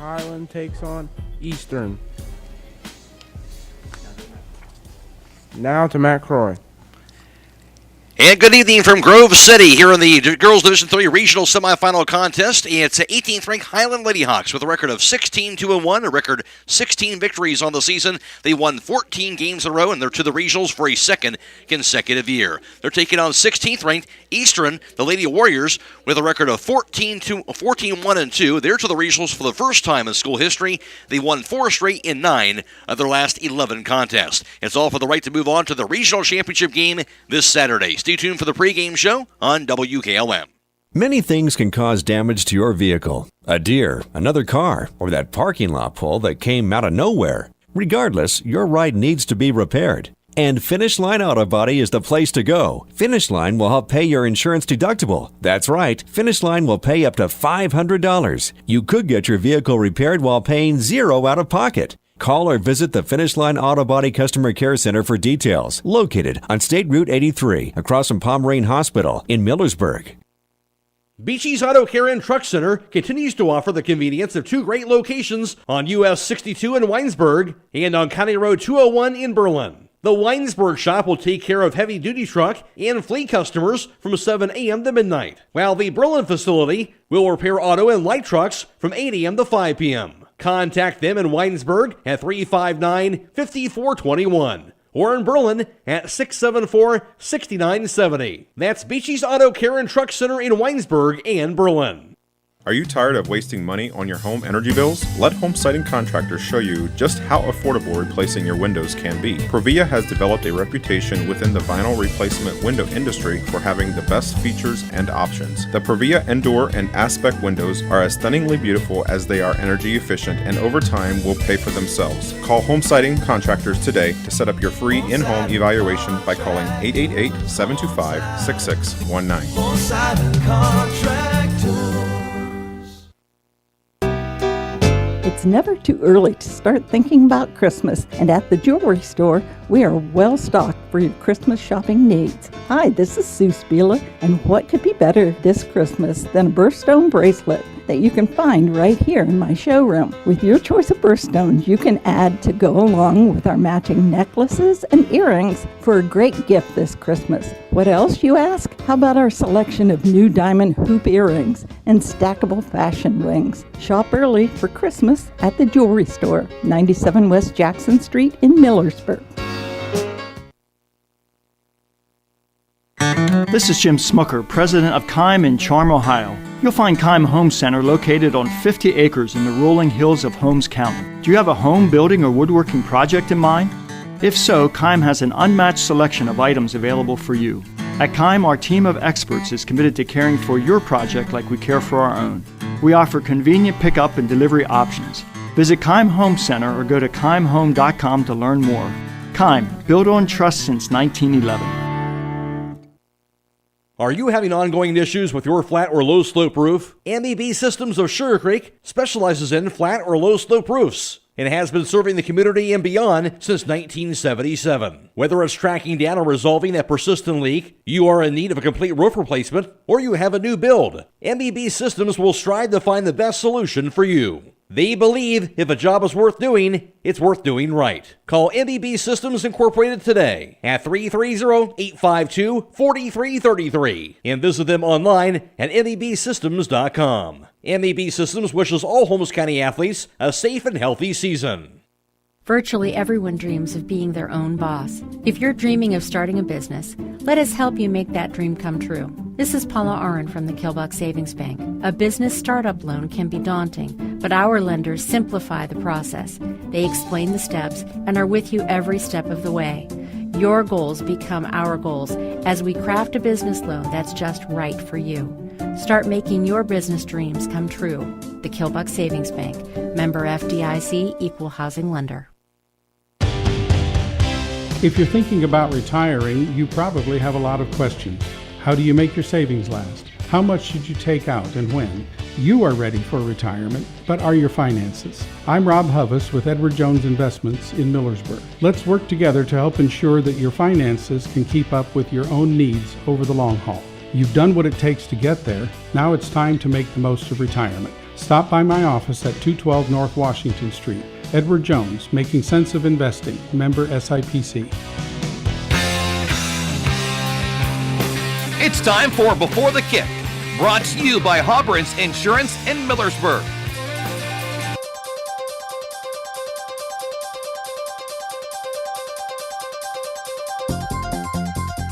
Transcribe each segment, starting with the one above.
Hiland takes on Eastern. Now to Matt Croy. And good evening from Grove City here in the Girls Division III Regional Semifinal Contest. It's 18th ranked Hiland Ladyhawks with a record of 16-1, a record 16 victories on the season. They won 14 games in a row, and they're to the regionals for a second consecutive year. They're taking on 16th ranked Eastern, the Lady Warriors, with a record of 14-1-2. They're to the regionals for the first time in school history. They won 4 straight in 9 of their last 11 contests. It's all for the right to move on to the regional championship game this Saturday. Stay tuned for the pregame show on WKLM. Many things can cause damage to your vehicle. A deer, another car, or that parking lot pole that came out of nowhere. Regardless, your ride needs to be repaired. And Finish Line Auto Body is the place to go. Finish Line will help pay your insurance deductible. That's right, Finish Line will pay up to $500. You could get your vehicle repaired while paying $0 out of pocket. Call or visit the Finish Line Auto Body Customer Care Center for details. Located on State Route 83, across from Pomerane Hospital in Millersburg. Beachy's Auto Care and Truck Center continues to offer the convenience of 2 great locations on US 62 in Weinsberg and on County Road 201 in Berlin. The Weinsberg shop will take care of heavy-duty truck and fleet customers from 7 a.m. to midnight, while the Berlin facility will repair auto and light trucks from 8 a.m. to 5 p.m. Contact them in Weinsberg at 359-5421 or in Berlin at 674-6970. That's Beachy's Auto Care and Truck Center in Weinsberg and Berlin. Are you tired of wasting money on your home energy bills? Let Home Siding Contractors show you just how affordable replacing your windows can be. Provia has developed a reputation within the vinyl replacement window industry for having the best features and options. The Provia Endure and Aspect windows are as stunningly beautiful as they are energy efficient, and over time will pay for themselves. Call Home Siding Contractors today to set up your free in-home evaluation by calling 888-725-6619. Home Siding Contractors. It's never too early to start thinking about Christmas, and at the jewelry store, we are well stocked for your Christmas shopping needs. Hi, this is Sue Spieler, and what could be better this Christmas than a birthstone bracelet that you can find right here in my showroom. With your choice of birthstones, you can add to go along with our matching necklaces and earrings for a great gift this Christmas. What else, you ask? How about our selection of new diamond hoop earrings and stackable fashion rings? Shop early for Christmas at the jewelry store, 97 West Jackson Street in Millersburg. This is Jim Smucker, president of Keim in Charm, Ohio. You'll find Keim Home Center located on 50 acres in the rolling hills of Holmes County. Do you have a home building or woodworking project in mind? If so, Keim has an unmatched selection of items available for you. At Keim, our team of experts is committed to caring for your project like we care for our own. We offer convenient pickup and delivery options. Visit Keim Home Center or go to keimhome.com to learn more. Keim, built on trust since 1911. Are you having ongoing issues with your flat or low slope roof? MEB Systems of Sugar Creek specializes in flat or low slope roofs and has been serving the community and beyond since 1977. Whether it's tracking down or resolving that persistent leak, you are in need of a complete roof replacement, or you have a new build, MEB Systems will strive to find the best solution for you. They believe if a job is worth doing, it's worth doing right. Call MEB Systems Incorporated today at 330-852-4333 and visit them online at mebsystems.com. MEB Systems wishes all Holmes County athletes a safe and healthy season. Virtually everyone dreams of being their own boss. If you're dreaming of starting a business, let us help you make that dream come true. This is Paula Aron from the Kilbuck Savings Bank. A business startup loan can be daunting, but our lenders simplify the process. They explain the steps and are with you every step of the way. Your goals become our goals as we craft a business loan that's just right for you. Start making your business dreams come true. The Kilbuck Savings Bank. Member FDIC, Equal Housing Lender. If you're thinking about retiring, you probably have a lot of questions. How do you make your savings last? How much should you take out and when? You are ready for retirement, but are your finances? I'm Rob Huvis with Edward Jones Investments in Millersburg. Let's work together to help ensure that your finances can keep up with your own needs over the long haul. You've done what it takes to get there. Now it's time to make the most of retirement. Stop by my office at 212 North Washington Street. Edward Jones, Making Sense of Investing, member SIPC. It's time for Before the Kick, brought to you by Hobbrins Insurance in Millersburg.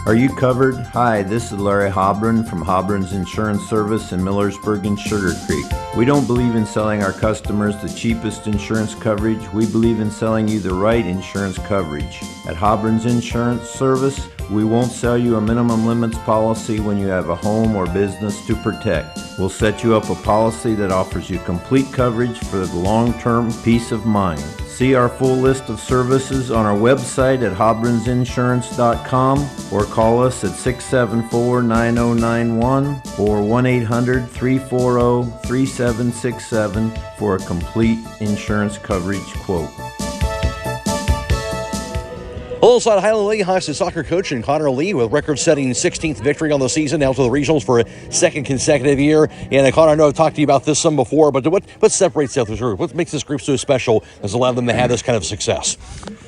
Are you covered? Hi, this is Larry Hobron from Hobron's Insurance Service in Millersburg and Sugar Creek. We don't believe in selling our customers the cheapest insurance coverage. We believe in selling you the right insurance coverage. At Hobron's Insurance Service, we won't sell you a minimum limits policy when you have a home or business to protect. We'll set you up a policy that offers you complete coverage for the long-term peace of mind. See our full list of services on our website at hobronsinsurance.com or call us at 674-9091 or 1-800-340-3767 for a complete insurance coverage quote. Alongside Hiland Lady Hawks and soccer coach and Connor Lee with record-setting 16th victory on the season, now to the regionals for a second consecutive year. And Connor, I know I've talked to you about this some before, but what separates this group? What makes this group so special that's allowed them to have this kind of success?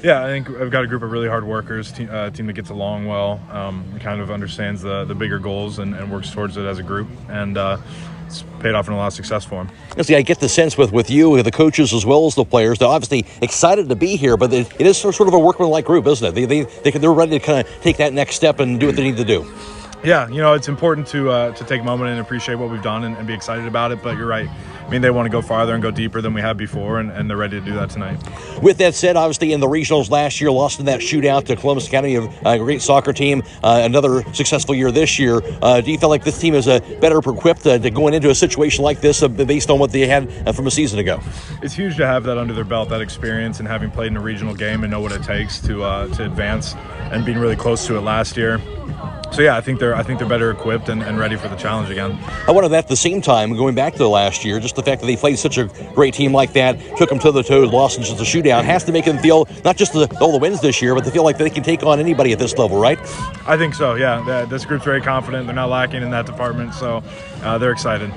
Yeah, I think I've got a group of really hard workers, team that gets along well, kind of understands the bigger goals and works towards it as a group. And it's paid off in a lot of success for them. See, I get the sense with you, the coaches as well as the players, they're obviously excited to be here, but it is sort of a workmanlike group, isn't it? They're ready to kind of take that next step and do what they need to do. Yeah, it's important to take a moment and appreciate what we've done and be excited about it, but you're right. I mean, they want to go farther and go deeper than we have before, and they're ready to do that tonight. With that said, obviously in the regionals last year, lost in that shootout to Columbus Academy, a great soccer team, another successful year this year. Do you feel like this team is better equipped to going into a situation like this based on what they had from a season ago? It's huge to have that under their belt, that experience, and having played in a regional game and know what it takes to advance, and being really close to it last year. So yeah, I think they're better equipped and ready for the challenge again. I wonder that at the same time, going back to the last year, just the fact that they played such a great team like that, took them to the toes, lost in just a shootout, has to make them feel not just all the wins this year, but they feel like they can take on anybody at this level, right? I think so. Yeah, this group's very confident. They're not lacking in that department, so they're excited.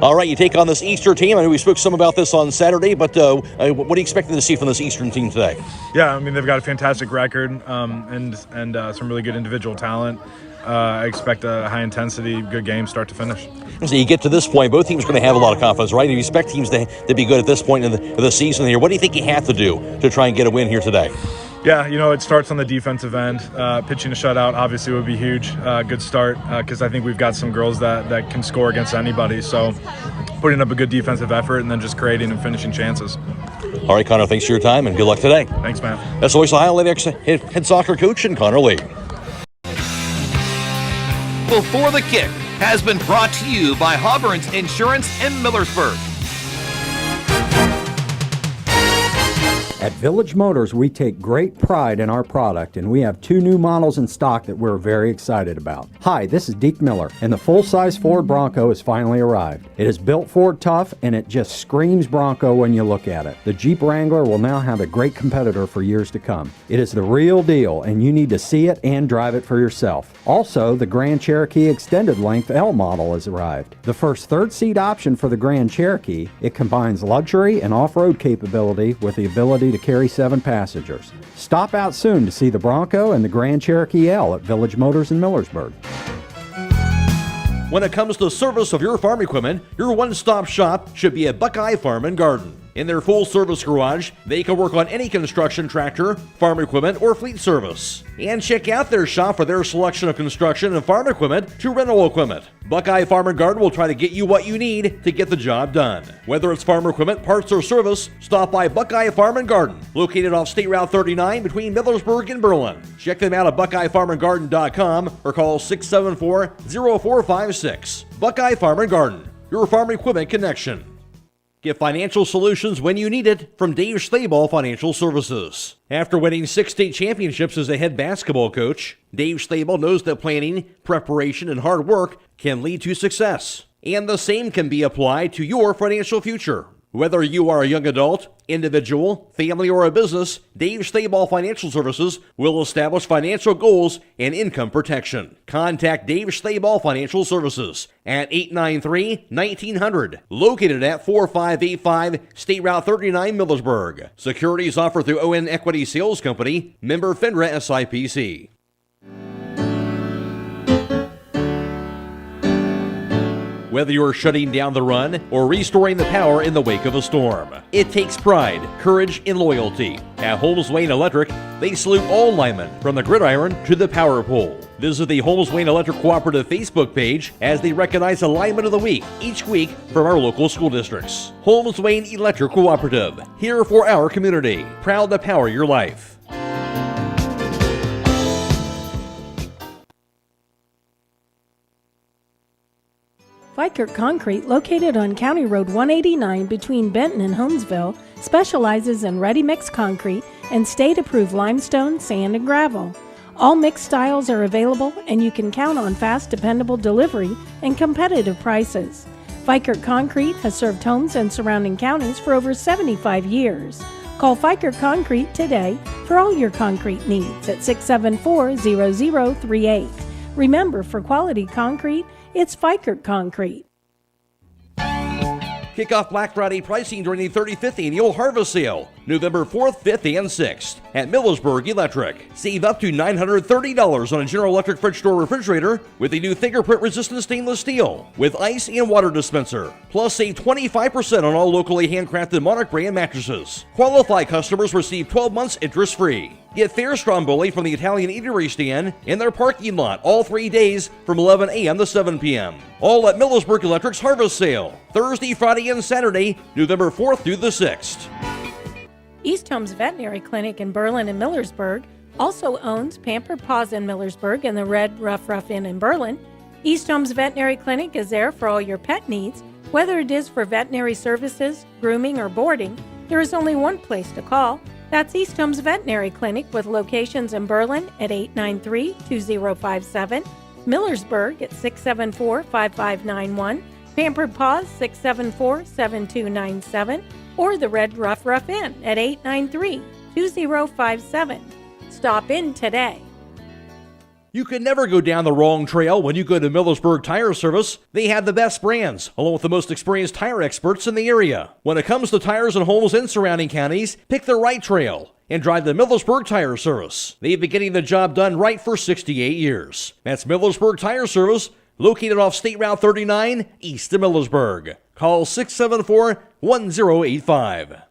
All right, you take on this Eastern team. I know we spoke some about this on Saturday, but what are you expecting to see from this Eastern team today? Yeah, I mean, they've got a fantastic record and some really good individual talent. I expect a high-intensity, good game, start to finish. So you get to this point, both teams are going to have a lot of confidence, right? You expect teams to be good at this point in the season here. What do you think you have to do to try and get a win here today? Yeah, it starts on the defensive end. Pitching a shutout obviously would be huge. Good start because I think we've got some girls that can score against anybody. So putting up a good defensive effort and then just creating and finishing chances. All right, Connor, thanks for your time and good luck today. Thanks, man. That's always the Hiland head soccer coach and Connor Lee. Before the Kick has been brought to you by Hobbrins Insurance in Millersburg. At Village Motors, we take great pride in our product, and we have 2 new models in stock that we're very excited about. Hi, this is Deke Miller, and the full-size Ford Bronco has finally arrived. It is built Ford tough, and it just screams Bronco when you look at it. The Jeep Wrangler will now have a great competitor for years to come. It is the real deal, and you need to see it and drive it for yourself. Also, the Grand Cherokee Extended Length L model has arrived. The first third-seat option for the Grand Cherokee, it combines luxury and off-road capability with the ability to carry 7 passengers. Stop out soon to see the Bronco and the Grand Cherokee L at Village Motors in Millersburg. When it comes to service of your farm equipment, your one-stop shop should be at Buckeye Farm and Garden. In their full-service garage, they can work on any construction tractor, farm equipment, or fleet service. And check out their shop for their selection of construction and farm equipment to rental equipment. Buckeye Farm and Garden will try to get you what you need to get the job done. Whether it's farm equipment, parts, or service, stop by Buckeye Farm and Garden, located off State Route 39 between Millersburg and Berlin. Check them out at BuckeyeFarmandGarden.com or call 674-0456. Buckeye Farm and Garden, your farm equipment connection. Get financial solutions when you need it from Dave Stayball Financial Services. After winning 6 state championships as a head basketball coach, Dave Stayball knows that planning, preparation, and hard work can lead to success. And the same can be applied to your financial future. Whether you are a young adult, individual, family, or a business, Dave Stayball Financial Services will establish financial goals and income protection. Contact Dave Stayball Financial Services at 893-1900, located at 4585 State Route 39, Millersburg. Securities offered through ON Equity Sales Company, member FINRA SIPC. Whether you're shutting down the run or restoring the power in the wake of a storm, it takes pride, courage, and loyalty. At Holmes Wayne Electric, they salute all linemen from the gridiron to the power pole. Visit the Holmes Wayne Electric Cooperative Facebook page as they recognize a lineman of the week each week from our local school districts. Holmes Wayne Electric Cooperative, here for our community, proud to power your life. Fikert Concrete, located on County Road 189 between Benton and Holmesville, specializes in ready-mix concrete and state-approved limestone, sand, and gravel. All mixed styles are available, and you can count on fast, dependable delivery and competitive prices. Fikert Concrete has served homes and surrounding counties for over 75 years. Call Fikert Concrete today for all your concrete needs at 674-0038. Remember, for quality concrete, it's Fikert Concrete. Kick off Black Friday pricing during the 35th Annual Harvest Sale, November 4th, 5th, and 6th at Millersburg Electric. Save up to $930 on a General Electric fridge door refrigerator with a new fingerprint-resistant stainless steel with ice and water dispenser. Plus, save 25% on all locally handcrafted Monarch brand mattresses. Qualified customers receive 12 months interest-free. Get fair stromboli from the Italian eatery stand in their parking lot all 3 days from 11 a.m. to 7 p.m. All at Millersburg Electric's Harvest Sale, Thursday, Friday, and Saturday, November 4th through the 6th. East Homes Veterinary Clinic in Berlin and Millersburg also owns Pampered Paws in Millersburg and the Red Rough Inn in Berlin. East Homes Veterinary Clinic is there for all your pet needs. Whether it is for veterinary services, grooming, or boarding, there is only one place to call. That's East Homes Veterinary Clinic with locations in Berlin at 893-2057, Millersburg at 674-5591, Pampered Paws 674-7297, or the Red Rough Inn at 893-2057. Stop in today. You can never go down the wrong trail when you go to Millersburg Tire Service. They have the best brands, along with the most experienced tire experts in the area. When it comes to tires and homes in surrounding counties, pick the right trail and drive the Millersburg Tire Service. They've been getting the job done right for 68 years. That's Millersburg Tire Service, located off State Route 39, east of Millersburg. Call 674-1085.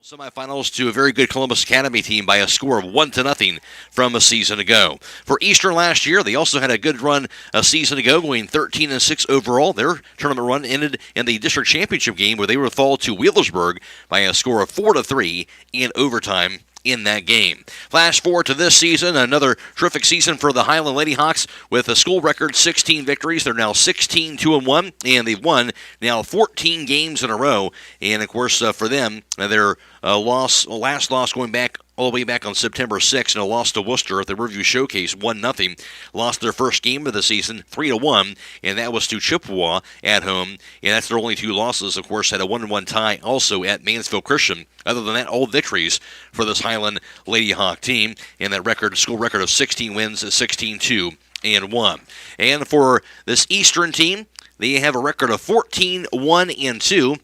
Semifinals to a very good Columbus Academy team by a score of 1-0 from a season ago. For Eastern last year, they also had a good run a season ago, going 13-6 overall. Their tournament run ended in the district championship game where they would fall to Wheelersburg by a score of 4-3 in overtime in that game. Flash forward to this season, another terrific season for the Hiland Ladyhawks with a school record 16 victories. They're now 16-1, and they've won now 14 games in a row. And, of course, for them, their last loss going back all the way back on September 6th, and a loss to Worcester at the Riverview Showcase, 1-0. Lost their first game of the season, 3-1, and that was to Chippewa at home. And that's their only two losses. Of course, had a 1-1 tie also at Mansfield Christian. Other than that, all victories for this Hiland Ladyhawk team, and that school record of 16 wins, 16-2-1. And for this Eastern team, they have a record of 14-1-2.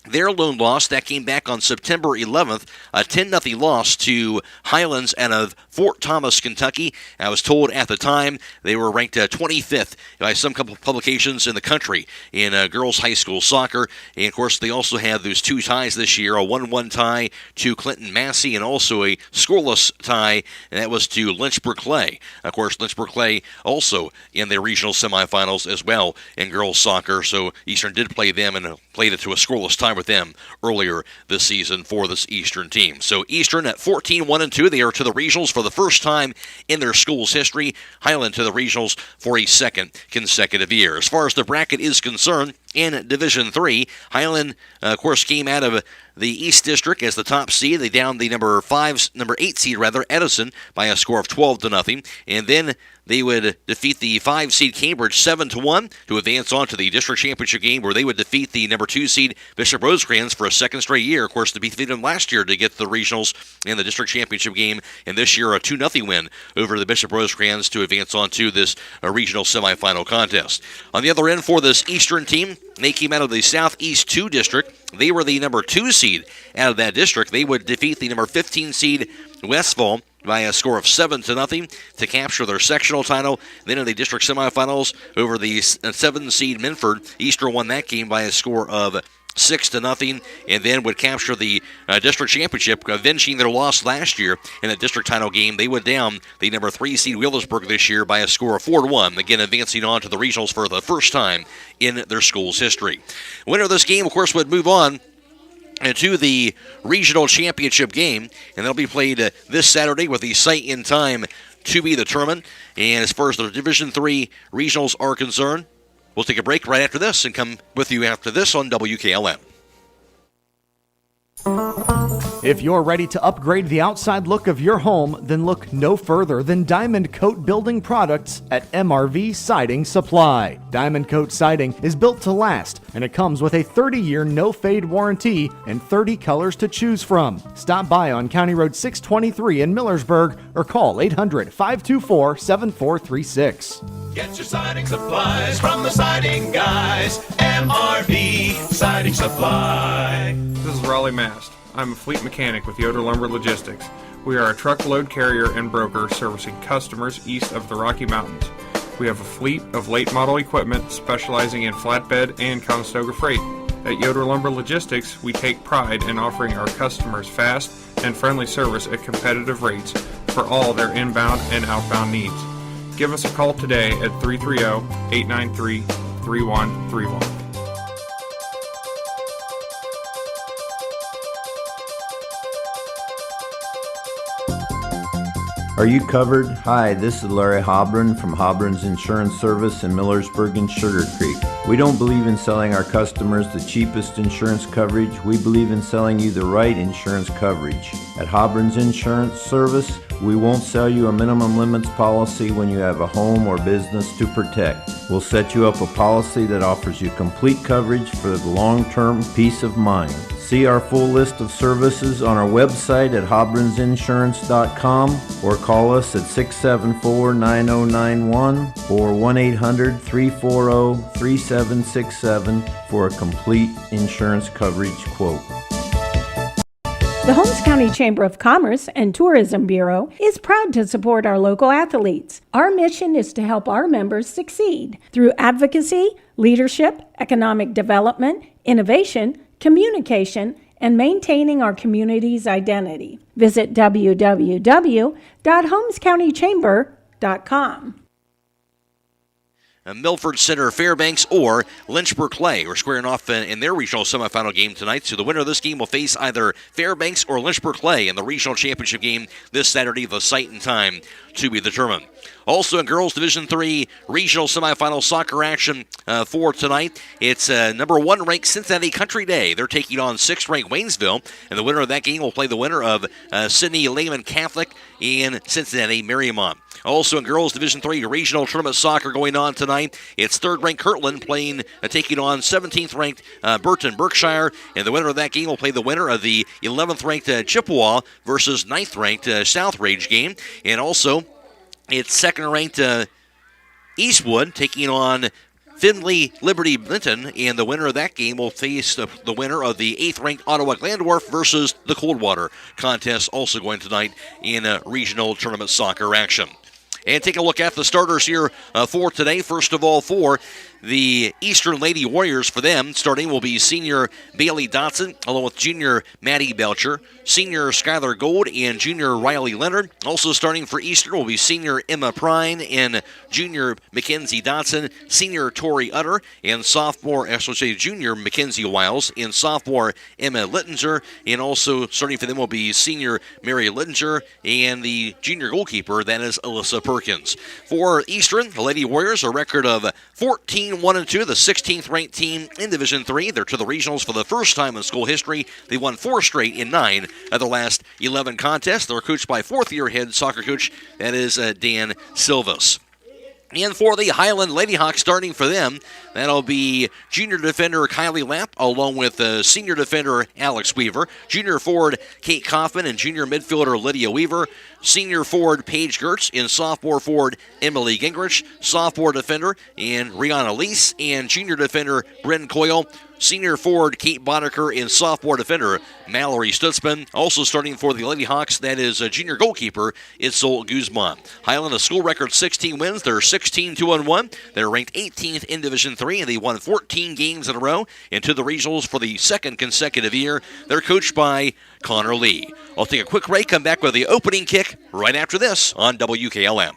Their lone loss, that came back on September 11th, a 10-0 loss to Highlands out of Fort Thomas, Kentucky. I was told at the time they were ranked 25th by some couple of publications in the country in girls high school soccer. And, of course, they also had those two ties this year, a 1-1 tie to Clinton Massey and also a scoreless tie, and that was to Lynchburg Clay. Of course, Lynchburg Clay also in the regional semifinals as well in girls soccer, so Eastern did play them and played it to a scoreless tie with them earlier this season for this Eastern team. So Eastern at 14-1-2, they are to the regionals for the first time in their school's history. Hiland to the regionals for a second consecutive year. As far as the bracket is concerned, In Division 3, Hiland, of course, came out of the East District as the top seed. They downed the number 8 seed, Edison, by a score of 12-0. And then they would defeat the 5 seed Cambridge 7-1 to advance on to the district championship game, where they would defeat the number 2 seed Bishop Rosecrans for a second straight year. Of course, they defeated them last year to get the regionals and the district championship game, and this year a 2-0 win over the Bishop Rosecrans to advance on to this regional semifinal contest. On the other end for this Eastern team, they came out of the Southeast 2 district. They were the number 2 seed out of that district. They would defeat the number 15 seed Westfall by a score of 7-0 to capture their sectional title. Then in the district semifinals over the 7 seed Minford, Eastern won that game by a score of 6-0, and then would capture the district championship, avenging their loss last year in the district title game. They would down the number 3 seed Millersburg this year by a score of 4-1, again advancing on to the regionals for the first time in their school's history. Winner of this game, of course, would move on to the regional championship game, and that'll be played this Saturday with the site and time to be determined. And as far as the Division 3 regionals are concerned, we'll take a break right after this and come with you after this on WKLM. If you're ready to upgrade the outside look of your home, then look no further than Diamond Coat Building Products at MRV Siding Supply. Diamond Coat Siding is built to last, and it comes with a 30-year no-fade warranty and 30 colors to choose from. Stop by on County Road 623 in Millersburg or call 800-524-7436. Get your siding supplies from the siding guys. MRV Siding Supply. This is Raleigh Mast. I'm a fleet mechanic with Yoder Lumber Logistics. We are a truckload carrier and broker servicing customers east of the Rocky Mountains. We have a fleet of late model equipment specializing in flatbed and Conestoga freight. At Yoder Lumber Logistics, we take pride in offering our customers fast and friendly service at competitive rates for all their inbound and outbound needs. Give us a call today at 330-893-3131. Are you covered? Hi, this is Larry Hobron from Hobron's Insurance Service in Millersburg and Sugar Creek. We don't believe in selling our customers the cheapest insurance coverage. We believe in selling you the right insurance coverage. At Hobron's Insurance Service, we won't sell you a minimum limits policy when you have a home or business to protect. We'll set you up a policy that offers you complete coverage for the long-term peace of mind. See our full list of services on our website at hobronsinsurance.com or call us at 674-9091 or 1-800-340-3767 for a complete insurance coverage quote. The Holmes County Chamber of Commerce and Tourism Bureau is proud to support our local athletes. Our mission is to help our members succeed through advocacy, leadership, economic development, innovation, communication, and maintaining our community's identity. Visit www.holmescountychamber.com. Milford Center, Fairbanks, or Lynchburg Clay are squaring off in their regional semifinal game tonight. So the winner of this game will face either Fairbanks or Lynchburg Clay in the regional championship game this Saturday, the site and time to be determined. Also in girls Division 3 regional semifinal soccer action for tonight. It's number 1 ranked Cincinnati Country Day. They're taking on 6th ranked Waynesville, and the winner of that game will play the winner of Sidney Lehman Catholic in Cincinnati Mariemont. Also in girls Division 3 regional tournament soccer going on tonight. It's 3rd ranked Kirtland taking on 17th ranked Burton Berkshire, and the winner of that game will play the winner of the 11th ranked Chippewa versus 9th ranked Southridge game. And also it's 2nd ranked Eastwood taking on Findlay Liberty Benton, and the winner of that game will face the winner of the 8th ranked Ottawa Glandorf versus the Coldwater contest, also going tonight in regional tournament soccer action. And take a look at the starters here for today. First of all, for the Eastern Lady Warriors, for them, starting will be senior Bailey Dotson, along with junior Maddie Belcher, senior Skylar Gold, and junior Riley Leonard. Also starting for Eastern will be senior Emma Prine and junior Mackenzie Dotson, senior Tori Utter, and junior Mackenzie Wiles, and sophomore Emma Littinger. And also starting for them will be senior Mary Littinger and the junior goalkeeper, that is Alyssa Perkins. For Eastern, the Lady Warriors, a record of 14 16-1-2, the 16th ranked team in Division 3. They're to the regionals for the first time in school history. They won 4 straight in 9 of the last 11 contests. They're coached by fourth-year head soccer coach, that is Dan Silvas. And for the Hiland Ladyhawks, starting for them, that'll be junior defender Kylie Lapp, along with senior defender Alex Weaver, junior forward Kate Kaufman, and junior midfielder Lydia Weaver, senior forward Paige Gertz, and sophomore forward Emily Gingrich, sophomore defender and Rihanna Lease, and junior defender Bryn Coyle, senior forward Kate Boddicker, and sophomore defender Mallory Stutzman. Also starting for the Lady Hawks, that is junior goalkeeper Itzel Guzman. Hiland, a school record 16 wins. They're 16-1. They're ranked 18th in Division 3, and they won 14 games in a row into the regionals for the second consecutive year. They're coached by Connor Lee. I'll take a quick break, come back with the opening kick right after this on WKLM.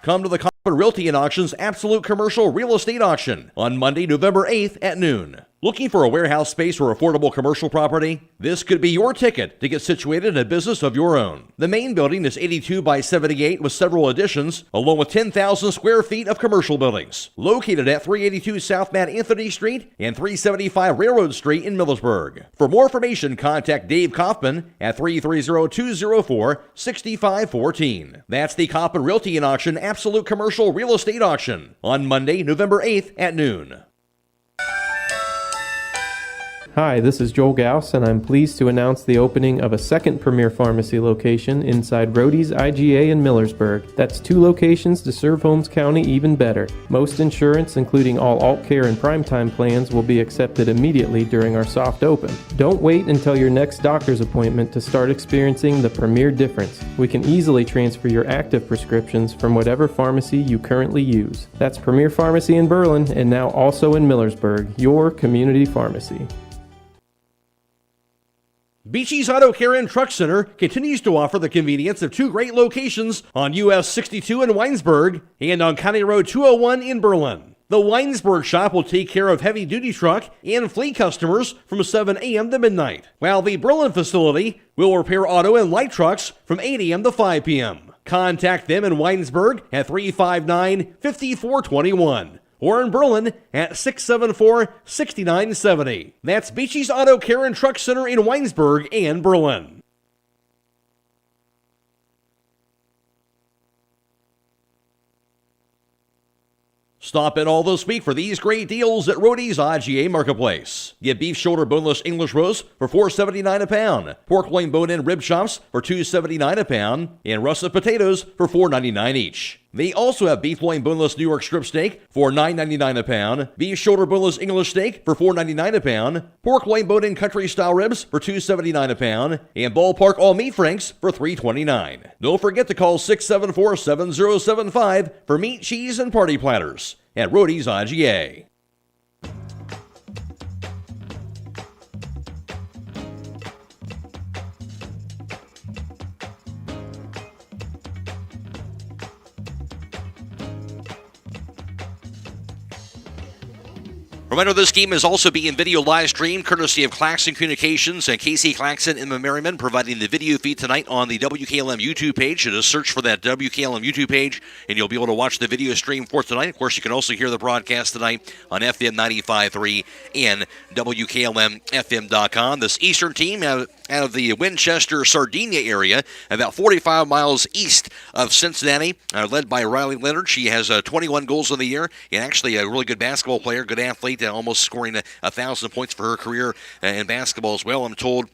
Come to the Coppin Realty and Auctions Absolute Commercial Real Estate Auction on Monday, November 8th at noon. Looking for a warehouse space or affordable commercial property? This could be your ticket to get situated in a business of your own. The main building is 82 by 78 with several additions, along with 10,000 square feet of commercial buildings. Located at 382 South Mount Anthony Street and 375 Railroad Street in Millersburg. For more information, contact Dave Kaufman at 330-204-6514. That's the Coppin Realty and Auction Absolute Commercial Real Estate Auction on Monday, November 8th at noon. Hi, this is Joel Gauss, and I'm pleased to announce the opening of a second Premier Pharmacy location inside Rody's IGA in Millersburg. That's 2 locations to serve Holmes County even better. Most insurance, including all alt care and primetime plans, will be accepted immediately during our soft open. Don't wait until your next doctor's appointment to start experiencing the Premier difference. We can easily transfer your active prescriptions from whatever pharmacy you currently use. That's Premier Pharmacy in Berlin, and now also in Millersburg, your community pharmacy. Beachy's Auto Care and Truck Center continues to offer the convenience of 2 great locations on US 62 in Weinsberg and on County Road 201 in Berlin. The Weinsberg shop will take care of heavy-duty truck and fleet customers from 7 a.m. to midnight, while the Berlin facility will repair auto and light trucks from 8 a.m. to 5 p.m. Contact them in Weinsberg at 359-5421. Or in Berlin at 674-6970. That's Beachy's Auto Care and Truck Center in Weinsberg and Berlin. Stop in all this week for these great deals at Rody's IGA Marketplace. Get beef shoulder boneless English roast for $4.79 a pound, pork loin bone-in rib chops for $2.79 a pound, and russet potatoes for $4.99 each. They also have beef loin boneless New York strip steak for $9.99 a pound, beef shoulder boneless English steak for $4.99 a pound, pork loin bone-in country style ribs for $2.79 a pound, and ballpark all meat franks for $3.29. Don't forget to call 674-7075 for meat, cheese, and party platters at Rody's IGA. Reminder, this game is also being video live streamed courtesy of Claxon Communications and Casey Claxon in Merriman, providing the video feed tonight on the WKLM YouTube page. Just search for that WKLM YouTube page, and you'll be able to watch the video stream for tonight. Of course, you can also hear the broadcast tonight on FM 95.3 and WKLM-FM.com. This Eastern team out of the Winchester, Sardinia area, about 45 miles east of Cincinnati, led by Riley Leonard. She has 21 goals in the year, and actually a really good basketball player, good athlete, almost scoring 1,000 points for her career in basketball as well, I'm told.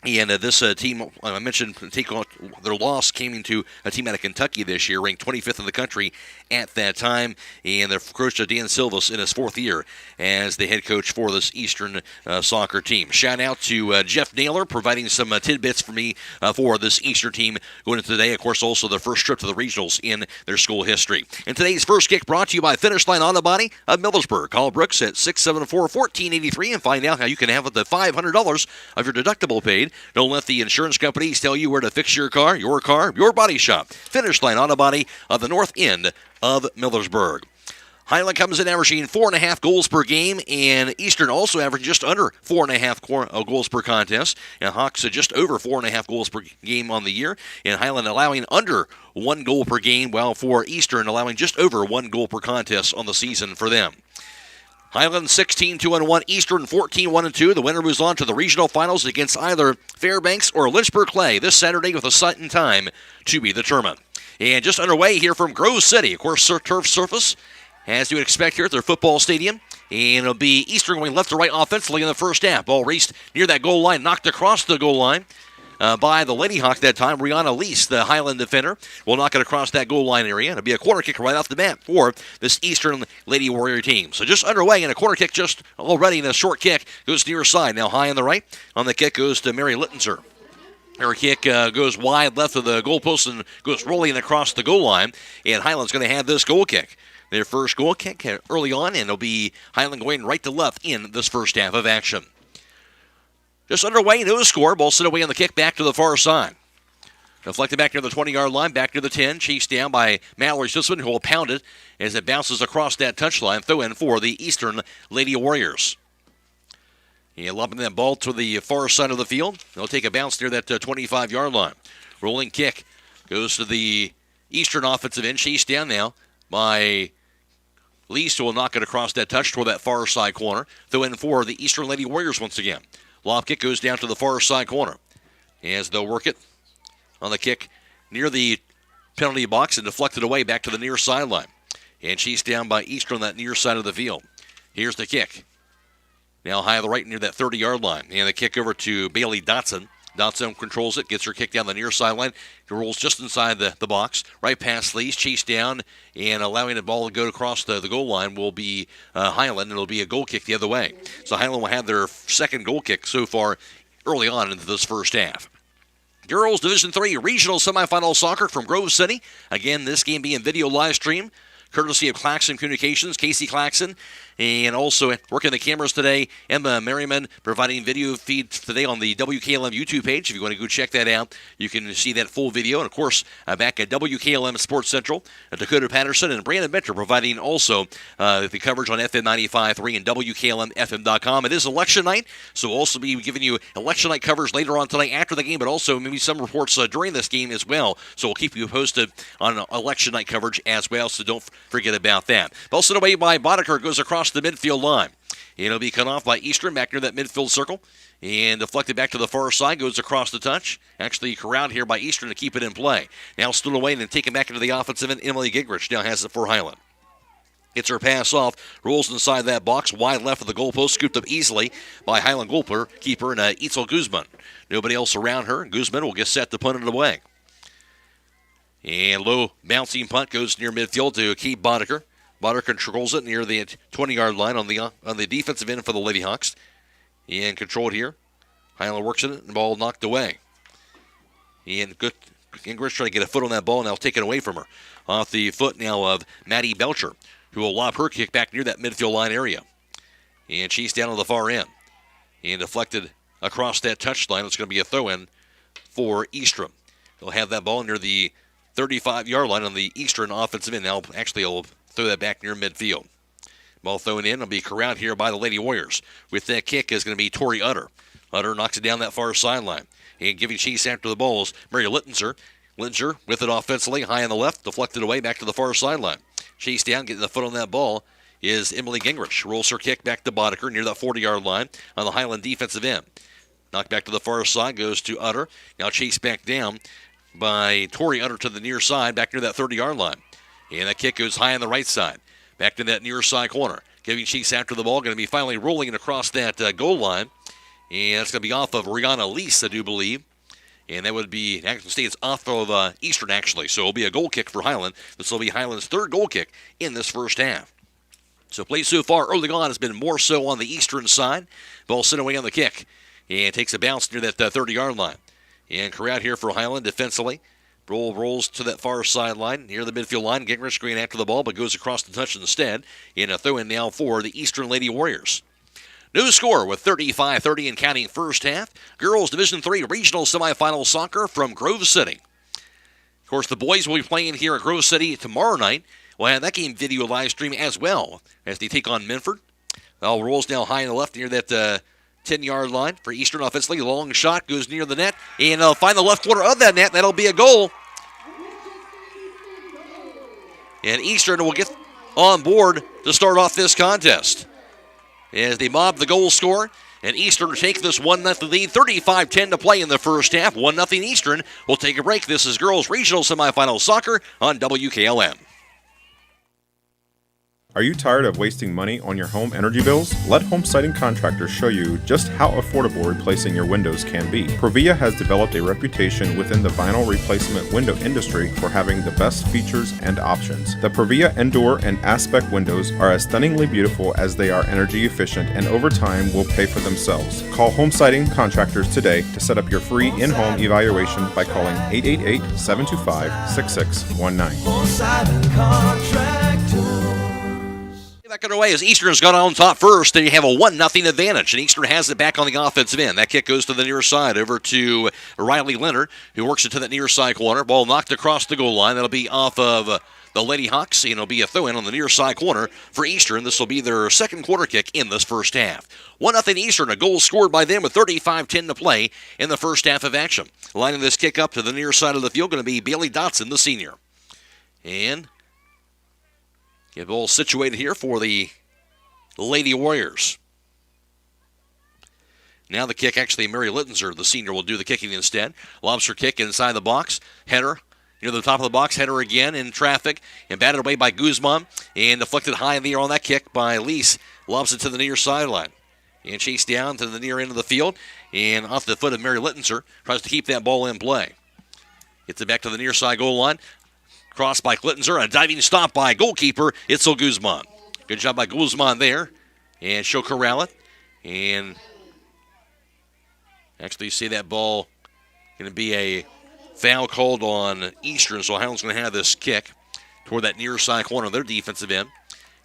And this team, I mentioned, their loss came into a team out of Kentucky this year, ranked 25th in the country at that time. And their coach, Dan Silvas, in his 4th year as the head coach for this Eastern soccer team. Shout out to Jeff Naylor, providing some tidbits for me for this Eastern team going into today. Of course, also the first trip to the regionals in their school history. And today's first kick brought to you by Finish Line Auto Body of Millersburg. Call Brooks at 674-1483 and find out how you can have up to $500 of your deductible paid. Don't let the insurance companies tell you where to fix your car, your body shop. Finish Line Auto Body of the north end of Millersburg. Hiland comes in averaging 4.5 goals per game, and Eastern also averaging just under 4.5 goals per contest. And Hawks are just over 4.5 goals per game on the year, and Hiland allowing under 1 goal per game, while for Eastern allowing just over 1 goal per contest on the season for them. Hiland 16-2-1, Eastern 14-1-2. The winner moves on to the regional finals against either Fairbanks or Lynchburg Clay this Saturday with a site and time to be determined. And just underway here from Grove City, of course, turf surface, as you would expect here at their football stadium. And it'll be Eastern going left to right offensively in the first half. Ball raced near that goal line, knocked across the goal line by the Lady Hawk that time. Rihanna Lease, the Hiland defender, will knock it across that goal line area. It'll be a corner kick right off the bat for this Eastern Lady Warrior team. So just underway, and a corner kick just already, and a short kick goes near side. Now high on the right. On the kick goes to Mary Littenzer. Her kick goes wide left of the goalpost and goes rolling across the goal line. And Hiland's going to have this goal kick. Their first goal kick early on, and it'll be Hiland going right to left in this first half of action. Just underway, no score. Ball sent away on the kick back to the far side. Deflected back near the 20-yard line, back near the 10. Chased down by Mallory Sisman, who will pound it as it bounces across that touchline. Throw in for the Eastern Lady Warriors. And lobbing that ball to the far side of the field. They'll take a bounce near that 25-yard line. Rolling kick goes to the Eastern offensive end. Chased down now by Least, who will knock it across that touch toward that far side corner. Throw in for the Eastern Lady Warriors once again. Lob kick goes down to the far side corner as they'll work it on the kick near the penalty box and deflected away back to the near sideline. And she's down by Eastern on that near side of the field. Here's the kick. Now high on the right near that 30-yard line. And the kick over to Bailey Dotson. Dotson controls it, gets her kick down the near sideline. It rolls just inside the box, right past Lees, chased down, and allowing the ball to go across the goal line will be Hiland, and it'll be a goal kick the other way. So Hiland will have their second goal kick so far early on into this first half. Girls Division III Regional Semifinal Soccer from Grove City. Again, this game being video live stream, courtesy of Claxon Communications, Casey Claxon, and also working the cameras today, Emma Merriman, providing video feed today on the WKLM YouTube page. If you want to go check that out, you can see that full video. And, of course, back at WKLM Sports Central, Dakota Patterson and Brandon Bencher providing also the coverage on FM 95.3 and WKLM-FM.com. It is election night, so we'll also be giving you election night coverage later on tonight after the game, but also maybe some reports during this game as well. So we'll keep you posted on election night coverage as well, so don't forget about that. Ball sent away by Boddicker, goes across the midfield line. It'll be cut off by Eastern back near that midfield circle. And deflected back to the far side, goes across the touch. Actually corralled here by Eastern to keep it in play. Now stood away and taken back into the offensive end. Emily Gingrich now has it for Hiland. Gets her pass off, rolls inside that box, wide left of the goalpost, scooped up easily by Hiland goalkeeper and Itzel Guzman. Nobody else around her. Guzman will get set to punt it away. And low bouncing punt goes near midfield to keep Boddicker. Boddicker controls it near the 20-yard line on the defensive end for the Lady Hawks. And controlled here. Hiland works it, and the ball knocked away. And Gingrich trying to get a foot on that ball, now taken away from her. Off the foot now of Maddie Belcher, who will lob her kick back near that midfield line area. And she's down on the far end. And deflected across that touchline. It's going to be a throw-in for Eastern. They'll have that ball near the 35-yard line on the Eastern offensive end. Now, actually, they'll throw that back near midfield. Ball thrown in. It'll be corralled here by the Lady Warriors. With that kick is going to be Tori Utter. Utter knocks it down that far sideline. And giving chase after the ball is Mary Littenzer. Littenzer with it offensively, high on the left, deflected away back to the far sideline. Chase down, getting the foot on that ball is Emily Gingrich. Rolls her kick back to Boddicker near that 40-yard line on the Hiland defensive end. Knocked back to the far side, goes to Utter. Now chased back down by Tori Utter to the near side, back near that 30-yard line. And that kick goes high on the right side, back to that near side corner. Giving chase after the ball, going to be finally rolling it across that goal line. And it's going to be off of Rihanna Lease, I do believe. And that would be, Action State's off of Eastern, actually. So it'll be a goal kick for Hiland. This will be Hiland's third goal kick in this first half. So play so far early on has been more so on the Eastern side. Ball sent away on the kick. And takes a bounce near that 30-yard line. And corralled here for Hiland defensively. Rolls to that far sideline near the midfield line. Gingrich going after the ball, but goes across the touch instead. And a throw-in now for the Eastern Lady Warriors. New score with 35-30 and counting first half. Girls Division III Regional Semifinal Soccer from Grove City. Of course, the boys will be playing here at Grove City tomorrow night We'll have that game video live stream as well as they take on Minford. Ball rolls now high in the left near that 10-yard line for Eastern offensively. Long shot goes near the net, and they'll find the left corner of that net. That'll be a goal. And Eastern will get on board to start off this contest as they mob the goal scorer. And Eastern take this 1-0 lead, 35-10 to play in the first half. 1-0 Eastern. We'll take a break. This is Girls Regional Semifinal Soccer on WKLM. Are you tired of wasting money on your home energy bills? Let Home Siding Contractors show you just how affordable replacing your windows can be. Provia has developed a reputation within the vinyl replacement window industry for having the best features and options. The Provia Endure and Aspect windows are as stunningly beautiful as they are energy efficient, and over time will pay for themselves. Call Home Siding Contractors today to set up your free in-home evaluation by calling 888-725-6619. Home Siding Contractors. Back underway as Eastern's got on top first, and you have a 1-0 advantage, and Eastern has it back on the offensive end. That kick goes to the near side over to Riley Leonard, who works it to that near side corner. Ball knocked across the goal line. That'll be off of the Lady Hawks, and it'll be a throw-in on the near side corner for Eastern. This will be their second quarter kick in this first half. 1-0 Eastern, a goal scored by them with 35-10 to play in the first half of action. Lining this kick up to the near side of the field, going to be Bailey Dotson, the senior. And get the ball situated here for the Lady Warriors. Now the kick, actually, Mary Littenzer, the senior, will do the kicking instead. Lobs her kick inside the box. Header near the top of the box. Header again in traffic and batted away by Guzman. And deflected high in the air on that kick by Lise. Lobs it to the near sideline. And chased down to the near end of the field. And off the foot of Mary Littenzer. Tries to keep that ball in play. Gets it back to the near side goal line. Cross by Klittenzer, a diving stop by goalkeeper Itzel Guzman. Good job by Guzman there. And she'll corral it. And actually you see that ball going to be a foul called on Eastern. So Hiland's going to have this kick toward that near side corner of their defensive end.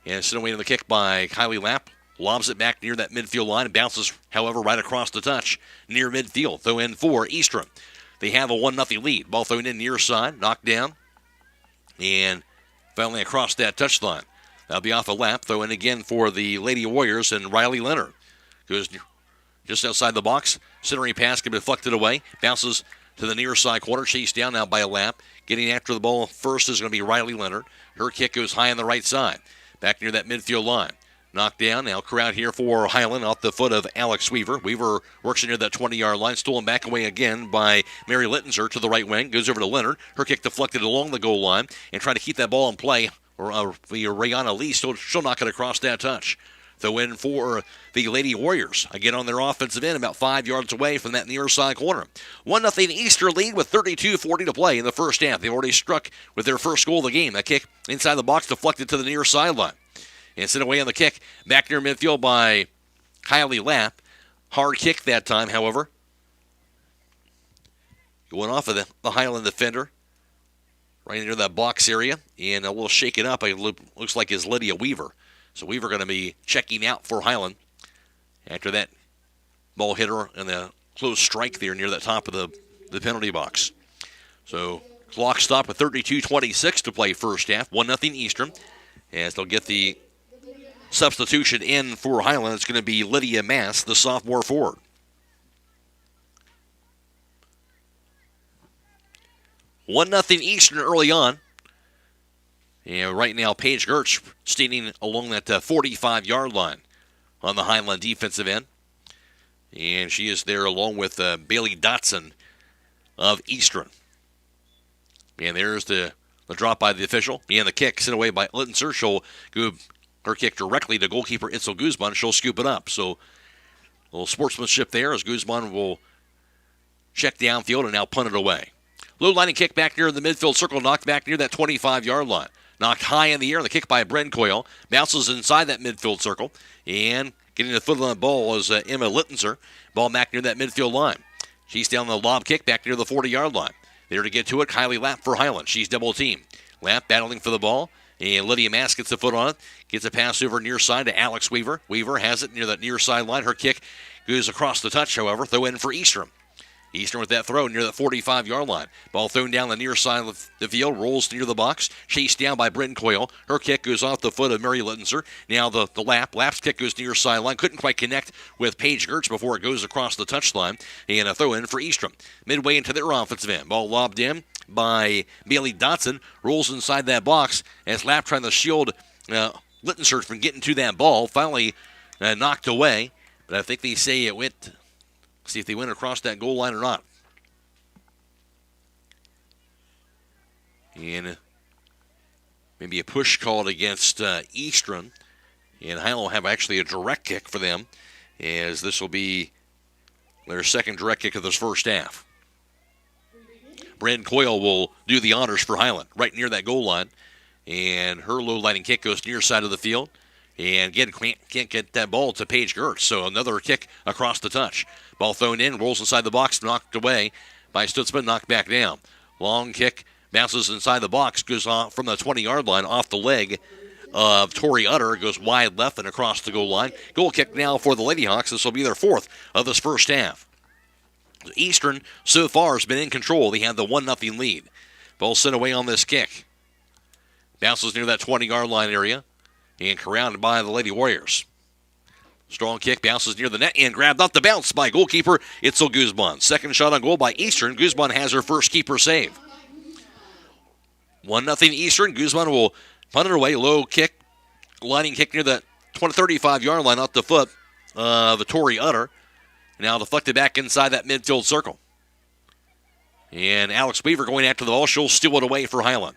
And sent away to the kick by Kylie Lapp. Lobs it back near that midfield line. And bounces, however, right across the touch near midfield. Throw in for Eastern. They have a 1-0 lead. Ball thrown in near side. Knocked down. And finally across that touchline. That'll be off a lap. Throw in again for the Lady Warriors and Riley Leonard. Goes just outside the box. Centering pass can be deflected away. Bounces to the near side corner. Chased down now by a lap. Getting after the ball first is going to be Riley Leonard. Her kick goes high on the right side. Back near that midfield line. Knocked down. Now crowd here for Hiland off the foot of Alex Weaver. Weaver works near that 20-yard line. Stolen back away again by Mary Littenzer to the right wing. Goes over to Leonard. Her kick deflected along the goal line. And trying to keep that ball in play. Or Rayana Lee, she'll knock it across that touch. Throw in for the Lady Warriors. Again on their offensive end, about 5 yards away from that near side corner. 1-0 Eastern lead with 32:40 to play in the first half. They've already struck with their first goal of the game. That kick inside the box deflected to the near sideline. And sent away on the kick. Back near midfield by Kylie Lapp. Hard kick that time, however. Going off of the Hiland defender. Right into that box area. And we'll shake it up. It looks like it's Lydia Weaver. So Weaver going to be checking out for Hiland. After that ball hit her and the close strike there near the top of the penalty box. So clock stop at 32:26 to play first half. 1-0 Eastern. As they'll get the substitution in for Hiland. It's going to be Lydia Mass, the sophomore forward. One nothing Eastern early on. And right now, Paige Gertz standing along that 45-yard line on the Hiland defensive end. And she is there along with Bailey Dotson of Eastern. And there's the drop by the official. And the kick sent away by Littenzer. She'll go her kick directly to goalkeeper Itzel Guzman. She'll scoop it up. So a little sportsmanship there as Guzman will check downfield and now punt it away. Low lining kick back near the midfield circle, knocked back near that 25-yard line. Knocked high in the air. The kick by Bren Coyle. Bounces inside that midfield circle. And getting the foot on the ball is Emma Littenzer. Ball back near that midfield line. She's down the lob kick back near the 40-yard line. There to get to it, Kylie Lapp for Hiland. She's double teamed. Lapp battling for the ball. And Lydia Mass gets the foot on it. Gets a pass over near side to Alex Weaver. Weaver has it near that near side line. Her kick goes across the touch, however. Throw in for Eastern. Eastern with that throw near the 45-yard line. Ball thrown down the near side of the field, rolls near the box, chased down by Bryn Coyle. Her kick goes off the foot of Mary Littenser. Now the Lap's kick goes near sideline. Couldn't quite connect with Paige Gertz before it goes across the touchline. And a throw in for Eastern. Midway into their offensive end. Ball lobbed in by Bailey Dotson. Rolls inside that box as Lap trying to shield Littenser from getting to that ball. Finally knocked away. But I think they say it went... See if they went across that goal line or not. And maybe a push called against Eastern. And Hiland will have actually a direct kick for them, as this will be their second direct kick of this first half. Bryn Coyle will do the honors for Hiland, right near that goal line. And her low-lighting kick goes near side of the field. And again, can't get that ball to Paige Gertz. So another kick across the touch. Ball thrown in, rolls inside the box, knocked away by Stutzman, knocked back down. Long kick, bounces inside the box, goes off from the 20-yard line off the leg of Tori Utter, goes wide left and across the goal line. Goal kick now for the Lady Hawks. This will be their fourth of this first half. Eastern, so far, has been in control. They had the 1-0 lead. Ball sent away on this kick. Bounces near that 20-yard line area. And corralled by the Lady Warriors. Strong kick, bounces near the net and grabbed off the bounce by goalkeeper Itzel Guzman. Second shot on goal by Eastern. Guzman has her first keeper save. 1-0 Eastern. Guzman will punt it away. Low kick, lining kick near the 35-yard line off the foot of Tori Utter. Now deflected back inside that midfield circle. And Alex Weaver going after the ball. She'll steal it away for Hiland.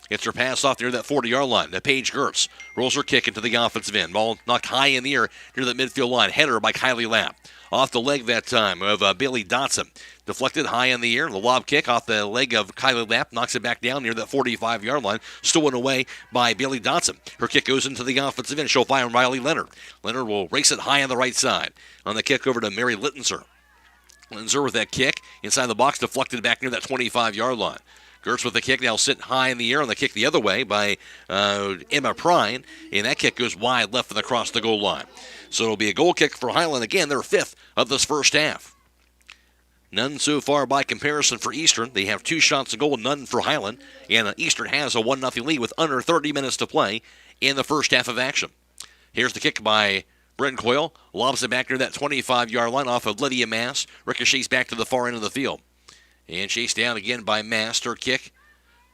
Gets her pass off near that 40-yard line to Paige Gertz. Rolls her kick into the offensive end. Ball knocked high in the air near the midfield line. Header by Kylie Lapp. Off the leg that time of Bailey Dotson. Deflected high in the air. The lob kick off the leg of Kylie Lapp. Knocks it back down near that 45-yard line. Stolen away by Bailey Dotson. Her kick goes into the offensive end. She'll find Riley Leonard. Leonard will race it high on the right side. On the kick over to Mary Littenser. Littenser with that kick. Inside the box. Deflected back near that 25-yard line. Gertz with the kick, now sitting high in the air on the kick the other way by Emma Prine, and that kick goes wide left and across the goal line. So it'll be a goal kick for Hiland. Again, their fifth of this first half. None so far by comparison for Eastern. They have 2 shots on goal, none for Hiland, and Eastern has a 1-0 lead with under 30 minutes to play in the first half of action. Here's the kick by Bryn Coyle, lobs it back near that 25-yard line off of Lydia Mass, ricochets back to the far end of the field. And chased down again by Master. Kick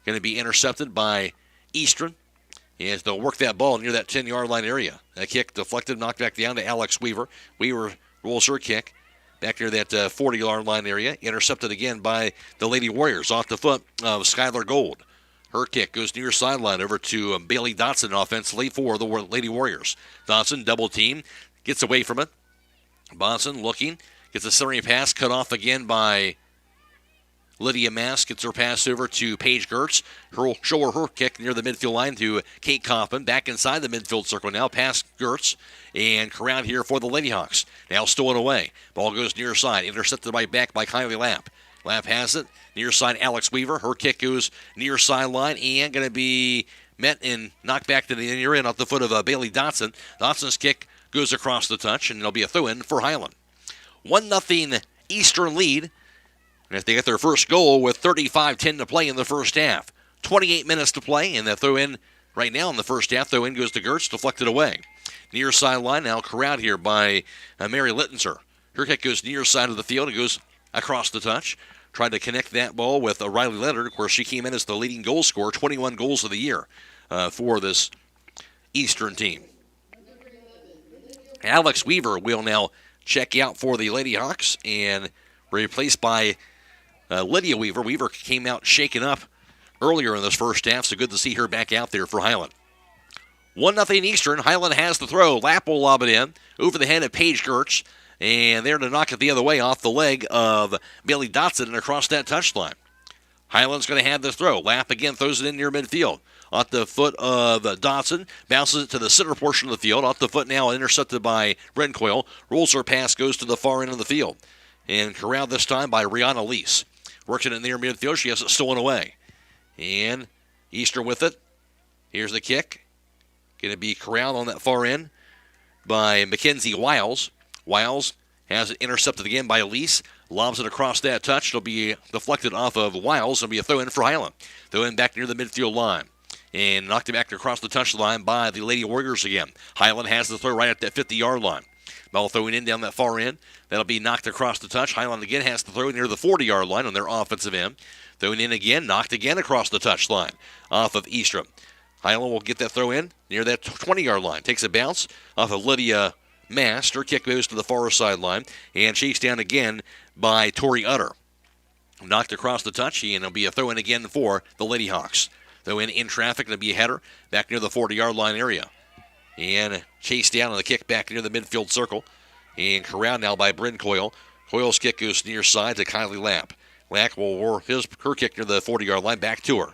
going to be intercepted by Eastern as they'll work that ball near that 10-yard line area. That kick deflected, knocked back down to Alex Weaver. Weaver rolls her kick back near that 40-yard line area. Intercepted again by the Lady Warriors off the foot of Skylar Gold. Her kick goes near sideline over to Bailey Dotson offensively for the Lady Warriors. Dotson double team, gets away from it. Bonson looking, gets a centering pass cut off again by Lydia Mass. Gets her pass over to Paige Gertz. She'll show her kick near the midfield line to Kate Kaufman. Back inside the midfield circle now. Past Gertz. And corralled here for the Lady Hawks. Now stolen away. Ball goes near side. Intercepted back by Kylie Lapp. Lapp has it. Near side Alex Weaver. Her kick goes near sideline and going to be met and knocked back to the near end off the foot of Bailey Dotson. Dotson's kick goes across the touch and it'll be a throw-in for Hiland. 1-0 Eastern lead. And if they get their first goal with 35-10 to play in the first half. 28 minutes to play, and the throw-in right now in the first half. Throw-in goes to Gertz, deflected away. Near sideline now corralled here by Mary Littenser. Her kick goes near side of the field. It goes across the touch. Tried to connect that ball with Riley Leonard. Of course, she came in as the leading goal scorer, 21 goals of the year for this Eastern team. Alex Weaver will now check out for the Lady Hawks and replaced by Lydia Weaver. Weaver came out shaken up earlier in this first half, so good to see her back out there for Hiland. 1-0 Eastern. Hiland has the throw. Lapp will lob it in over the head of Paige Gertz, and there to knock it the other way off the leg of Bailey Dotson and across that touchline. Hiland's going to have this throw. Lapp again throws it in near midfield. Off the foot of Dotson, bounces it to the center portion of the field. Off the foot now, intercepted by Bryn Coyle. Rolls her pass, goes to the far end of the field. And corralled this time by Rihanna Lease. Works it in near midfield. She has it stolen away. And Eastern with it. Here's the kick. Going to be corralled on that far end by Mackenzie Wiles. Wiles has it intercepted again by Lease. Lobs it across that touch. It'll be deflected off of Wiles. It'll be a throw-in for Hiland. Throw-in back near the midfield line. And knocked it back across the touchline by the Lady Warriors again. Hiland has the throw right at that 50-yard line. Ball throwing in down that far end. That'll be knocked across the touch. Hiland again has the throw near the 40-yard line on their offensive end. Throwing in again, knocked again across the touchline off of Eastrom. Hiland will get that throw in near that 20-yard line. Takes a bounce off of Lydia Mast. Her kick goes to the far sideline and chased down again by Tori Utter. Knocked across the touch, and it'll be a throw in again for the Lady Hawks. Throw in traffic, and it'll be a header back near the 40-yard line area. And chased down on the kick back near the midfield circle. And corralled now by Bryn Coyle. Coyle's kick goes near side to Kylie Lapp. Lapp will war her kick near the 40-yard line back to her.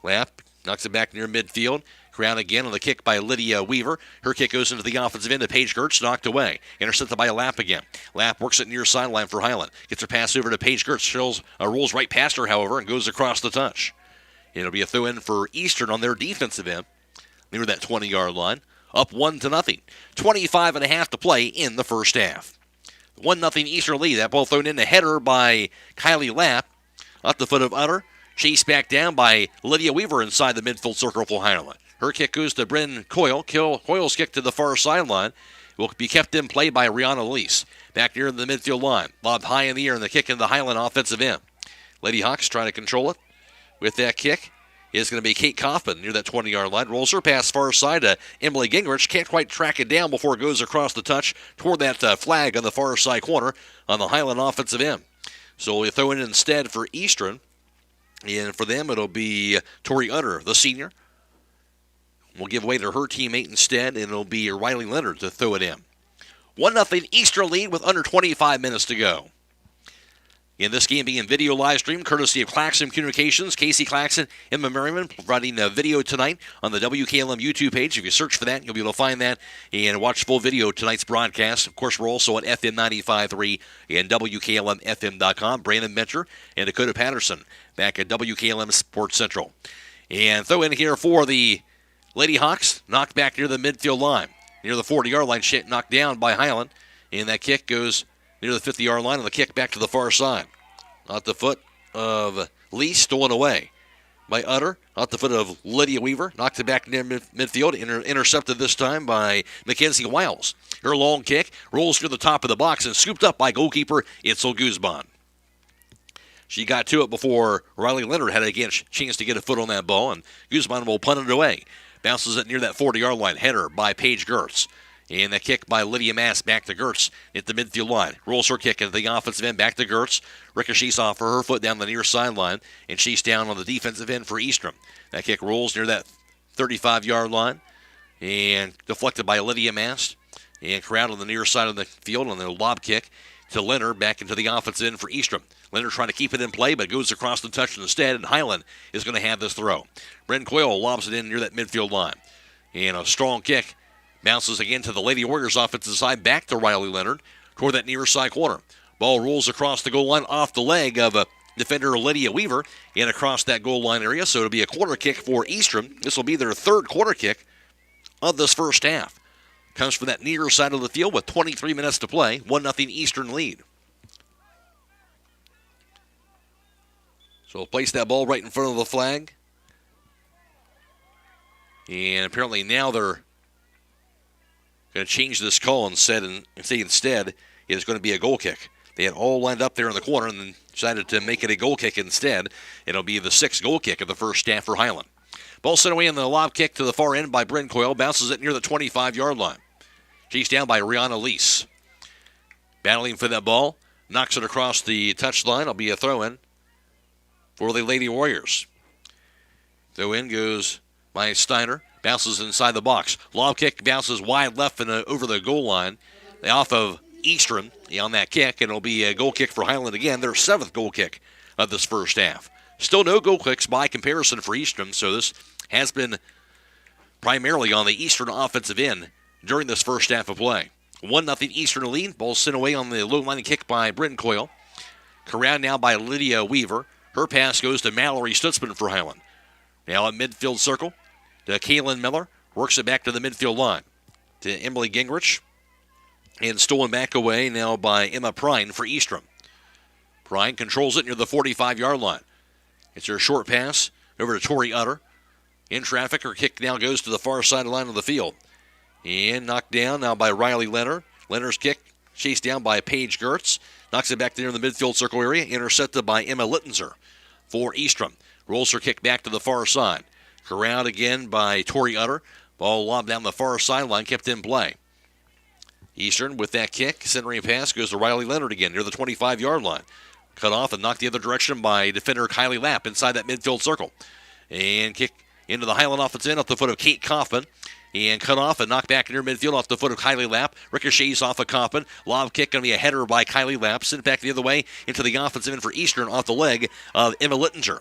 Lapp knocks it back near midfield. Corralled again on the kick by Lydia Weaver. Her kick goes into the offensive end to Paige Gertz, knocked away. Intercepted by Lapp again. Lapp works it near sideline for Hiland. Gets her pass over to Paige Gertz. Rolls right past her, however, and goes across the touch. It'll be a throw-in for Eastern on their defensive end near that 20-yard line. Up 1-0. 25.5 to play in the first half. 1-0 Eastern lead. That ball thrown in the header by Kylie Lapp. Off the foot of Utter. Chased back down by Lydia Weaver inside the midfield circle for Highland. Her kick goes to Bryn Coyle. Coyle's kick to the far sideline will be kept in play by Rihanna Lease. Back near the midfield line. Lobbed high in the air and the kick in the Highland offensive end. Lady Hawks trying to control it with that kick. Is going to be Kate Kaufman near that 20-yard line. Rolls her pass far side to Emily Gingrich. Can't quite track it down before it goes across the touch toward that flag on the far side corner on the Highland offensive end. So we throw in instead for Eastern. And for them, it'll be Tori Utter, the senior. We'll give way to her teammate instead, and it'll be Riley Leonard to throw it in. 1-0 Eastern lead with under 25 minutes to go. In this game being video live stream, courtesy of Claxon Communications, Casey Claxon, Emma Merriman, providing a video tonight on the WKLM YouTube page. If you search for that, you'll be able to find that and watch full video of tonight's broadcast. Of course, we're also at FM 95.3 and WKLM-FM.com. Brandon Mentor and Dakota Patterson back at WKLM Sports Central. And throw in here for the Lady Hawks, knocked back near the midfield line. Near the 40-yard line, knocked down by Highland. And that kick goes near the 50-yard line on the kick back to the far side. Off the foot of Lee, stolen away by Utter. Off the foot of Lydia Weaver. Knocked it back near midfield. Intercepted this time by Mackenzie Wiles. Her long kick rolls to the top of the box and scooped up by goalkeeper Itzel Guzman. She got to it before Riley Leonard had a chance to get a foot on that ball, and Guzman will punt it away. Bounces it near that 40-yard line. Header by Paige Gertz. And the kick by Lydia Mass back to Gertz at the midfield line. Rolls her kick into the offensive end back to Gertz. Ricochets off her foot down the near sideline. And she's down on the defensive end for Eastrom. That kick rolls near that 35-yard line. And deflected by Lydia Mass. And corralled on the near side of the field on the lob kick to Leonard back into the offensive end for Eastrom. Leonard trying to keep it in play, but goes across the touch instead. And Highland is going to have this throw. Bryn Coyle lobs it in near that midfield line. And a strong kick. Bounces again to the Lady Warriors offensive side, back to Riley Leonard toward that near side corner. Ball rolls across the goal line off the leg of defender Lydia Weaver and across that goal line area. So it'll be a corner kick for Eastern. This will be their third corner kick of this first half. Comes from that near side of the field with 23 minutes to play. 1-0 Eastern lead. So we'll place that ball right in front of the flag. And apparently now they're going to change this call and say instead it is going to be a goal kick. They had all lined up there in the corner and then decided to make it a goal kick instead. It'll be the sixth goal kick of the first half for Highland. Ball sent away in the lob kick to the far end by Bryn Coyle. Bounces it near the 25-yard line. She's down by Rihanna Lease. Battling for that ball. Knocks it across the touchline. It'll be a throw-in for the Lady Warriors. Throw-in goes by Steiner. Bounces inside the box. Lob kick bounces wide left and over the goal line. Off of Eastern on that kick, and it'll be a goal kick for Highland again. Their seventh goal kick of this first half. Still no goal kicks by comparison for Eastern, so this has been primarily on the Eastern offensive end during this first half of play. 1-0 Eastern lead. Ball sent away on the low line kick by Bryn Coyle. Corralled now by Lydia Weaver. Her pass goes to Mallory Stutzman for Highland. Now at midfield circle to Kaylin Miller. Works it back to the midfield line to Emily Gingrich. And stolen back away now by Emma Prine for Eastrom. Bryant controls it near the 45-yard line. It's her short pass over to Tori Utter. In traffic, her kick now goes to the far sideline of the field. And knocked down now by Riley Leonard. Leonard's kick chased down by Paige Gertz. Knocks it back there in the midfield circle area. Intercepted by Emma Littenzer for Eastern. Rolls her kick back to the far side. Corralled again by Tori Utter. Ball lobbed down the far sideline, kept in play. Eastern with that kick. Centering pass goes to Riley Leonard again near the 25-yard line. Cut off and knocked the other direction by defender Kylie Lapp inside that midfield circle. And kick into the Hiland offensive end off the foot of Kate Kaufman. And cut off and knocked back near midfield off the foot of Kylie Lapp. Ricochets off of Kaufman. Lob kick going to be a header by Kylie Lapp. Sent back the other way into the offensive end for Eastern off the leg of Emma Littinger.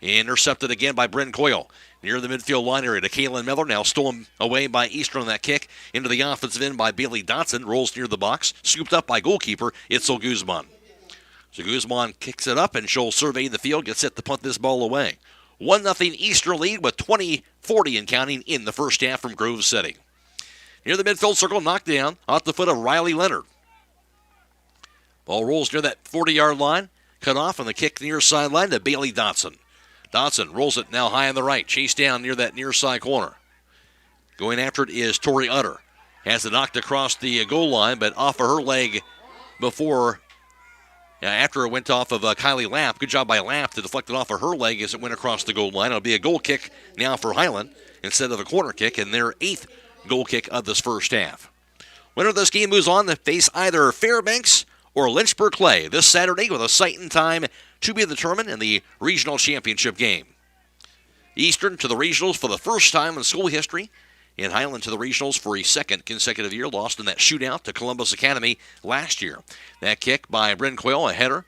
Intercepted again by Bryn Coyle. Near the midfield line area to Kaylin Miller. Now stolen away by Eastern on that kick. Into the offensive end by Bailey Dotson. Rolls near the box. Scooped up by goalkeeper Itzel Guzman. So Guzman kicks it up and she'll survey the field. Gets set to punt this ball away. 1-0 Eastern lead with 20-40 and counting in the first half from Grove City. Near the midfield circle, knocked down off the foot of Riley Leonard. Ball rolls near that 40-yard line. Cut off on the kick near sideline to Bailey Dotson. Dotson rolls it now high on the right. Chased down near that near side corner. Going after it is Tori Utter. Has it knocked across the goal line, but off of her leg before... after it went off of Kylie Lapp. Good job by Lapp to deflect it off of her leg as it went across the goal line. It'll be a goal kick now for Hiland instead of a corner kick, and their 8th goal kick of this first half. Winner of this game moves on to face either Fairbanks or Lynchburg Clay this Saturday with a site and time to be determined in the regional championship game. Eastern to the regionals for the first time in school history, and Hiland to the regionals for a second consecutive year, lost in that shootout to Columbus Academy last year. That kick by Bryn Coyle, a header,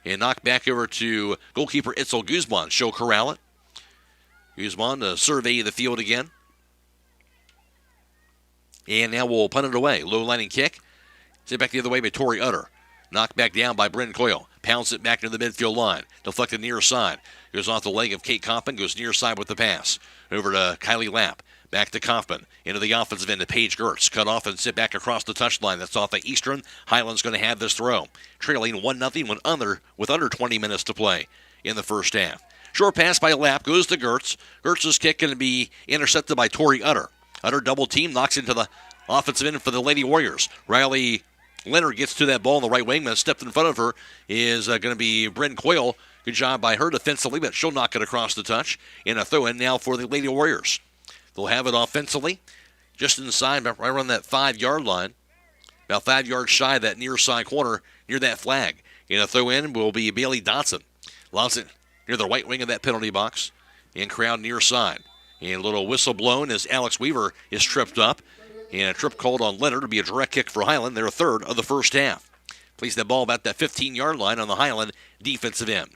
and knocked back over to goalkeeper Itzel Guzman. She'll corral it. Guzman to survey the field again. And now we'll punt it away. Low lining kick. Sent back the other way by Tori Utter. Knocked back down by Bryn Coyle. Pounds it back to the midfield line. Deflected near side. Goes off the leg of Kate Kaufman. Goes near side with the pass. Over to Kylie Lapp. Back to Kaufman. Into the offensive end to Paige Gertz. Cut off and sit back across the touchline. That's off of Eastern. Hiland's going to have this throw. Trailing 1-0 with under 20 minutes to play in the first half. Short pass by Lapp. Goes to Gertz. Gertz's kick going to be intercepted by Tori Utter. Utter double team. Knocks into the offensive end for the Lady Warriors. Riley Leonard gets to that ball on the right wing, but stepped in front of her is going to be Bryn Coyle. Good job by her defensively, but she'll knock it across the touch. And a throw in now for the Lady Warriors. They'll have it offensively, just inside, right around that 5-yard line. About 5 yards shy of that near side corner, near that flag. And a throw in will be Bailey Dotson. Lobs it near the right wing of that penalty box. And crowd near side. And a little whistle blown as Alex Weaver is tripped up. And a trip called on Leonard to be a direct kick for Hiland, their third of the first half. Placed that ball about that 15-yard line on the Hiland defensive end.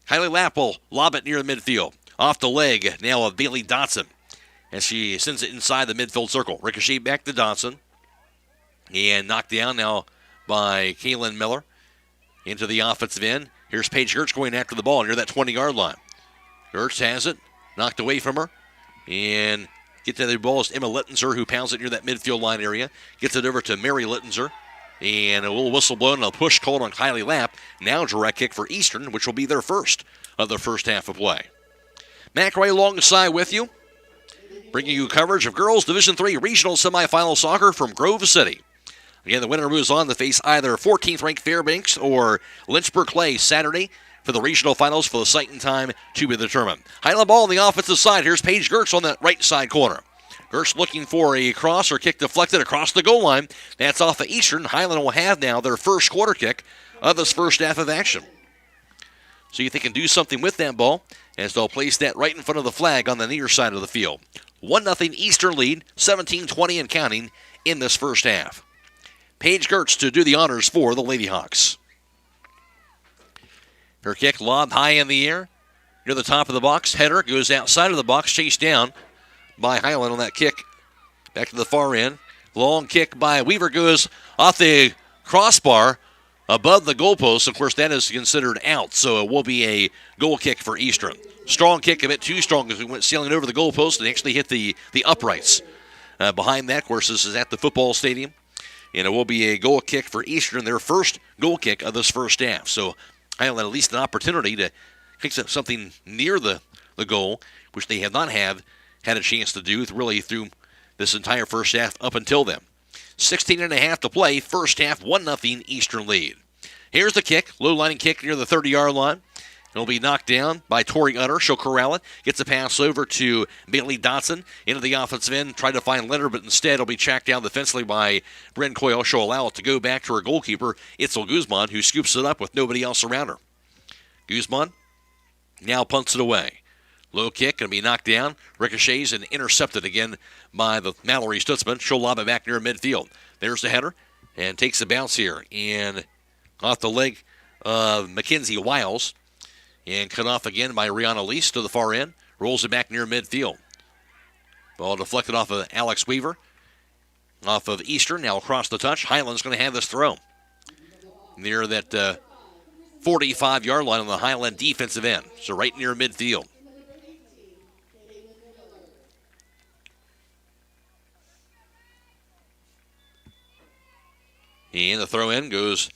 Kylie Lapp will lob it near the midfield. Off the leg now of Bailey Dotson as she sends it inside the midfield circle. Ricochet back to Dotson. And knocked down now by Kaylin Miller into the offensive end. Here's Paige Gertz going after the ball near that 20-yard line. Gertz has it. Knocked away from her. And get to the ball is Emma Littenzer, who pounds it near that midfield line area. Gets it over to Mary Littenzer. And a little whistle blown and a push called on Kylie Lapp. Now direct kick for Eastern, which will be their first of the first half of play. Matt Ray alongside with you, bringing you coverage of girls Division III regional semifinal soccer from Grove City. Again, the winner moves on to face either 14th-ranked Fairbanks or Lynchburg Clay Saturday for the regional finals for the site and time to be determined. Highland ball on the offensive side. Here's Paige Gertz on that right side corner. Gertz looking for a cross or kick deflected across the goal line. That's off of Eastern. Highland will have now their first quarter kick of this first half of action. See if they can do something with that ball as they'll place that right in front of the flag on the near side of the field. 1-0 Eastern lead, 17-20 and counting in this first half. Paige Gertz to do the honors for the Lady Hawks. Her kick lobbed high in the air near the top of the box. Header goes outside of the box, chased down by Hiland on that kick. Back to the far end. Long kick by Weaver goes off the crossbar above the goalpost. Of course, that is considered out, so it will be a goal kick for Eastern. Strong kick, a bit too strong as we went sailing over the goalpost and actually hit the uprights. Behind that, of course, this is at the football stadium. And it will be a goal kick for Eastern, their first goal kick of this first half. So Hiland at least an opportunity to fix up something near the goal, which they have not had a chance to do really through this entire first half up until then. 16.5 to play. First half, 1-0 Eastern lead. Here's the kick. Low-lining kick near the 30-yard line. It'll be knocked down by Tori Utter. She'll corral it. Gets a pass over to Bailey Dotson into the offensive end. Tried to find Leonard, but instead it'll be tracked down defensively by Bryn Coyle. She'll allow it to go back to her goalkeeper, Itzel Guzman, who scoops it up with nobody else around her. Guzman now punts it away. Low kick, going to be knocked down. Ricochets and intercepted again by the Mallory Stutzman. She'll lob it back near midfield. There's the header and takes a bounce here. And off the leg of Mackenzie Wiles. And cut off again by Rihanna Lease to the far end. Rolls it back near midfield. Ball deflected off of Alex Weaver. Off of Eastern, now across the touch. Hiland's going to have this throw. Near that 45-yard line on the Hiland defensive end. So right near midfield. And the throw in goes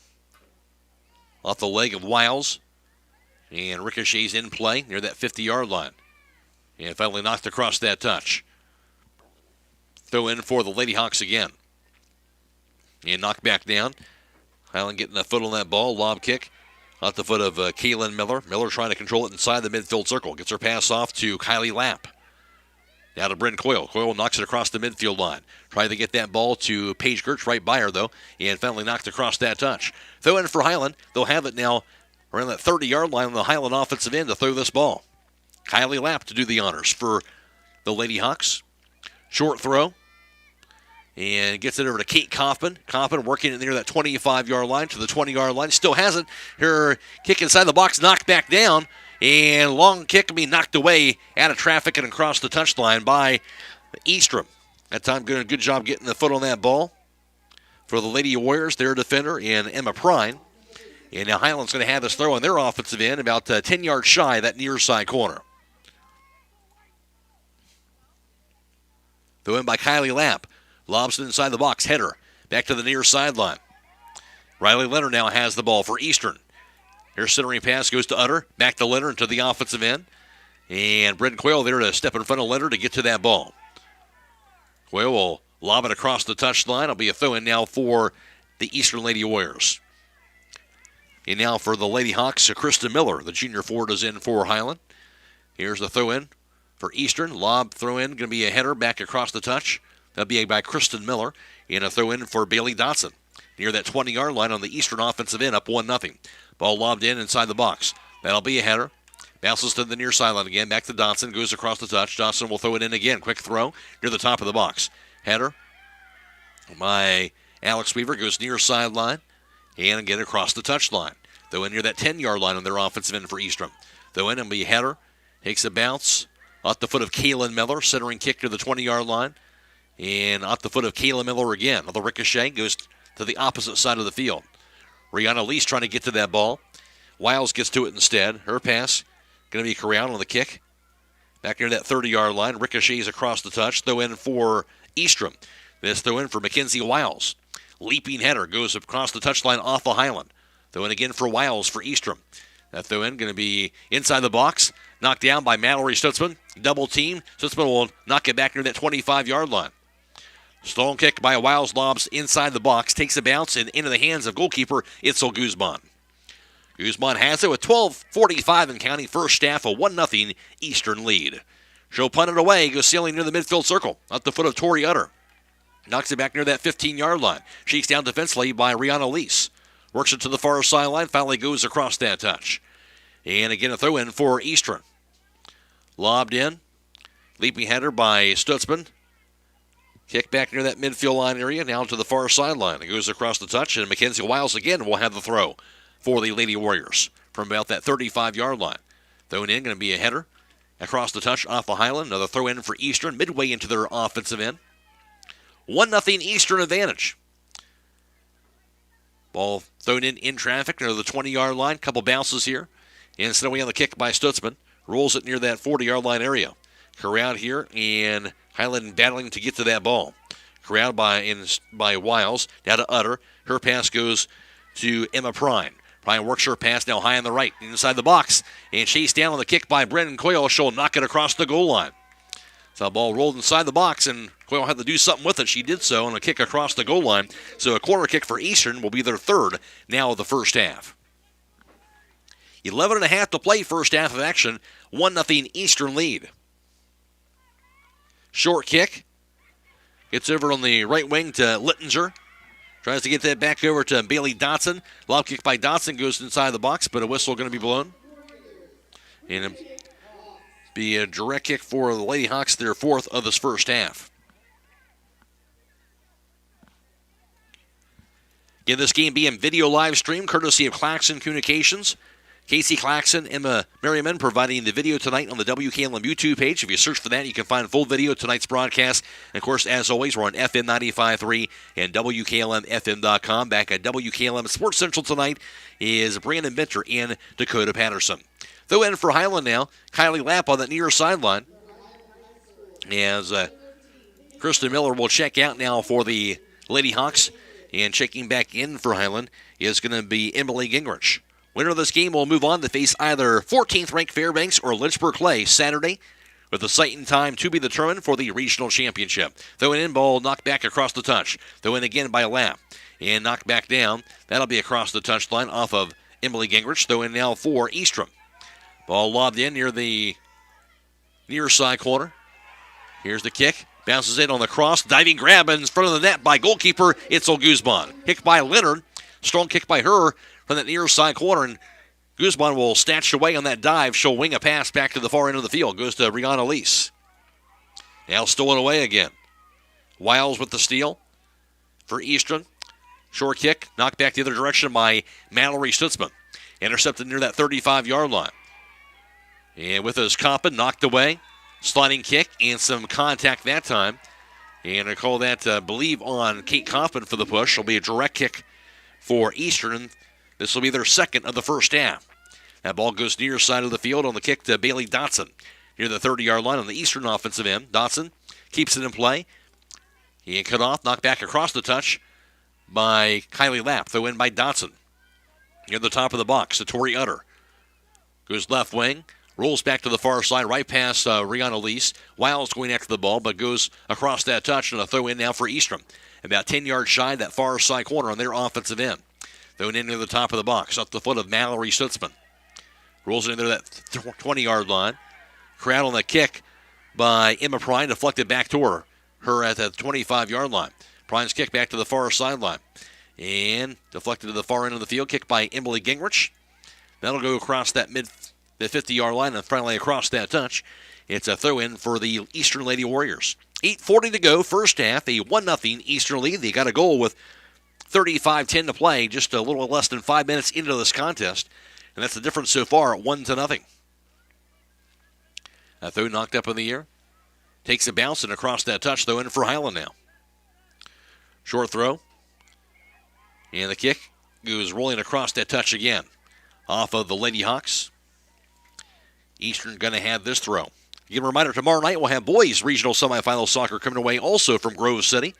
off the leg of Wiles. And Ricochet's in play near that 50-yard line. And finally knocked across that touch. Throw in for the Lady Hawks again. And knocked back down. Hiland getting a foot on that ball. Lob kick off the foot of Kaylin Miller. Miller trying to control it inside the midfield circle. Gets her pass off to Kylie Lapp. Now to Bryn Coyle. Coyle knocks it across the midfield line. Trying to get that ball to Paige Gertz right by her, though. And finally knocked across that touch. Throw in for Hiland. They'll have it now around that 30-yard line on the Hiland offensive end to throw this ball. Kylie Lapp to do the honors for the Lady Hawks. Short throw. And gets it over to Kate Kaufman. Kaufman working it near that 25-yard line to the 20-yard line. Still has it. Her kick inside the box knocked back down. And long kick will be knocked away out of traffic and across the touchline by Eastrom. That time doing a good job getting the foot on that ball for the Lady Warriors, their defender, and Emma Prine. And now Hiland's going to have this throw on their offensive end about 10 yards shy of that near side corner. Throw in by Kylie Lapp. Lobs it inside the box. Header. Back to the near sideline. Riley Leonard now has the ball for Eastern. Her centering pass goes to Utter. Back to Leonard to the offensive end. And Brendan Quayle there to step in front of Leonard to get to that ball. Quayle will lob it across the touchline. It'll be a throw in now for the Eastern Lady Warriors. And now for the Lady Hawks, Krista Miller, the junior forward, is in for Hiland. Here's the throw in for Eastern. Lob throw in, going to be a header back across the touch. That'll be by Kristen Miller. And a throw in for Bailey Dotson. Near that 20-yard line on the Eastern offensive end, up 1-0. Ball lobbed in inside the box. That'll be a header. Bounces to the near sideline again. Back to Dotson. Goes across the touch. Dotson will throw it in again. Quick throw near the top of the box. Header by Alex Weaver. Goes near sideline. And again across the touchline. Throw in near that 10-yard line on their offensive end for Eastern. Throw in and be a header. Takes a bounce off the foot of Kaylin Miller. Centering kick to the 20-yard line. And off the foot of Kaylin Miller again. The ricochet goes to the opposite side of the field. Rihanna Lease trying to get to that ball. Wiles gets to it instead. Her pass going to be corralled on the kick. Back near that 30-yard line. Ricochets across the touch. Throw in for Eastrom. This throw in for Mackenzie Wiles. Leaping header goes across the touchline off of Hiland. Throw in again for Wiles for Eastrom. That throw in going to be inside the box. Knocked down by Mallory Stutzman. Double team. Stutzman will knock it back near that 25-yard line. Stolen kick by Wiles, lobs inside the box. Takes a bounce and into the hands of goalkeeper Itzel Guzman. Guzman has it with 12:45 in counting. First half, a 1-0 Eastern lead. She'll punt it away. Goes sailing near the midfield circle. At the foot of Tori Utter. Knocks it back near that 15-yard line. Shakes down defensively by Rihanna Lease. Works it to the far sideline. Finally goes across that touch. And again, a throw in for Eastern. Lobbed in. Leaping header by Stutzman. Kick back near that midfield line area. Now to the far sideline. It goes across the touch. And Mackenzie Wiles again will have the throw for the Lady Warriors from about that 35-yard line. Thrown in, going to be a header across the touch off of Hiland. Another throw in for Eastern midway into their offensive end. 1-0 Eastern advantage. Ball thrown in traffic near the 20-yard line. Couple bounces here. Instead, we have the kick by Stutzman. Rolls it near that 40-yard line area. Corralled here, and Hiland battling to get to that ball. Corralled by Wiles. Now to Utter. Her pass goes to Emma Prine. Prine works her pass now high on the right, inside the box, and chased down on the kick by Brendan Coyle. She'll knock it across the goal line. So the ball rolled inside the box, and Coyle had to do something with it. She did so on a kick across the goal line. So a corner kick for Eastern will be their third now of the first half. 11:30 to play, first half of action. 1-0 Eastern lead. Short kick. Gets over on the right wing to Littinger. Tries to get that back over to Bailey Dotson. Lob kick by Dotson goes inside the box, but a whistle going to be blown. And it'll be a direct kick for the Lady Hawks, their fourth of this first half. Again, this game being video live stream, courtesy of Claxon Communications. Casey Claxon, Emma Merriman providing the video tonight on the WKLM YouTube page. If you search for that, you can find full video of tonight's broadcast. And of course, as always, we're on FM 95.3 and WKLM-FM.com. Back at WKLM Sports Central tonight is Brandon Minter and Dakota Patterson. Throw in for Hiland now. Kylie Lapp on that near sideline. As Kristen Miller will check out now for the Lady Hawks. And checking back in for Hiland is going to be Emily Gingrich. Winner of this game will move on to face either 14th-ranked Fairbanks or Lynchburg Clay Saturday, with the site and time to be determined for the regional championship. Throw in ball, knocked back across the touch. Throw in again by Lapp. And knocked back down. That'll be across the touchline off of Emily Gingrich. Throw in now for Eastrom. Ball lobbed in near the near side corner. Here's the kick. Bounces in on the cross. Diving grab in front of the net by goalkeeper Itzel Guzman. Kick by Leonard. Strong kick by her from that near side corner, and Guzman will snatch away on that dive. She'll wing a pass back to the far end of the field. Goes to Rihanna Lease. Now stolen away again. Wiles with the steal for Eastern. Short kick, knocked back the other direction by Mallory Stutzman. Intercepted near that 35-yard line. And with his Coppin knocked away. Sliding kick and some contact that time. And I call that, I believe, on Kate Coppin for the push. It'll be a direct kick for Eastern. This will be their second of the first half. That ball goes near side of the field on the kick to Bailey Dotson. Near the 30-yard line on the Eastern offensive end. Dotson keeps it in play. He cut off, knocked back across the touch by Kylie Lapp. Throw in by Dotson. Near the top of the box to Tori Utter. Goes left wing. Rolls back to the far side, right past Rihanna Lease. Wiles going after the ball, but goes across that touch, and a throw in now for Eastern. About 10 yards shy, that far side corner on their offensive end. Thrown in near the top of the box, up the foot of Mallory Stutzman. Rolls it into that 20-yard line. Crowd on the kick by Emma Prine, deflected back to her. Her at the 25-yard line. Prine's kick back to the far sideline. And deflected to the far end of the field, kick by Emily Gingrich. That'll go across that the 50-yard line and finally across that touch. It's a throw-in for the Eastern Lady Warriors. 8:40 to go, first half, a 1-0 Eastern lead. They got a goal with 35-10 to play, just a little less than 5 minutes into this contest. And that's the difference so far at 1-0. A throw knocked up in the air. Takes a bounce and across that touch, though, in for Hiland now. Short throw. And the kick goes rolling across that touch again. Off of the Lady Hawks. Eastern going to have this throw. Again, a reminder, tomorrow night we'll have boys regional semifinal soccer coming away also from Grove City,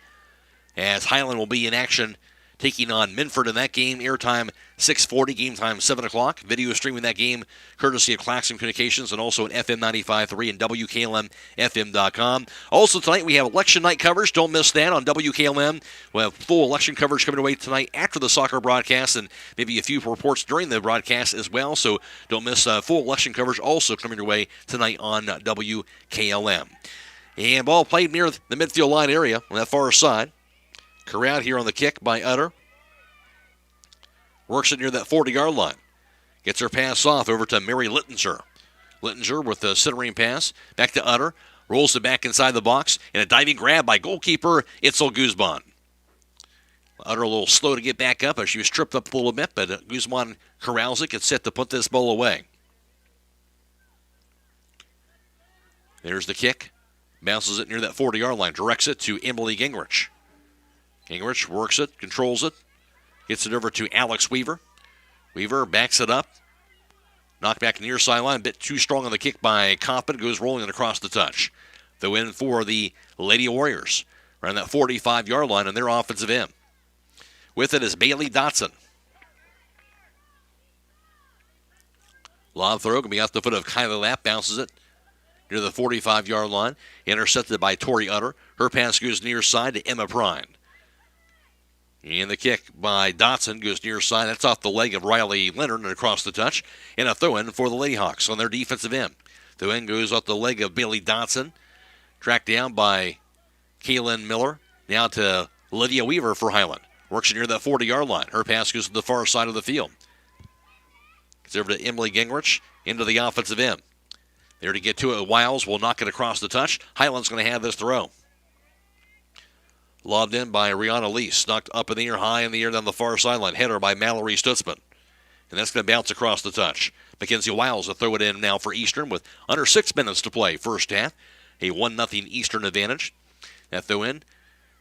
as Hiland will be in action taking on Minford in that game. Airtime 6:40, game time 7 o'clock. Video streaming that game courtesy of Claxon Communications and also at FM 95.3 and WKLM-FM.com. Also tonight we have election night coverage. Don't miss that on WKLM. We'll have full election coverage coming away tonight after the soccer broadcast and maybe a few reports during the broadcast as well. So don't miss full election coverage also coming your way tonight on WKLM. And ball played near the midfield line area on that far side. Corral here on the kick by Utter. Works it near that 40-yard line. Gets her pass off over to Mary Littinger. Littinger with the centering pass. Back to Utter. Rolls it back inside the box. And a diving grab by goalkeeper Itzel Guzman. Utter a little slow to get back up as she was tripped up a little bit, but Guzman corrals it. Gets set to put this ball away. There's the kick. Bounces it near that 40-yard line. Directs it to Emily Gingrich. Gingrich works it, controls it, gets it over to Alex Weaver. Weaver backs it up. Knocked back near sideline, a bit too strong on the kick by Coppin. Goes rolling across the touch. The win for the Lady Warriors. Around that 45-yard line on their offensive end. With it is Bailey Dotson. Lob throw going to be off the foot of Kylie Lapp. Bounces it near the 45-yard line. Intercepted by Tori Utter. Her pass goes near side to Emma Prine. And the kick by Dotson goes near side. That's off the leg of Riley Leonard and across the touch. And a throw-in for the Lady Hawks on their defensive end. Throw-in goes off the leg of Bailey Dotson. Tracked down by Kaylin Miller. Now to Lydia Weaver for Hiland. Works near that 40-yard line. Her pass goes to the far side of the field. It's over to Emily Gingrich into the offensive end. There to get to it. Wiles will knock it across the touch. Hiland's going to have this throw. Lobbed in by Rihanna Lease. Knocked up in the air, high in the air down the far sideline. Header by Mallory Stutzman. And that's going to bounce across the touch. Mackenzie Wiles will throw it in now for Eastern with under 6 minutes to play first half. A 1-0 Eastern advantage. That throw in.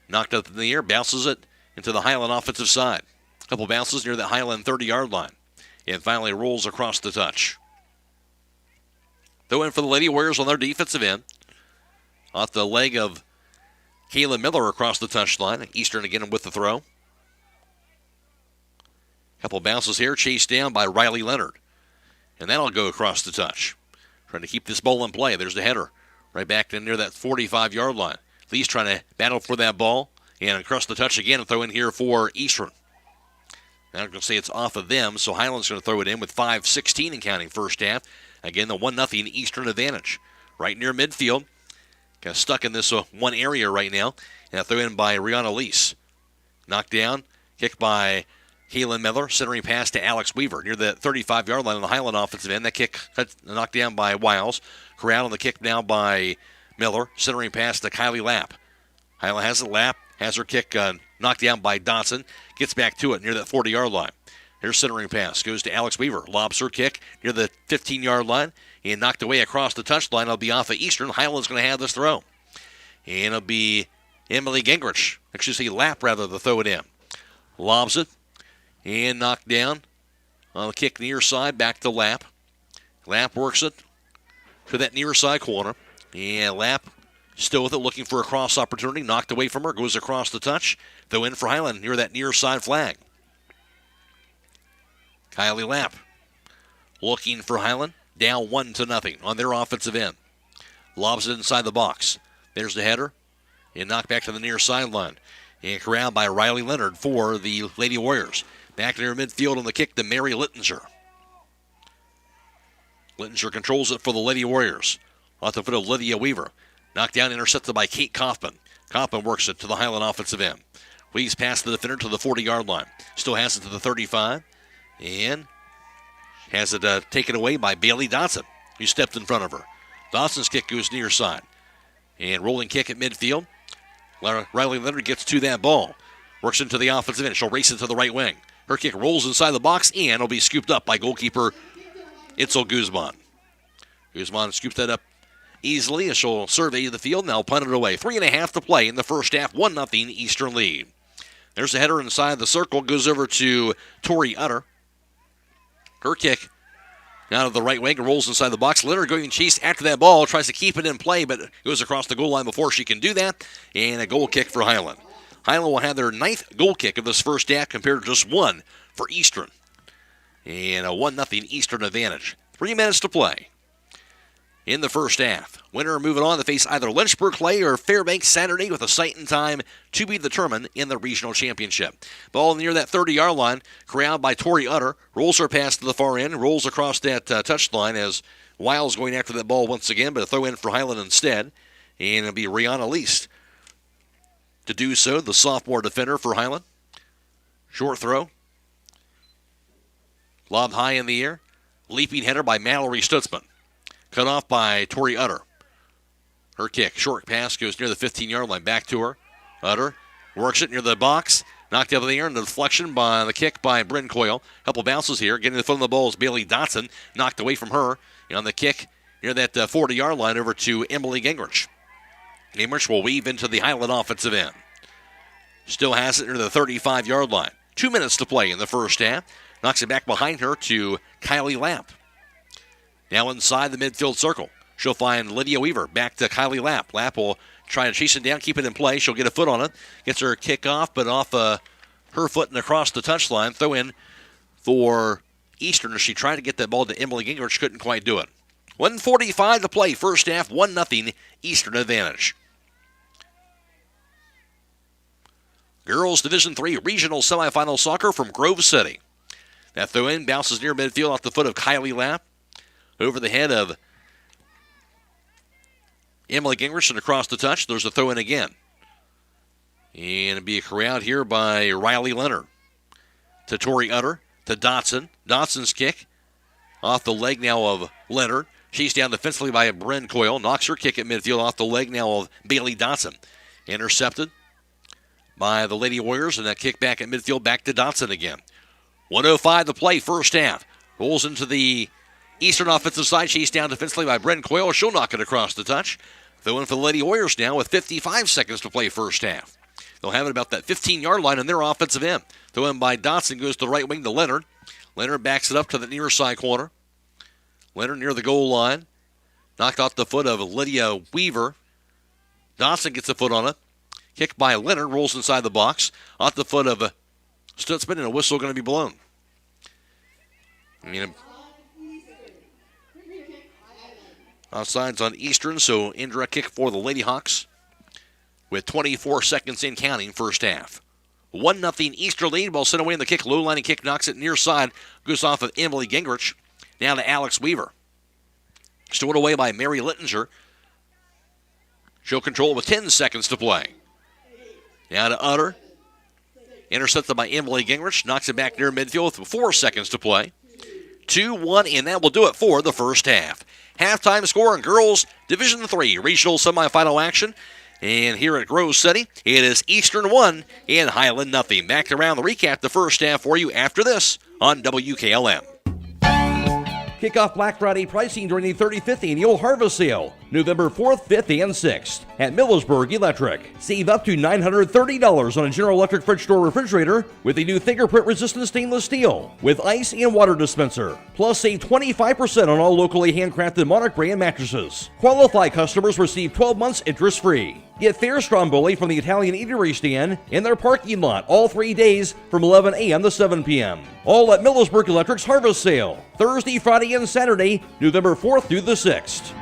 Knocked up in the air. Bounces it into the Hiland offensive side. A couple bounces near the Hiland 30-yard line. And finally rolls across the touch. Throw in for the Lady Warriors on their defensive end. Off the leg of Kayla Miller across the touchline. Eastern again with the throw. Couple bounces here, chased down by Riley Leonard. And that'll go across the touch. Trying to keep this ball in play. There's the header. Right back in near that 45-yard line. Lee's trying to battle for that ball. And across the touch again and throw in here for Eastern. Now I'm going to say it's off of them, so Hiland's going to throw it in with 5:16 and counting first half. Again, the 1-0 Eastern advantage. Right near midfield. Kind of stuck in this one area right now. And a throw in by Rihanna Lease. Knocked down. Kick by Kaylin Miller. Centering pass to Alex Weaver near the 35-yard line on the Hiland offensive end. That kick knocked down by Wiles. Corral on the kick now by Miller. Centering pass to Kylie Lapp. Hiland has it. Lapp has her kick knocked down by Dotson. Gets back to it near that 40-yard line. Here's centering pass. Goes to Alex Weaver. Lobs her kick near the 15-yard line. And knocked away across the touchline. It'll be off of Eastern. Hiland's going to have this throw. And it'll be Emily Gingrich. Actually, say Lapp rather to throw it in. Lobs it. And knocked down. On the kick near side. Back to Lapp. Lapp works it to that near side corner. And Lapp still with it, looking for a cross opportunity. Knocked away from her. Goes across the touch. Throw in for Hiland near that near side flag. Kylie Lapp looking for Hiland. Down 1-0 on their offensive end. Lobs it inside the box. There's the header. And knocked back to the near sideline. And corralled by Riley Leonard for the Lady Warriors. Back near midfield on the kick to Mary Littinger. Littinger controls it for the Lady Warriors. Off the foot of Lydia Weaver. Knocked down, intercepted by Kate Kaufman. Kaufman works it to the Hiland offensive end. Weaves past the defender to the 40-yard line. Still has it to the 35. And has it taken away by Bailey Dotson, who stepped in front of her. Dotson's kick goes near side. And rolling kick at midfield. Riley Leonard gets to that ball. Works into the offensive end. She'll race it to the right wing. Her kick rolls inside the box and will be scooped up by goalkeeper Itzel Guzman. Guzman scoops that up easily as she'll survey the field. Now punt it away. 3.5 to play in the first half. 1-0 Eastern lead. There's the header inside the circle. Goes over to Tori Utter. Her kick out of the right wing, rolls inside the box. Leonard going chased after that ball, tries to keep it in play, but goes across the goal line before she can do that. And a goal kick for Hiland. Hiland will have their 9th goal kick of this first half compared to just one for Eastern. And a 1-0 Eastern advantage. 3 minutes to play in the first half. Winner moving on to face either Lynchburg Clay or Fairbanks Saturday with a sight and time to be determined in the regional championship. Ball near that 30-yard line, corralled by Tori Utter. Rolls her pass to the far end, rolls across that touchline as Wiles going after that ball once again, but a throw in for Hiland instead. And it'll be Rihanna Least to do so, the sophomore defender for Hiland. Short throw. Lob high in the air. Leaping header by Mallory Stutzman. Cut off by Tori Utter. Her kick. Short pass goes near the 15-yard line. Back to her. Utter works it near the box. Knocked out of the air in the deflection by the kick by Bryn Coyle. Couple bounces here. Getting the foot on the ball is Bailey Dotson. Knocked away from her. And on the kick near that 40-yard line over to Emily Gingrich. Gingrich will weave into the Hiland offensive end. Still has it near the 35-yard line. 2 minutes to play in the first half. Knocks it back behind her to Kylie Lapp. Now inside the midfield circle. She'll find Lydia Weaver. Back to Kylie Lapp. Lapp will try to chase it down, keep it in play. She'll get a foot on it. Gets her kick off, but off her foot and across the touchline. Throw in for Eastern as she tried to get that ball to Emily Gingrich, couldn't quite do it. 1:45 to play, first half, 1-0 Eastern advantage. Girls Division III Regional Semifinal Soccer from Grove City. That throw-in bounces near midfield off the foot of Kylie Lapp. Over the head of Emily Gingrich and across the touch. There's a throw-in again. And it'll be a corralled here by Riley Leonard. To Tori Utter. To Dotson. Dotson's kick off the leg now of Leonard. She's down defensively by Bryn Coyle. Knocks her kick at midfield off the leg now of Bailey Dotson. Intercepted by the Lady Warriors, and that kick back at midfield back to Dotson again. 1:05 to play, first half. Rolls into the Eastern offensive side. She's down defensively by Bryn Coyle. She'll knock it across the touch. Throw in for the Lady Warriors now with 55 seconds to play first half. They'll have it about that 15-yard line in their offensive end. Throw in by Dotson goes to the right wing to Leonard. Leonard backs it up to the near side corner. Leonard near the goal line. Knocked off the foot of Lydia Weaver. Dotson gets a foot on it. Kick by Leonard, rolls inside the box. Off the foot of Stutzman, and a whistle going to be blown. Offsides on Eastern, so indirect kick for the Lady Hawks with 24 seconds in counting first half. 1-0 Eastern lead. Ball sent away in the kick. Low lining kick knocks it near side. Goes off of Emily Gingrich. Now to Alex Weaver. Stored away by Mary Littinger. Show control with 10 seconds to play. Now to Utter. Intercepted by Emily Gingrich. Knocks it back near midfield with 4 seconds to play. 2-1, and that will do it for the first half. Halftime score in Girls Division III Regional Semifinal action. And here at Grove City, it is Eastern 1 and Hiland 0. Back to round the recap the first half for you after this on WKLM. Kick off Black Friday pricing during the 35th Annual Harvest Sale, November 4th, 5th, and 6th at Millersburg Electric. Save up to $930 on a General Electric fridge door refrigerator with a new fingerprint-resistant stainless steel with ice and water dispenser. Plus, save 25% on all locally handcrafted Monarch brand mattresses. Qualified customers receive 12 months interest-free. Get fair stromboli from the Italian Eatery stand in their parking lot all 3 days from 11 a.m. to 7 p.m. All at Millersburg Electric's Harvest Sale, Thursday, Friday, and Saturday, November 4th through the 6th.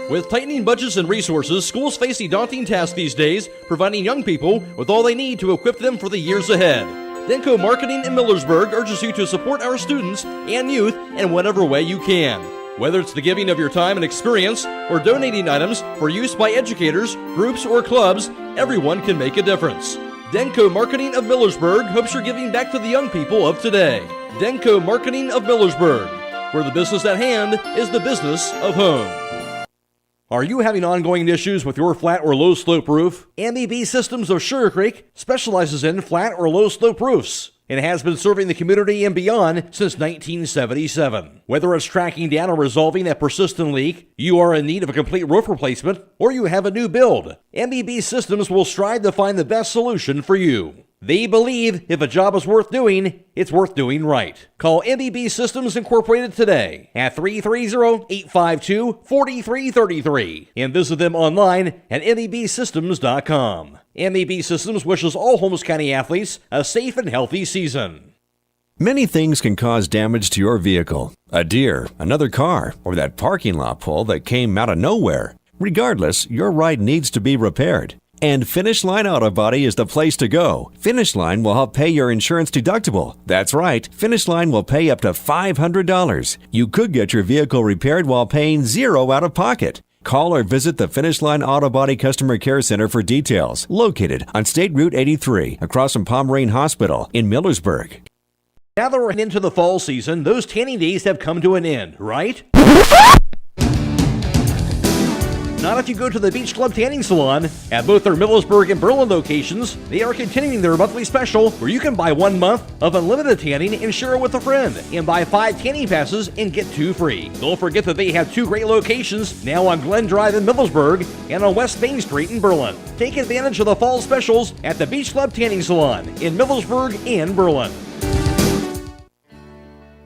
With tightening budgets and resources, schools face a daunting task these days, providing young people with all they need to equip them for the years ahead. Denko Marketing in Millersburg urges you to support our students and youth in whatever way you can. Whether it's the giving of your time and experience or donating items for use by educators, groups, or clubs, everyone can make a difference. Denko Marketing of Millersburg hopes you're giving back to the young people of today. Denko Marketing of Millersburg, where the business at hand is the business of home. Are you having ongoing issues with your flat or low slope roof? MEB Systems of Sugar Creek specializes in flat or low slope roofs and has been serving the community and beyond since 1977. Whether it's tracking down or resolving a persistent leak, you are in need of a complete roof replacement, or you have a new build, MEB Systems will strive to find the best solution for you. They believe if a job is worth doing, it's worth doing right. Call MEB Systems Incorporated today at 330-852-4333 and visit them online at mebsystems.com. MEB Systems wishes all Holmes County athletes a safe and healthy season. Many things can cause damage to your vehicle. A deer, another car, or that parking lot pole that came out of nowhere. Regardless, your ride needs to be repaired. And Finish Line Auto Body is the place to go. Finish Line will help pay your insurance deductible. That's right, Finish Line will pay up to $500. You could get your vehicle repaired while paying $0 out of pocket. Call or visit the Finish Line Auto Body Customer Care Center for details. Located on State Route 83, across from Pomerane Hospital in Millersburg. Now that we're into the fall season, those tanning days have come to an end, right? Not if you go to the Beach Club Tanning Salon. At both their Millersburg and Berlin locations, they are continuing their monthly special where you can buy 1 month of unlimited tanning and share it with a friend, and buy 5 tanning passes and get 2 free. Don't forget that they have 2 great locations now on Glen Drive in Millersburg and on West Main Street in Berlin. Take advantage of the fall specials at the Beach Club Tanning Salon in Millersburg and Berlin.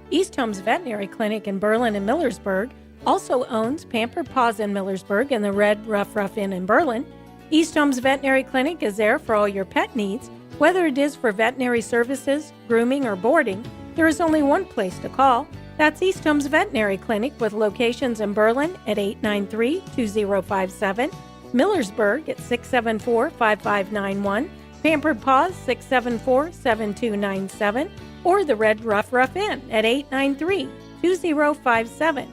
East Homes Veterinary Clinic in Berlin and Millersburg also owns Pampered Paws in Millersburg and the Red Rough Inn in Berlin. East Homes Veterinary Clinic is there for all your pet needs, Whether it is for veterinary services, grooming, or boarding, there is only one place to call. That's East Home's Veterinary Clinic with locations in Berlin at 893-2057, Millersburg at 674-5591, Pampered Paws 674-7297, or the Red Rough Inn at 893-2057.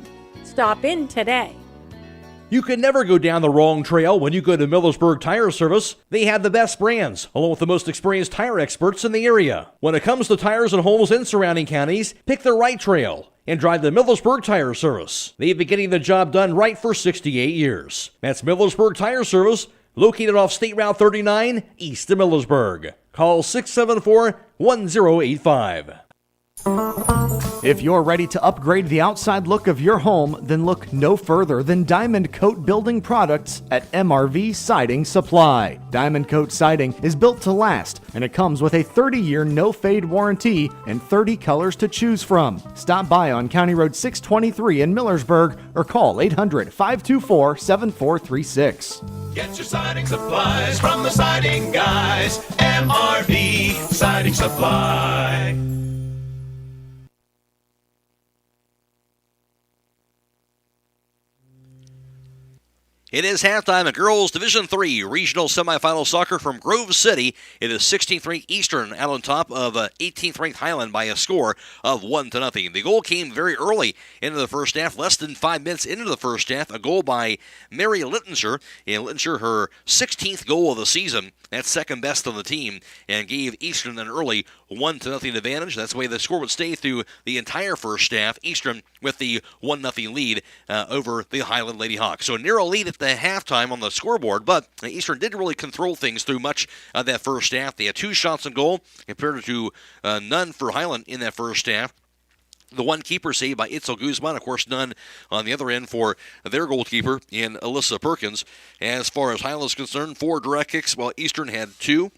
Stop in today. You can never go down the wrong trail when you go to Millersburg Tire Service. They have the best brands, along with the most experienced tire experts in the area. When it comes to tires and homes in surrounding counties, pick the right trail and drive the Millersburg Tire Service. They've been getting the job done right for 68 years. That's Millersburg Tire Service, located off State Route 39, east of Millersburg. Call 674-1085. If you're ready to upgrade the outside look of your home, then look no further than Diamond Coat Building Products at MRV Siding Supply. Diamond Coat Siding is built to last, and it comes with a 30-year no-fade warranty and 30 colors to choose from. Stop by on County Road 623 in Millersburg or call 800-524-7436. Get your siding supplies from the siding guys. MRV Siding Supply. It is halftime at Girls Division III Regional Semifinal Soccer from Grove City. It is 16th ranked Eastern out on top of 18th ranked Hiland by a score of 1-0. The goal came very early into the first half, less than 5 minutes into the first half. A goal by Mary Littinger, and Littinger her 16th goal of the season. That's second best on the team, and gave Eastern an early 1-0 advantage. That's the way the score would stay through the entire first half. Eastern with the 1-0 lead over the Hiland Lady Hawks. So a narrow lead at the halftime on the scoreboard, but Eastern didn't really control things through much of that first half. They had 2 shots on goal compared to none for Hiland in that first half. The one keeper saved by Itzel Guzman, of course, none on the other end for their goalkeeper in Alyssa Perkins. As far as Hiland is concerned, 4 direct kicks, while Eastern had 2.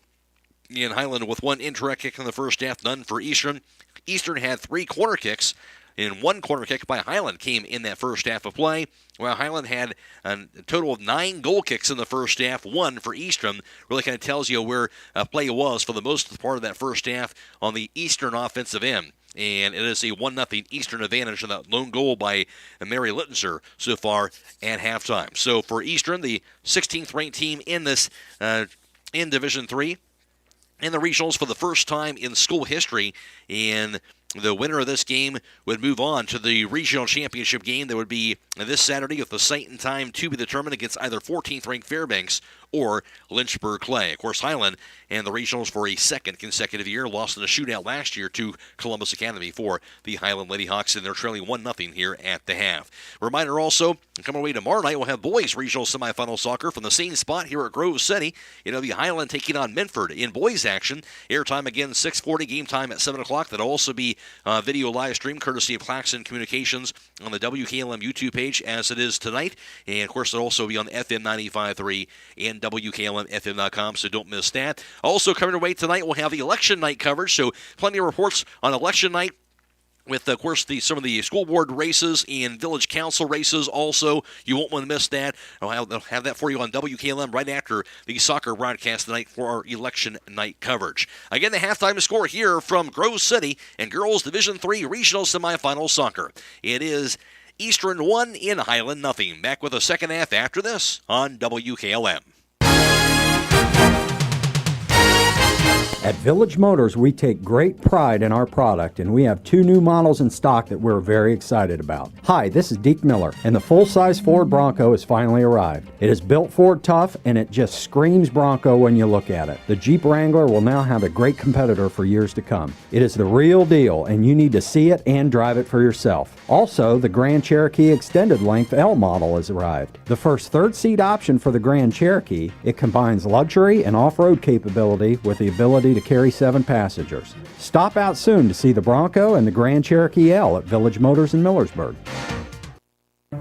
In Hiland with 1 indirect kick in the first half, none for Eastern. Eastern had 3 corner kicks, and 1 corner kick by Hiland came in that first half of play, while Hiland had a total of 9 goal kicks in the first half, 1 for Eastern. Really kind of tells you where play was for the most part of that first half on the Eastern offensive end. And it is a 1-0 Eastern advantage on that lone goal by Mary Littinger so far at halftime. So for Eastern, the 16th ranked team in this in Division III, in the regionals for the first time in school history, and the winner of this game would move on to the regional championship game that would be this Saturday with the site and time to be determined against either 14th ranked Fairbanks or Lynchburg Clay. Of course, Hiland and the regionals for a second consecutive year lost in a shootout last year to Columbus Academy for the Hiland Lady Hawks, and they're trailing 1-0 here at the half. Reminder also, coming away tomorrow night, we'll have boys regional semifinal soccer from the same spot here at Grove City. It'll be Hiland taking on Minford in boys action. Airtime again 6:40, game time at 7 o'clock. That'll also be video live stream courtesy of Claxon Communications on the WKLM YouTube page as it is tonight. And of course, it'll also be on FM 95.3 and WKLM-FM.com, so don't miss that. Also coming away tonight, we'll have the election night coverage, so plenty of reports on election night with, of course, some of the school board races and village council races also. You won't want to miss that. I'll have that for you on WKLM right after the soccer broadcast tonight for our election night coverage. Again, the halftime score here from Grove City and Girls Division III Regional Semifinal Soccer. It is Eastern 1 in Hiland 0. Back with the second half after this on WKLM. At Village Motors, we take great pride in our product, and we have 2 new models in stock that we're very excited about. Hi, this is Deke Miller, and the full-size Ford Bronco has finally arrived. It is built Ford tough, and it just screams Bronco when you look at it. The Jeep Wrangler will now have a great competitor for years to come. It is the real deal, and you need to see it and drive it for yourself. Also, the Grand Cherokee Extended Length L model has arrived. The first third-seat option for the Grand Cherokee, it combines luxury and off-road capability with the ability to carry 7 passengers. Stop out soon to see the Bronco and the Grand Cherokee L at Village Motors in Millersburg.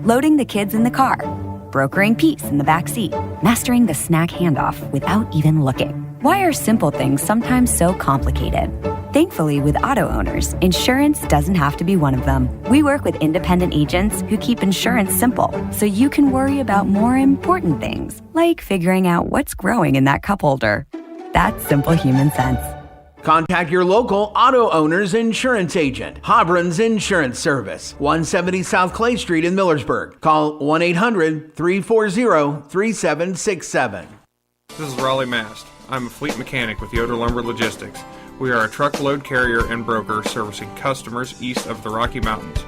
Loading the kids in the car, brokering peace in the back seat, mastering the snack handoff without even looking. Why are simple things sometimes so complicated? Thankfully, with auto owners, insurance doesn't have to be one of them. We work with independent agents who keep insurance simple, so you can worry about more important things, like figuring out what's growing in that cup holder. That's simple human sense. Contact your local auto owner's insurance agent. Hobron's Insurance Service, 170 South Clay Street in Millersburg. Call 1-800-340-3767. This is Raleigh Mast. I'm a fleet mechanic with Yoder Lumber Logistics. We are a truckload carrier and broker servicing customers east of the Rocky Mountains.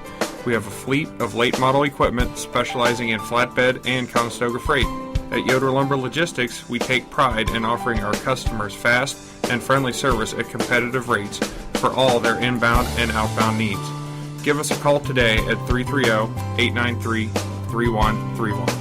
We have a fleet of late model equipment specializing in flatbed and Conestoga freight. At Yoder Lumber Logistics, we take pride in offering our customers fast and friendly service at competitive rates for all their inbound and outbound needs. Give us a call today at 330-893-3131.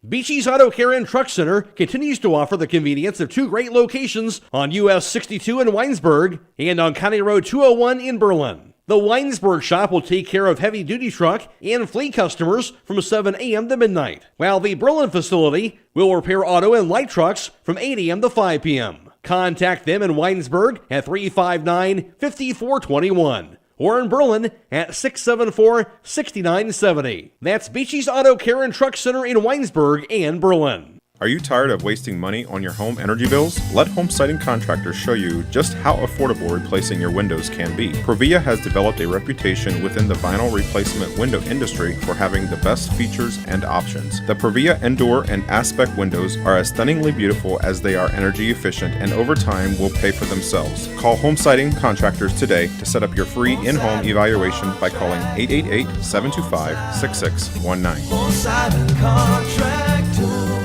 Beachy's Auto Care and Truck Center continues to offer the convenience of two great locations on US 62 in Weinsberg and on County Road 201 in Berlin. The Weinsberg shop will take care of heavy-duty truck and fleet customers from 7 a.m. to midnight, while the Berlin facility will repair auto and light trucks from 8 a.m. to 5 p.m. Contact them in Weinsberg at 359-5421 or in Berlin at 674-6970. That's Beachy's Auto Care and Truck Center in Weinsberg and Berlin. Are you tired of wasting money on your home energy bills? Let Home Siding Contractors show you just how affordable replacing your windows can be. Provia has developed a reputation within the vinyl replacement window industry for having the best features and options. The Provia Endure and Aspect windows are as stunningly beautiful as they are energy efficient, and over time will pay for themselves. Call Home Siding Contractors today to set up your free in-home evaluation by calling 888-725-6619. Home Siding Contractors.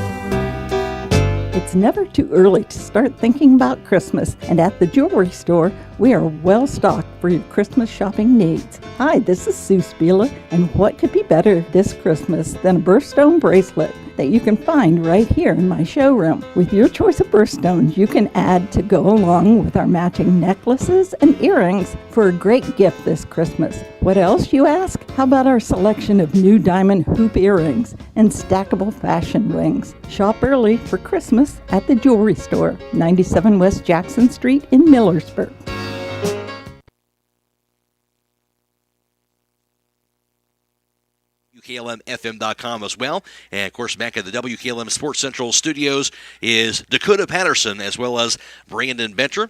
It's never too early to start thinking about Christmas, and at the jewelry store, we are well stocked for your Christmas shopping needs. Hi, this is Sue Spieler, and what could be better this Christmas than a birthstone bracelet that you can find right here in my showroom. With your choice of birthstones, you can add to go along with our matching necklaces and earrings for a great gift this Christmas. What else, you ask? How about our selection of new diamond hoop earrings and stackable fashion rings? Shop early for Christmas at the jewelry store, 97 West Jackson Street in Millersburg. WKLM-FM.com as well. And, of course, back at the WKLM Sports Central studios is Dakota Patterson as well as Brandon Bencher.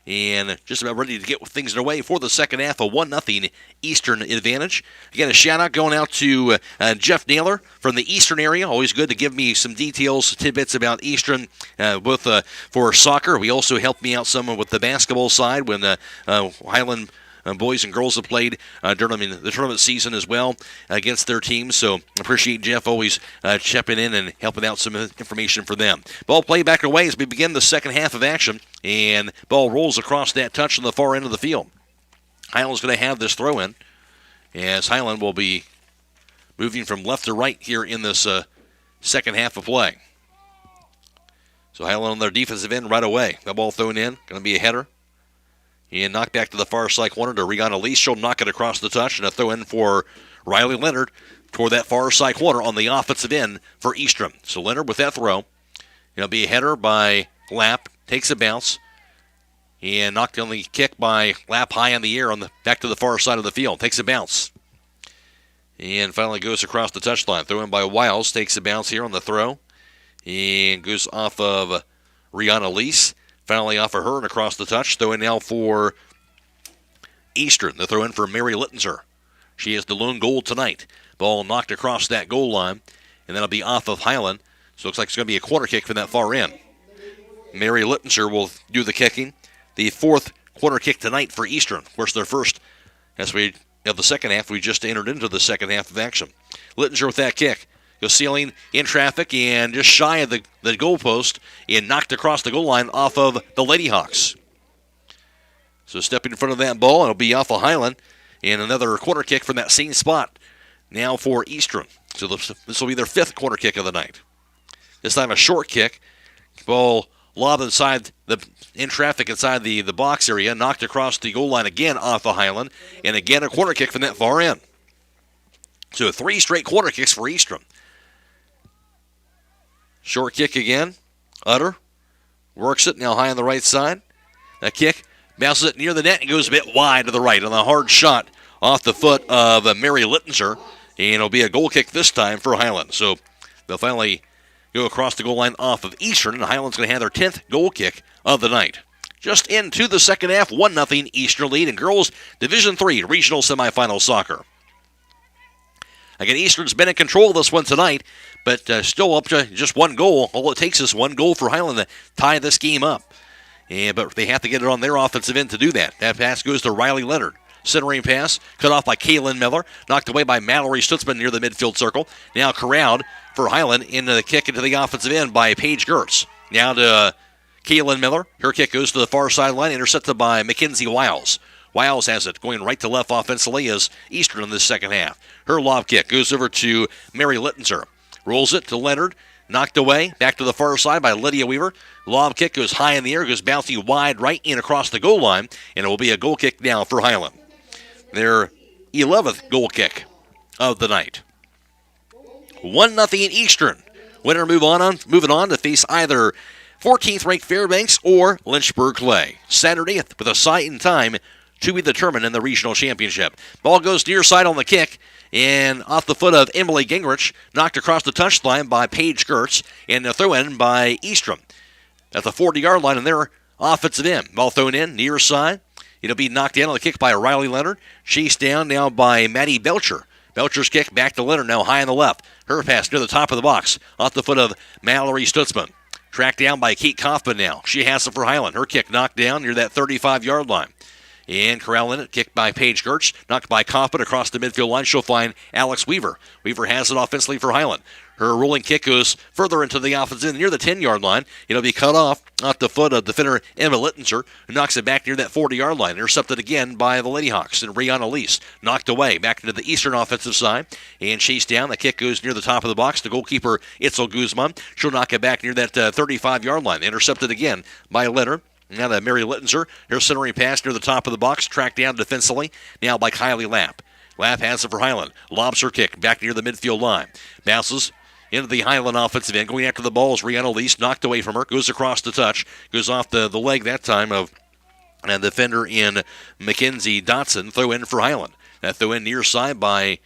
And just about ready to get things underway for the second half, a 1-0 Eastern advantage. Again, a shout-out going out to Jeff Naylor from the Eastern area. Always good to give me some details, tidbits about Eastern, both for soccer. We also helped me out some with the basketball side when Hiland boys and girls have played during the tournament season as well against their teams. So appreciate Jeff always chipping in and helping out some information for them. Ball play back away as we begin the second half of action, and ball rolls across that touch on the far end of the field. Hiland's going to have this throw in, as Hiland will be moving from left to right here in this second half of play. So Hiland on their defensive end right away. The ball thrown in, going to be a header. And knocked back to the far side corner to Rihanna Lee. She'll knock it across the touch, and a throw in for Riley Leonard toward that far side corner on the offensive end for Eastern. So Leonard with that throw. It'll be a header by Lapp. Takes a bounce. And knocked on the kick by Lapp high in the air back to the far side of the field. Takes a bounce. And finally goes across the touchline. Throw in by Wiles. Takes a bounce here on the throw. And goes off of Rihanna Lease. Finally off of her and across the touch. Throw in now for Eastern. The throw in for Mary Littenzer. She has the lone goal tonight. Ball knocked across that goal line. And that'll be off of Hiland. So it looks like it's going to be a corner kick from that far end. Mary Littenzer will do the kicking. The fourth corner kick tonight for Eastern. Of course, their first, as we have the second half, we just entered into the second half of action. Littenzer with that kick. Goes sailing in traffic and just shy of the goalpost and knocked across the goal line off of the Lady Hawks. So stepping in front of that ball, it'll be off of Hiland. And another corner kick from that same spot now for Eastern. So this will be their fifth corner kick of the night. This time a short kick. Ball lobbed in traffic inside the box area, knocked across the goal line again off of Hiland. And again a corner kick from that far end. So 3 straight corner kicks for Eastern. Short kick again. Utter works it now high on the right side. That kick bounces it near the net and goes a bit wide to the right on a hard shot off the foot of Mary Littenzer. And it'll be a goal kick this time for Hiland. So they'll finally go across the goal line off of Eastern, and Highland's going to have their 10th goal kick of the night. Just into the second half, 1-0 Eastern lead in girls Division III regional semifinal soccer. Again, Eastern's been in control of this one tonight, but still up to just one goal. All it takes is one goal for Highland to tie this game up. But they have to get it on their offensive end to do that. That pass goes to Riley Leonard. Centering pass, cut off by Kaylin Miller, knocked away by Mallory Stutzman near the midfield circle. Now corralled for Highland into the kick into the offensive end by Paige Gertz. Now to Kaylin Miller. Her kick goes to the far sideline, intercepted by Mackenzie Wiles. Wiles has it, going right to left offensively as Eastern in the second half. Her lob kick goes over to Mary Littenzer. Rolls it to Leonard. Knocked away, back to the far side by Lydia Weaver. Lob kick goes high in the air, goes bouncing wide right in across the goal line, and it will be a goal kick now for Highland. Their 11th goal kick of the night. 1-0 Eastern. Winner moving on to face either 14th ranked Fairbanks or Lynchburg Clay. Saturday with a sight and time to be determined in the regional championship. Ball goes near side on the kick, and off the foot of Emily Gingrich, knocked across the touchline by Paige Gertz, and a throw in by Eastern at the 40-yard line in their offensive end. Ball thrown in near side. It'll be knocked down on the kick by Riley Leonard. Chased down now by Maddie Belcher. Belcher's kick back to Leonard, now high on the left. Her pass near the top of the box, off the foot of Mallory Stutzman. Tracked down by Kate Kaufman now. She has it for Highland. Her kick knocked down near that 35-yard line. And corral in it, kicked by Paige Gertz, knocked by Kaufman across the midfield line. She'll find Alex Weaver. Weaver has it offensively for Highland. Her rolling kick goes further into the offensive end near the 10-yard line. It'll be cut off the foot of defender Emma Littenzer, who knocks it back near that 40-yard line. Intercepted again by the Lady Hawks. And Rihanna Lease knocked away back into the Eastern offensive side and chased down. The kick goes near the top of the box to goalkeeper Itzel Guzman. She'll knock it back near that 35-yard line. Intercepted again by Leonard. Now to Mary Littenzer. Her centering pass near the top of the box. Tracked down defensively. Now by Kylie Lapp. Lapp has it for Highland. Lobs her kick back near the midfield line. Bounces into the Highland offensive end. Going after the ball is Rihanna Lease. Knocked away from her. Goes across the touch. Goes off the leg that time of a defender in Mackenzie Dotson. Throw in for Highland. That throw in near side by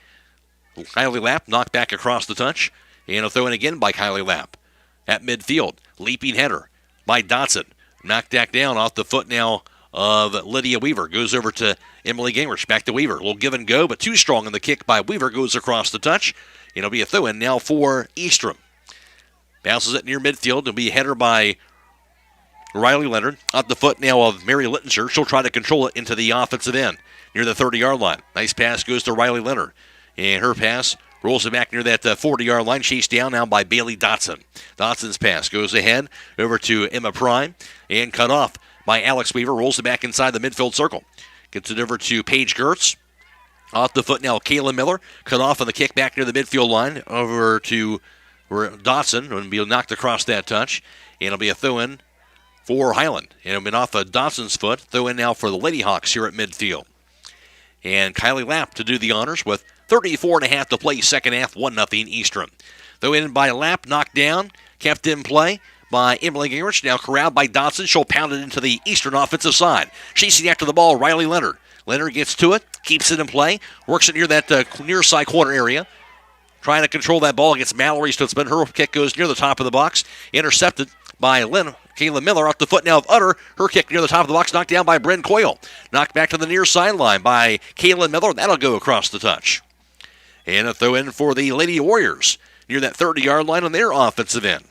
Kylie Lapp. Knocked back across the touch. And a throw in again by Kylie Lapp. At midfield. Leaping header by Dotson. Knocked back down off the foot now of Lydia Weaver. Goes over to Emily Gingrich. Back to Weaver. A little give and go, but too strong in the kick by Weaver. Goes across the touch. It'll be a throw-in now for Eastern. Bounces it near midfield. It'll be a header by Riley Leonard. Off the foot now of Mary Littenzer. She'll try to control it into the offensive end near the 30-yard line. Nice pass goes to Riley Leonard. And her pass rolls it back near that 40-yard line. Chased down now by Bailey Dotson. Dotson's pass goes ahead over to Emma Prime and cut off by Alex Weaver. Rolls it back inside the midfield circle. Gets it over to Paige Gertz. Off the foot now, Kaylin Miller. Cut off on the kick back near the midfield line over to Dotson. And be knocked across that touch. And it'll be a throw-in for Highland. And it'll be off of Dotson's foot. Throw-in now for the Lady Hawks here at midfield. And Kylie Lapp to do the honors with 34.5 to play, second half, 1-0 Eastern. Though in by Lapp, knocked down, kept in play by Emily Gingrich. Now corralled by Dotson. She'll pound it into the Eastern offensive side. Chasing after the ball, Riley Leonard. Leonard gets to it, keeps it in play, works it near that near side corner area. Trying to control that ball against Mallory Stutzman. Her kick goes near the top of the box. Intercepted by Kayla Miller off the foot now of Utter. Her kick near the top of the box, knocked down by Bryn Coyle. Knocked back to the near sideline by Kayla Miller. That'll go across the touch. And a throw in for the Lady Warriors near that 30-yard line on their offensive end.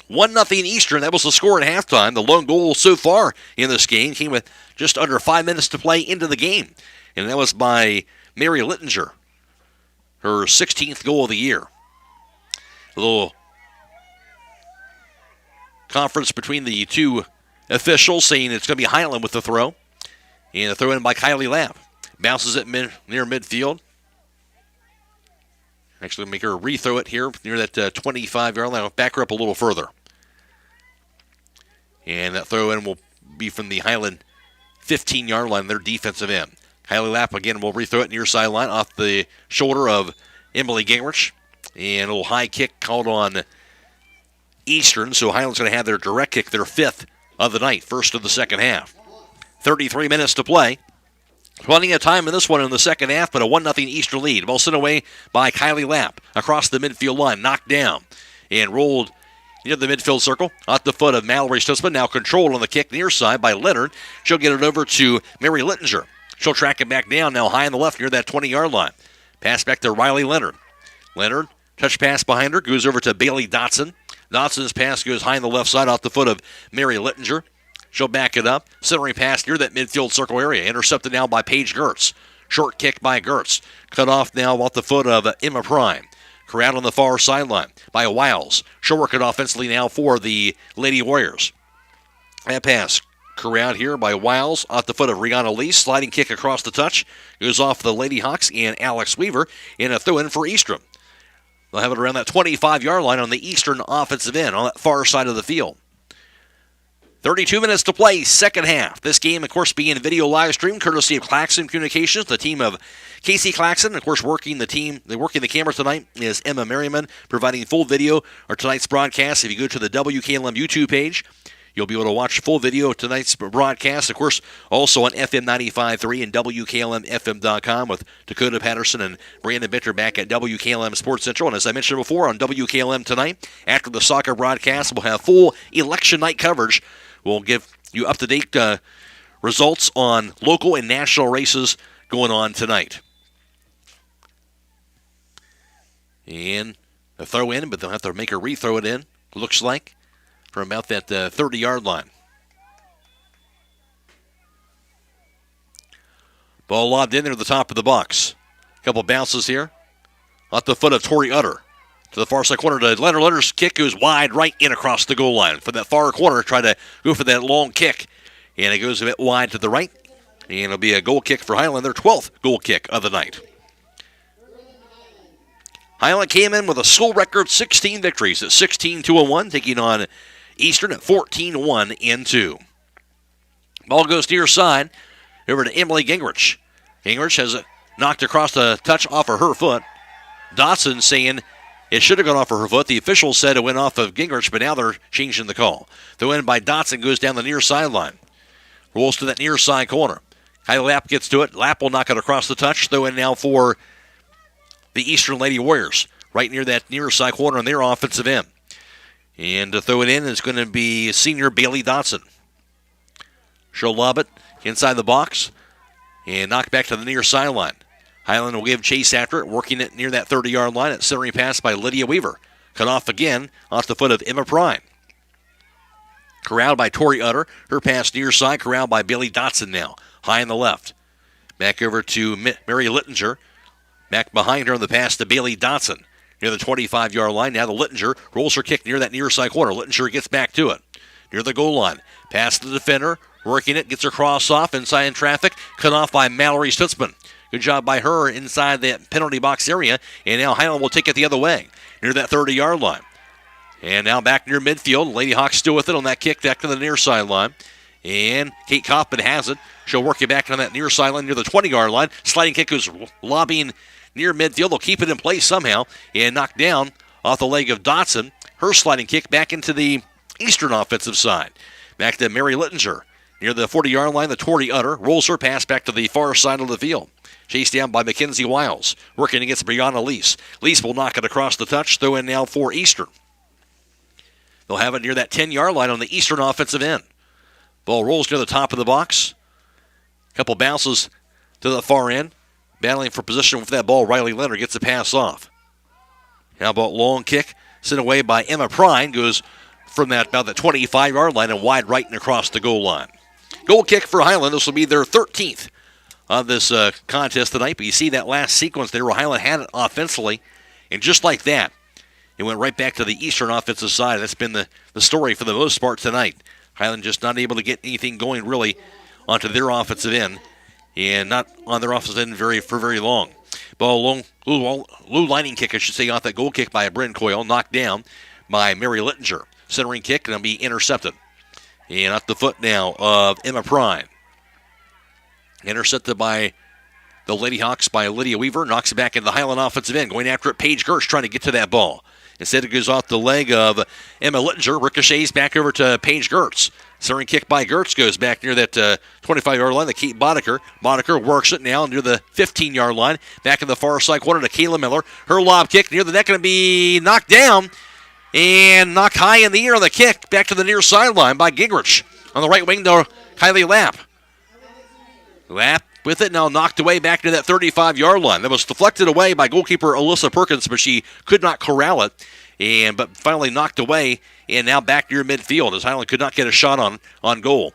1-0 Eastern. That was the score at halftime. The lone goal so far in this game came with just under 5 minutes to play into the game. And that was by Mary Littenzer. Her 16th goal of the year. A little conference between the two officials saying it's going to be Highland with the throw. And a throw in by Kylie Lapp. Bounces it near midfield. Actually, make her rethrow it here near that 25-yard line. I'll back her up a little further. And that throw in will be from the Highland 15-yard line, their defensive end. Kylie Lapp again will rethrow it near sideline off the shoulder of Emily Gingrich. And a little high kick called on Eastern. So Highland's going to have their direct kick, their fifth of the night, first of the second half. 33 minutes to play. Plenty of time in this one in the second half, but a 1-0 Eastern lead. Ball sent away by Kylie Lapp across the midfield line, knocked down. and rolled near the midfield circle. Off the foot of Mallory Stutzman. Now controlled on the kick near side by Leonard. She'll get it over to Mary Littinger. She'll track it back down now high on the left near that 20-yard line. Pass back to Riley Leonard. Leonard, touch pass behind her, goes over to Bailey Dotson. Dotson's pass goes high on the left side off the foot of Mary Littinger. She'll back it up. Centering pass near that midfield circle area. Intercepted now by Paige Gertz. Short kick by Gertz. Cut off now off the foot of Emma Prime. Corralled on the far sideline by Wiles. She'll work it offensively now for the Lady Warriors. That pass corralled here by Wiles off the foot of Rihanna Lee. Sliding kick across the touch. Goes off the Lady Hawks and Alex Weaver. And a throw in for Eastern. They'll have it around that 25-yard line on the Eastern offensive end on that far side of the field. 32 minutes to play, second half. This game, of course, being video live stream courtesy of Claxon Communications, the team of Casey Claxon. Of course, working the camera tonight is Emma Merriman, providing full video of tonight's broadcast. If you go to the WKLM YouTube page, you'll be able to watch full video of tonight's broadcast. Of course, also on FM 95.3 and WKLM-FM.com with Dakota Patterson and Brandon Bitter back at WKLM Sports Central. And as I mentioned before, on WKLM tonight, after the soccer broadcast, we'll have full election night coverage. We'll give you up-to-date results on local and national races going on tonight. And a throw in, but they'll have to make a rethrow it in, looks like, from about that 30-yard line. Ball lobbed in there at the top of the box. A couple bounces here. Off the foot of Tori Utter. To the far side corner to Leonard. Leonard's kick goes wide right in across the goal line. From that far corner, try to go for that long kick. And it goes a bit wide to the right. And it'll be a goal kick for Hiland, their 12th goal kick of the night. Hiland came in with a school record 16 victories at 16-1, taking on Eastern at 14-1-2. Ball goes near side over to Emily Gingrich. Gingrich has it knocked across the touch off of her foot. Dotson saying it should have gone off of her foot. The officials said it went off of Gingrich, but now they're changing the call. The win by Dotson goes down the near sideline. Rolls to that near side corner. Kylie Lapp gets to it. Lapp will knock it across the touch. Throw in now for the Eastern Lady Warriors, right near that near side corner on their offensive end. And to throw it in is going to be senior Bailey Dotson. She'll lob it inside the box and knock back to the near sideline. Hiland will give chase after it, working it near that 30-yard line. At centering pass by Lydia Weaver. Cut off again off the foot of Emma Prime. Corralled by Tori Utter. Her pass near side, corralled by Bailey Dotson now. High on the left. Back over to Mary Littinger. Back behind her on the pass to Bailey Dotson. Near the 25-yard line. Now the Littinger rolls her kick near that near side corner. Littinger gets back to it. Near the goal line. Pass to the defender. Working it. Gets her cross off inside in traffic. Cut off by Mallory Stutzman. Good job by her inside that penalty box area. And now Hiland will take it the other way. Near that 30-yard line. And now back near midfield. Lady Hawks still with it on that kick back to the near sideline. And Kate Kaufman has it. She'll work it back on that near sideline near the 20-yard line. Sliding kick goes lobbing near midfield. They'll keep it in place somehow and knock down off the leg of Dotson. Her sliding kick back into the Eastern offensive side. Back to Mary Littinger. Near the 40-yard line, the Tori Utter rolls her pass back to the far side of the field. Chased down by Mackenzie Wiles. Working against Brianna Lease. Lease will knock it across the touch. Throw in now for Eastern. They'll have it near that 10-yard line on the Eastern offensive end. Ball rolls near the top of the box. Couple bounces to the far end. Battling for position with that ball, Riley Leonard gets the pass off. How about long kick? Sent away by Emma Prine. Goes from that about the 25-yard line and wide right and across the goal line. Goal kick for Hiland. This will be their 13th of this contest tonight. But you see that last sequence there where Hiland had it offensively. And just like that, it went right back to the Eastern offensive side. That's been the story for the most part tonight. Hiland just not able to get anything going really onto their offensive end. And not on their offensive end for very long. Ball long, low lining kick, I should say, off that goal kick by Bryn Coyle. Knocked down by Mary Littinger. Centering kick, and it'll be intercepted. And off the foot now of Emma Prime. Intercepted by the Lady Hawks by Lydia Weaver. Knocks it back into the Hiland offensive end. Going after it, Paige Gertz trying to get to that ball. Instead, it goes off the leg of Emma Littinger. Ricochets back over to Paige Gertz. Centering kick by Gertz goes back near that 25-yard line to Kate Boddicker. Boddicker works it now near the 15-yard line. Back in the far side corner to Kayla Miller. Her lob kick near the net going to be knocked down. And knocked high in the air on the kick. Back to the near sideline by Gingrich. On the right wing to Kylie Lapp. Lapp with it, now knocked away back to that 35-yard line. That was deflected away by goalkeeper Alyssa Perkins, but she could not corral it. But finally knocked away, and now back near midfield as Hiland could not get a shot on goal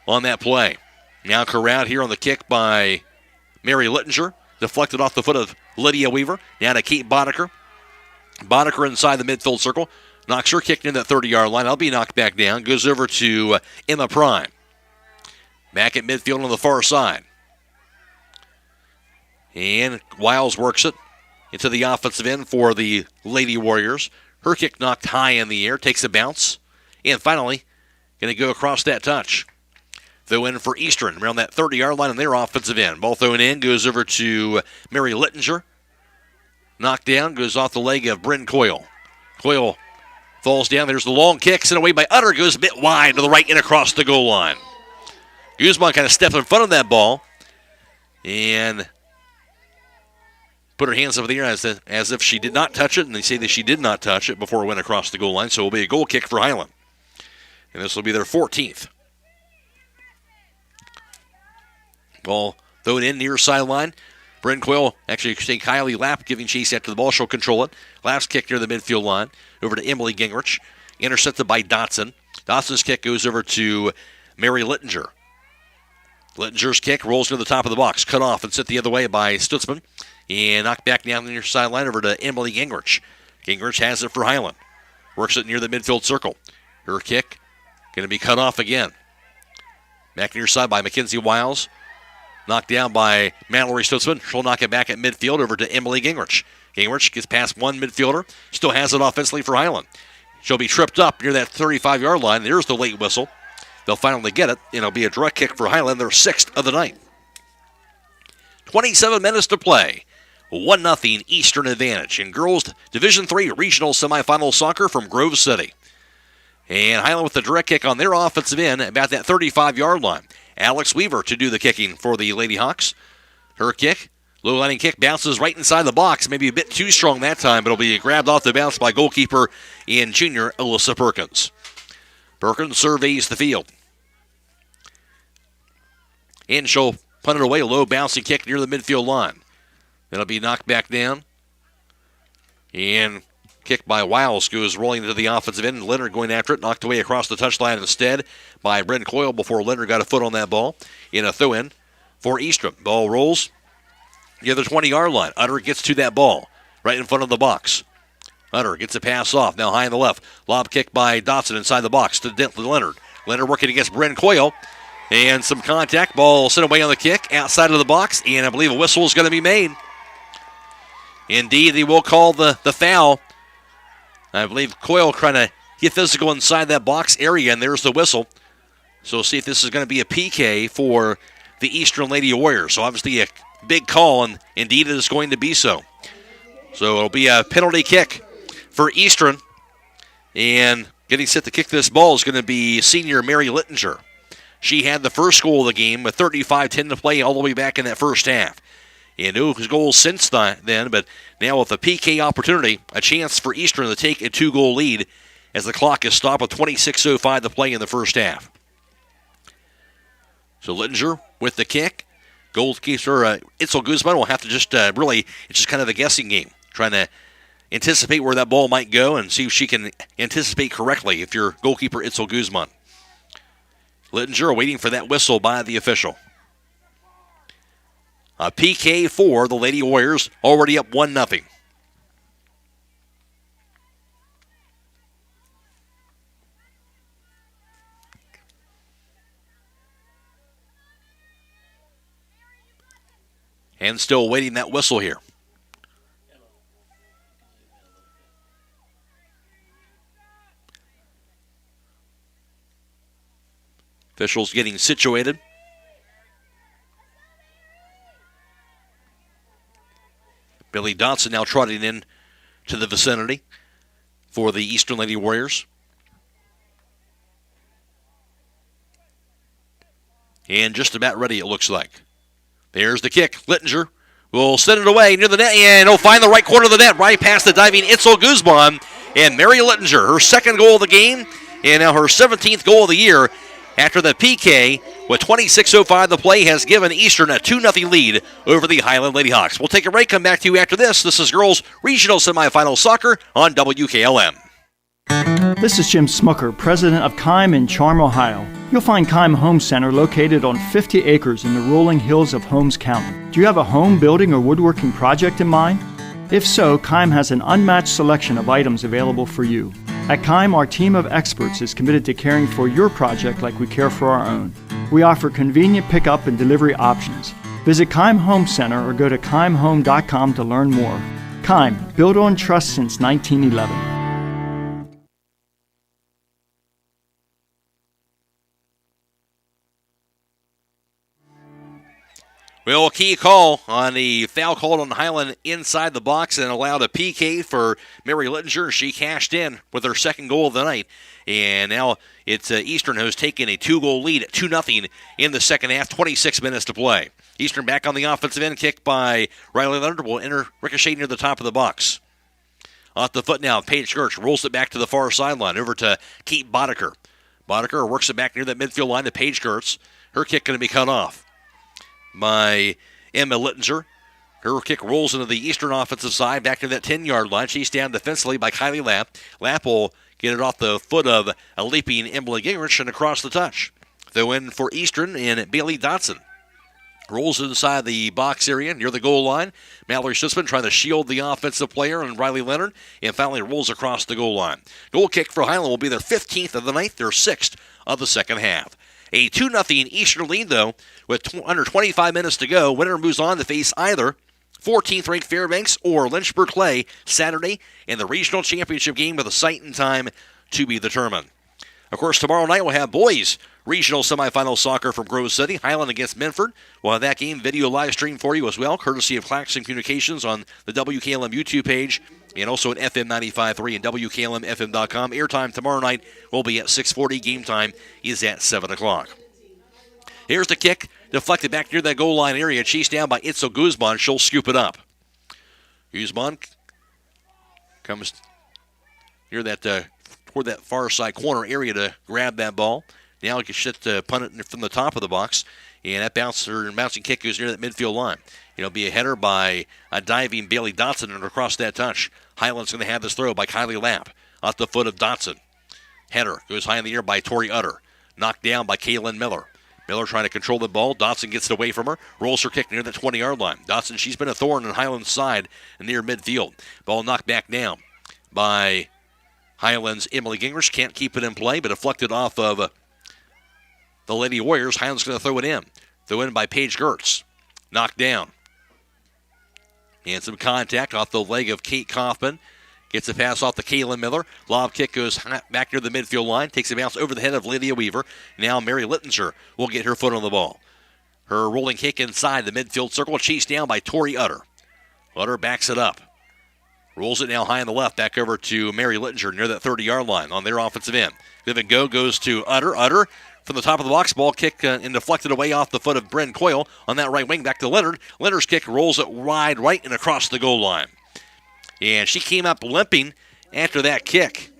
on that play. Now corralled here on the kick by Mary Littinger. Deflected off the foot of Lydia Weaver. Now to Kate Boddicker. Boddicker inside the midfield circle. Knocks her kick in that 30-yard line. I'll be knocked back down. Goes over to Emma Prime. Back at midfield on the far side. And Wiles works it into the offensive end for the Lady Warriors. Her kick knocked high in the air. Takes a bounce. And finally, going to go across that touch. Throw in for Eastern around that 30-yard line on their offensive end. Ball thrown in. Goes over to Mary Littinger. Knocked down. Goes off the leg of Bryn Coyle. Coyle falls down. There's the long kick. Sent away by Utter. Goes a bit wide to the right and across the goal line. Guzman kind of stepped in front of that ball and put her hands over the air as if she did not touch it, and they say that she did not touch it before it went across the goal line, so it will be a goal kick for Hiland. And this will be their 14th. Ball thrown in near sideline. Bryn Coyle, actually saying Kylie Lapp giving chase after the ball. She'll control it. Lapp's kick near the midfield line. Over to Emily Gingrich. Intercepted by Dotson. Dotson's kick goes over to Mary Littinger. Littinger's kick rolls near the top of the box. Cut off and sent the other way by Stutzman. And knocked back down the near sideline over to Emily Gingrich. Gingrich has it for Hiland. Works it near the midfield circle. Her kick going to be cut off again. Back near side by Mackenzie Wiles. Knocked down by Mallory Stutzman. She'll knock it back at midfield over to Emily Gingrich. Gingrich gets past one midfielder. Still has it offensively for Hiland. She'll be tripped up near that 35-yard line. There's the late whistle. They'll finally get it, and it'll be a direct kick for Hiland, their 6th of the night. 27 minutes to play. 1-0 Eastern advantage in girls Division III regional semifinal soccer from Grove City. And Hiland with the direct kick on their offensive end about that 35-yard line. Alex Weaver to do the kicking for the Lady Hawks. Her kick, low-lining kick, bounces right inside the box. Maybe a bit too strong that time, but it'll be grabbed off the bounce by goalkeeper in junior Alyssa Perkins. Perkins surveys the field. And she'll punt it away, a low bouncing kick near the midfield line. That'll be knocked back down. And kick by Wiles goes rolling into the offensive end. Leonard going after it, knocked away across the touchline instead by Bryn Coyle before Leonard got a foot on that ball. In a throw-in for Eastern. Ball rolls near the 20-yard line. Utter gets to that ball right in front of the box. Utter gets a pass off, now high on the left. Lob kick by Dotson inside the box to Leonard. Leonard working against Bryn Coyle. And some contact. Ball sent away on the kick outside of the box. And I believe a whistle is going to be made. Indeed, they will call the foul. I believe Coyle trying to get physical inside that box area, and there's the whistle. So we'll see if this is going to be a PK for the Eastern Lady Warriors. So obviously a big call, and indeed it is going to be so. So it'll be a penalty kick for Eastern. And getting set to kick this ball is going to be senior Mary Littinger. She had the first goal of the game with 35-10 to play all the way back in that first half. And no goals since then, but now with a PK opportunity, a chance for Eastern to take a 2-goal lead as the clock is stopped with 26:05 to play in the first half. So Littinger with the kick. Goalkeeper Itzel Guzman will have to just it's just kind of a guessing game, trying to anticipate where that ball might go and see if she can anticipate correctly if you're goalkeeper Itzel Guzman. Littinger waiting for that whistle by the official. A PK for the Lady Warriors, already up 1-0. And still waiting that whistle here. Officials getting situated. Billy Dotson now trotting in to the vicinity for the Eastern Lady Warriors. And just about ready, it looks like. There's the kick. Littinger will send it away near the net, and he'll find the right corner of the net, right past the diving Itzel Guzman. And Mary Littinger, her second goal of the game, and now her 17th goal of the year after the PK with 26:05 to play has given Eastern a 2-0 lead over the Hiland Lady Hawks. We'll take a break, come back to you after this. This is girls regional semifinal soccer on WKLM. This is Jim Smucker, president of Keim in Charm, Ohio. You'll find Keim Home Center located on 50 acres in the rolling hills of Holmes County. Do you have a home building or woodworking project in mind? If so, Keim has an unmatched selection of items available for you. At Keim, our team of experts is committed to caring for your project like we care for our own. We offer convenient pickup and delivery options. Visit Keim Home Center or go to keimhome.com to learn more. Keim, built on trust since 1911. Well, key call on the foul called on Hiland inside the box and allowed a PK for Mary Littinger. She cashed in with her second goal of the night. And now it's Eastern who's taken a 2-goal lead at 2-0 in the second half, 26 minutes to play. Eastern back on the offensive end, kick by Riley Leonard will enter ricochet near the top of the box. Off the foot now, Paige Gertz rolls it back to the far sideline over to Kate Boddicker. Boddicker works it back near that midfield line to Paige Gertz. Her kick going to be cut off by Emma Littinger. Her kick rolls into the Eastern offensive side, back to that 10-yard line. She's down defensively by Kylie Lapp. Lapp will get it off the foot of a leaping Emily Gingrich and across the touch. Throw in for Eastern and Bailey Dotson. Rolls inside the box area near the goal line. Mallory Schussman trying to shield the offensive player and Riley Leonard, and finally rolls across the goal line. Goal kick for Hiland will be their 15th of the night, their 6th of the second half. A 2-0 Eastern lead, though, with under 25 minutes to go. Winner moves on to face either 14th-ranked Fairbanks or Lynchburg Clay Saturday in the regional championship game with a site and time to be determined. Of course, tomorrow night we'll have boys regional semifinal soccer from Grove City. Hiland against Minford. We'll have that game video live stream for you as well, courtesy of Claxton Communications on the WKLM YouTube page and also at FM 95.3 and WKLM-FM.com. Airtime tomorrow night will be at 6:40. Game time is at 7 o'clock. Here's the kick, deflected back near that goal line area. Chased down by Itzel Guzman. She'll scoop it up. Guzman comes near that toward that far side corner area to grab that ball. Now he can punt it from the top of the box, and that bouncing kick goes near that midfield line. It'll be a header by a diving Bailey Dotson and across that touch. Hiland's going to have this throw by Kylie Lapp off the foot of Dotson. Header goes high in the air by Tori Utter. Knocked down by Kaylin Miller. Miller trying to control the ball. Dotson gets it away from her. Rolls her kick near the 20-yard line. Dotson, she's been a thorn in Hiland's side near midfield. Ball knocked back down by Hiland's Emily Gingrich. Can't keep it in play, but deflected off of the Lady Warriors. Hiland's going to throw it in. Throw in by Paige Gertz. Knocked down. And some contact off the leg of Kate Kaufman. Gets a pass off to Kaylin Miller. Lob kick goes back near the midfield line. Takes a bounce over the head of Lydia Weaver. Now Mary Littinger will get her foot on the ball. Her rolling kick inside the midfield circle. Chased down by Tori Utter. Utter backs it up. Rolls it now high on the left. Back over to Mary Littinger near that 30-yard line on their offensive end. Give and go goes to Utter. Utter from the top of the box. Ball kick and deflected away off the foot of Bryn Coyle on that right wing. Back to Leonard. Leonard's kick rolls it wide right and across the goal line. And she came up limping after that kick.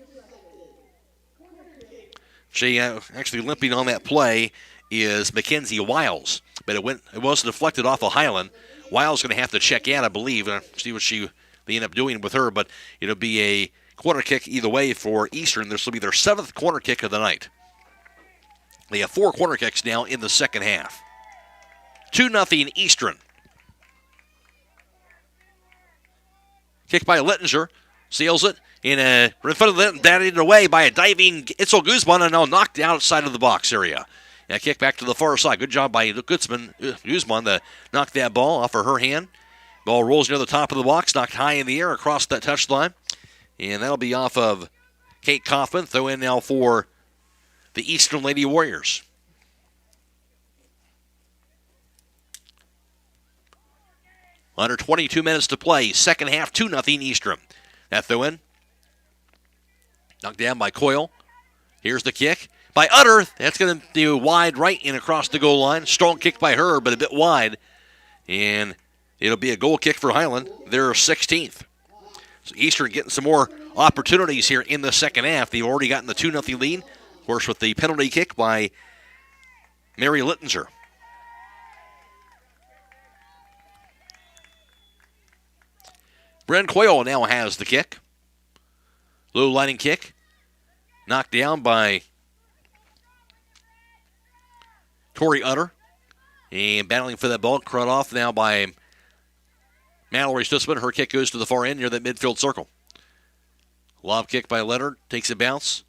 She actually limping on that play is Mackenzie Wiles. But it was deflected off of Hiland. Wiles going to have to check out, I believe, and see what they end up doing with her. But it'll be a corner kick either way for Eastern. This will be their 7th corner kick of the night. They have 4 corner kicks now in the second half. 2-0 Eastern. Kick by Littinger. Seals it in front of the batted away by a diving Itzel Guzman and now knocked outside of the box area. And a kick back to the far side. Good job by Guzman to knock that ball off of her hand. Ball rolls near the top of the box, knocked high in the air across that touchline. And that'll be off of Kate Kaufman. Throw in now for the Eastern Lady Warriors. Under 22 minutes to play. Second half, 2-0 Eastern. That throw in. Knocked down by Coyle. Here's the kick by Utter. That's going to do wide right and across the goal line. Strong kick by her, but a bit wide. And it'll be a goal kick for Hiland. They're 16th. So Eastern getting some more opportunities here in the second half. They've already gotten the 2-0 lead, of course, with the penalty kick by Mary Littinger. Bren Coyle now has the kick. Low lining kick. Knocked down by Tori Utter. And battling for that ball, cut off now by Mallory Stutzman. Her kick goes to the far end near that midfield circle. Lob kick by Leonard. Takes a bounce.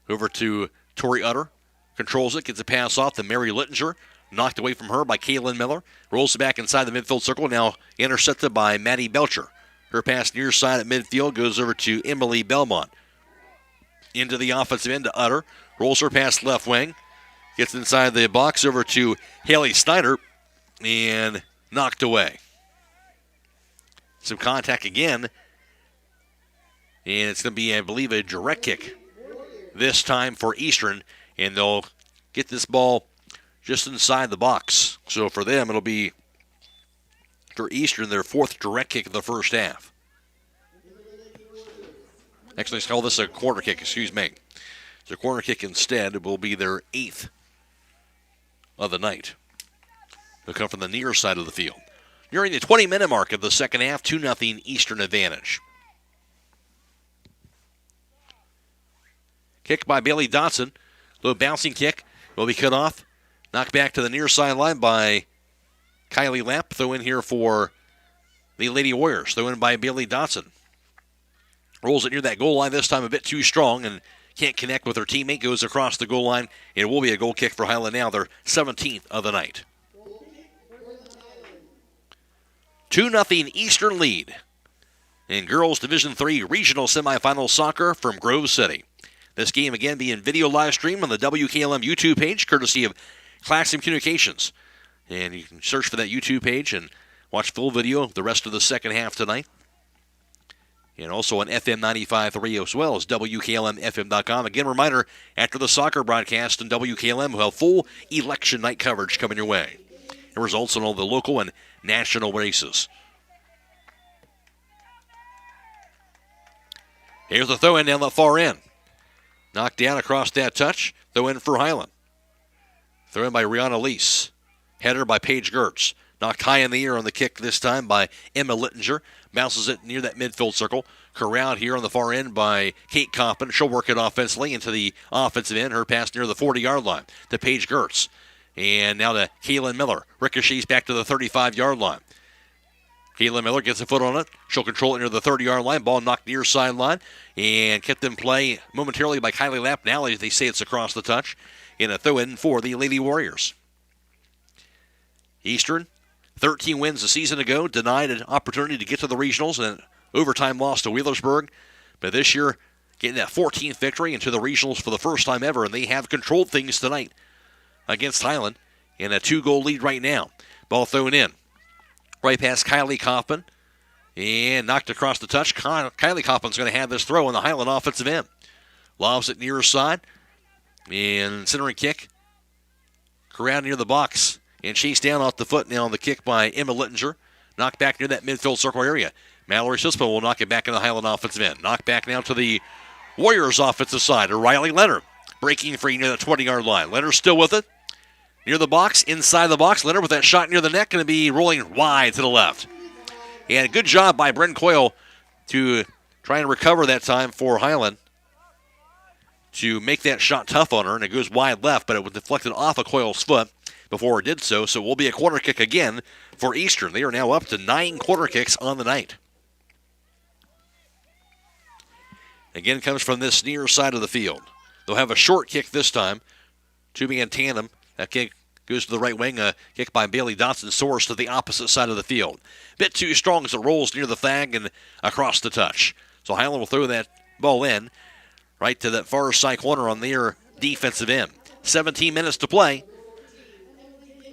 Over to Tori Utter. Controls it. Gets a pass off to Mary Littinger. Knocked away from her by Kaylin Miller. Rolls it back inside the midfield circle. Now intercepted by Maddie Belcher. Her pass near side at midfield goes over to Emily Belmont. Into the offensive end to Utter. Rolls her past left wing. Gets inside the box over to Haley Snyder. And knocked away. Some contact again. And it's going to be, I believe, a direct kick this time for Eastern. And they'll get this ball just inside the box. So for them, it'll be, for Eastern, their fourth direct kick of the first half. Actually, let's call this a corner kick, excuse me. It's a corner kick instead. It will be their 8th of the night. They'll come from the near side of the field. Nearing the 20-minute mark of the second half, 2-0 Eastern advantage. Kick by Bailey Dotson. Low bouncing kick will be cut off. Knocked back to the near sideline by Kylie Lapp. Throw in here for the Lady Warriors. Throw in by Bailey Dotson. Rolls it near that goal line this time a bit too strong and can't connect with her teammate. Goes across the goal line. It will be a goal kick for Hiland now, their 17th of the night. 2-0 Eastern lead in Girls Division III Regional Semifinal Soccer from Grove City. This game again being video live stream on the WKLM YouTube page, courtesy of Claxon Communications. And you can search for that YouTube page and watch full video of the rest of the second half tonight. And also on FM 95.3 as well as WKLM-FM.com. Again, reminder, after the soccer broadcast on WKLM, we'll have full election night coverage coming your way. And results on all the local and national races. Here's the throw-in down the far end. Knocked down across that touch. Throw-in for Hiland. Throw-in by Rihanna Lease. Header by Paige Gertz. Knocked high in the air on the kick this time by Emma Littinger. Bounces it near that midfield circle. Corralled here on the far end by Kate Coppin. She'll work it offensively into the offensive end. Her pass near the 40-yard line to Paige Gertz. And now to Kaylin Miller. Ricochets back to the 35-yard line. Kaylin Miller gets a foot on it. She'll control it near the 30-yard line. Ball knocked near sideline. And kept in play momentarily by Kylie Lapp. Now they say it's across the touch. And a throw-in for the Lady Warriors. Eastern, 13 wins a season ago. Denied an opportunity to get to the regionals. And an overtime loss to Millersburg. But this year, getting that 14th victory into the regionals for the first time ever. And they have controlled things tonight against Hiland. And a 2-goal lead right now. Ball thrown in. Right past Kylie Coppin. And knocked across the touch. Kylie Coppin's going to have this throw on the Hiland offensive end. Lobs it near her side. And centering kick. Corralled near the box. And chased down off the foot now on the kick by Emma Littinger. Knocked back near that midfield circle area. Mallory Sispa will knock it back in the Hiland offensive end. Knocked back now to the Warriors offensive side. Riley Leonard breaking free near the 20-yard line. Leonard still with it. Near the box, inside the box. Leonard with that shot near the net, going to be rolling wide to the left. And a good job by Bren Coyle to try and recover that time for Hiland to make that shot tough on her. And it goes wide left, but it was deflected off of Coyle's foot before it did so. So it will be a corner kick again for Eastern. They are now up to 9 corner kicks on the night. Again, comes from this near side of the field. They'll have a short kick this time. Two-man tandem. That kick goes to the right wing. A kick by Bailey Dotson soars to the opposite side of the field. Bit too strong as it rolls near the flag and across the touch. So Hiland will throw that ball in right to that far side corner on their defensive end. 17 minutes to play.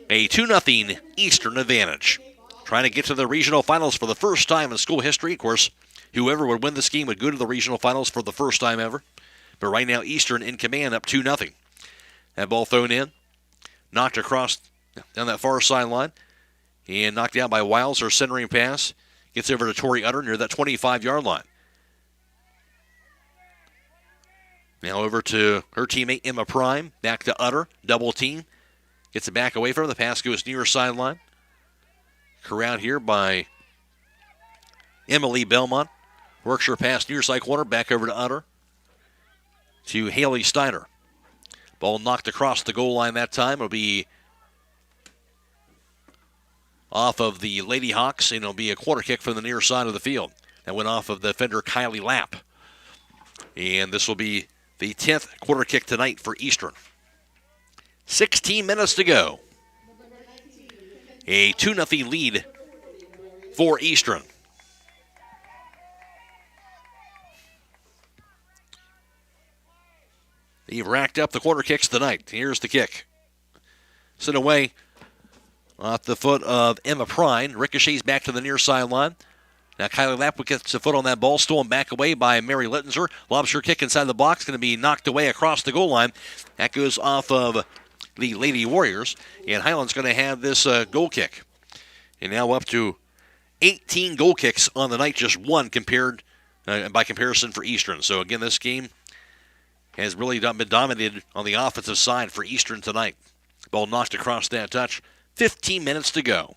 A 2-0 Eastern advantage. Trying to get to the regional finals for the first time in school history. Of course, whoever would win this game would go to the regional finals for the first time ever. But right now, Eastern in command up 2-0. That ball thrown in. Knocked across down that far sideline. And knocked down by Wiles. Her centering pass gets over to Tori Utter near that 25-yard line. Now over to her teammate Emma Prime. Back to Utter. Double team. Gets it back away from her. The pass goes near sideline. Corralled here by Emily Belmont. Works her pass near side corner. Back over to Utter. To Haley Steiner. Ball knocked across the goal line that time. It'll be off of the Lady Hawks, and it'll be a quarter kick from the near side of the field. That went off of the defender Kylie Lapp. And this will be the 10th quarter kick tonight for Eastern. 16 minutes to go. A 2-0 lead for Eastern. They've racked up the quarter kicks tonight. Here's the kick. Sent away off the foot of Emma Prine. Ricochets back to the near sideline. Now Kylie Lapp gets a foot on that ball, stolen back away by Mary Littinger. Lobs her kick inside the box, going to be knocked away across the goal line. That goes off of the Lady Warriors, and Hiland's going to have this goal kick. And now up to 18 goal kicks on the night, just one compared by comparison for Eastern. So again, this game has really been dominated on the offensive side for Eastern tonight. Ball knocked across that touch. 15 minutes to go.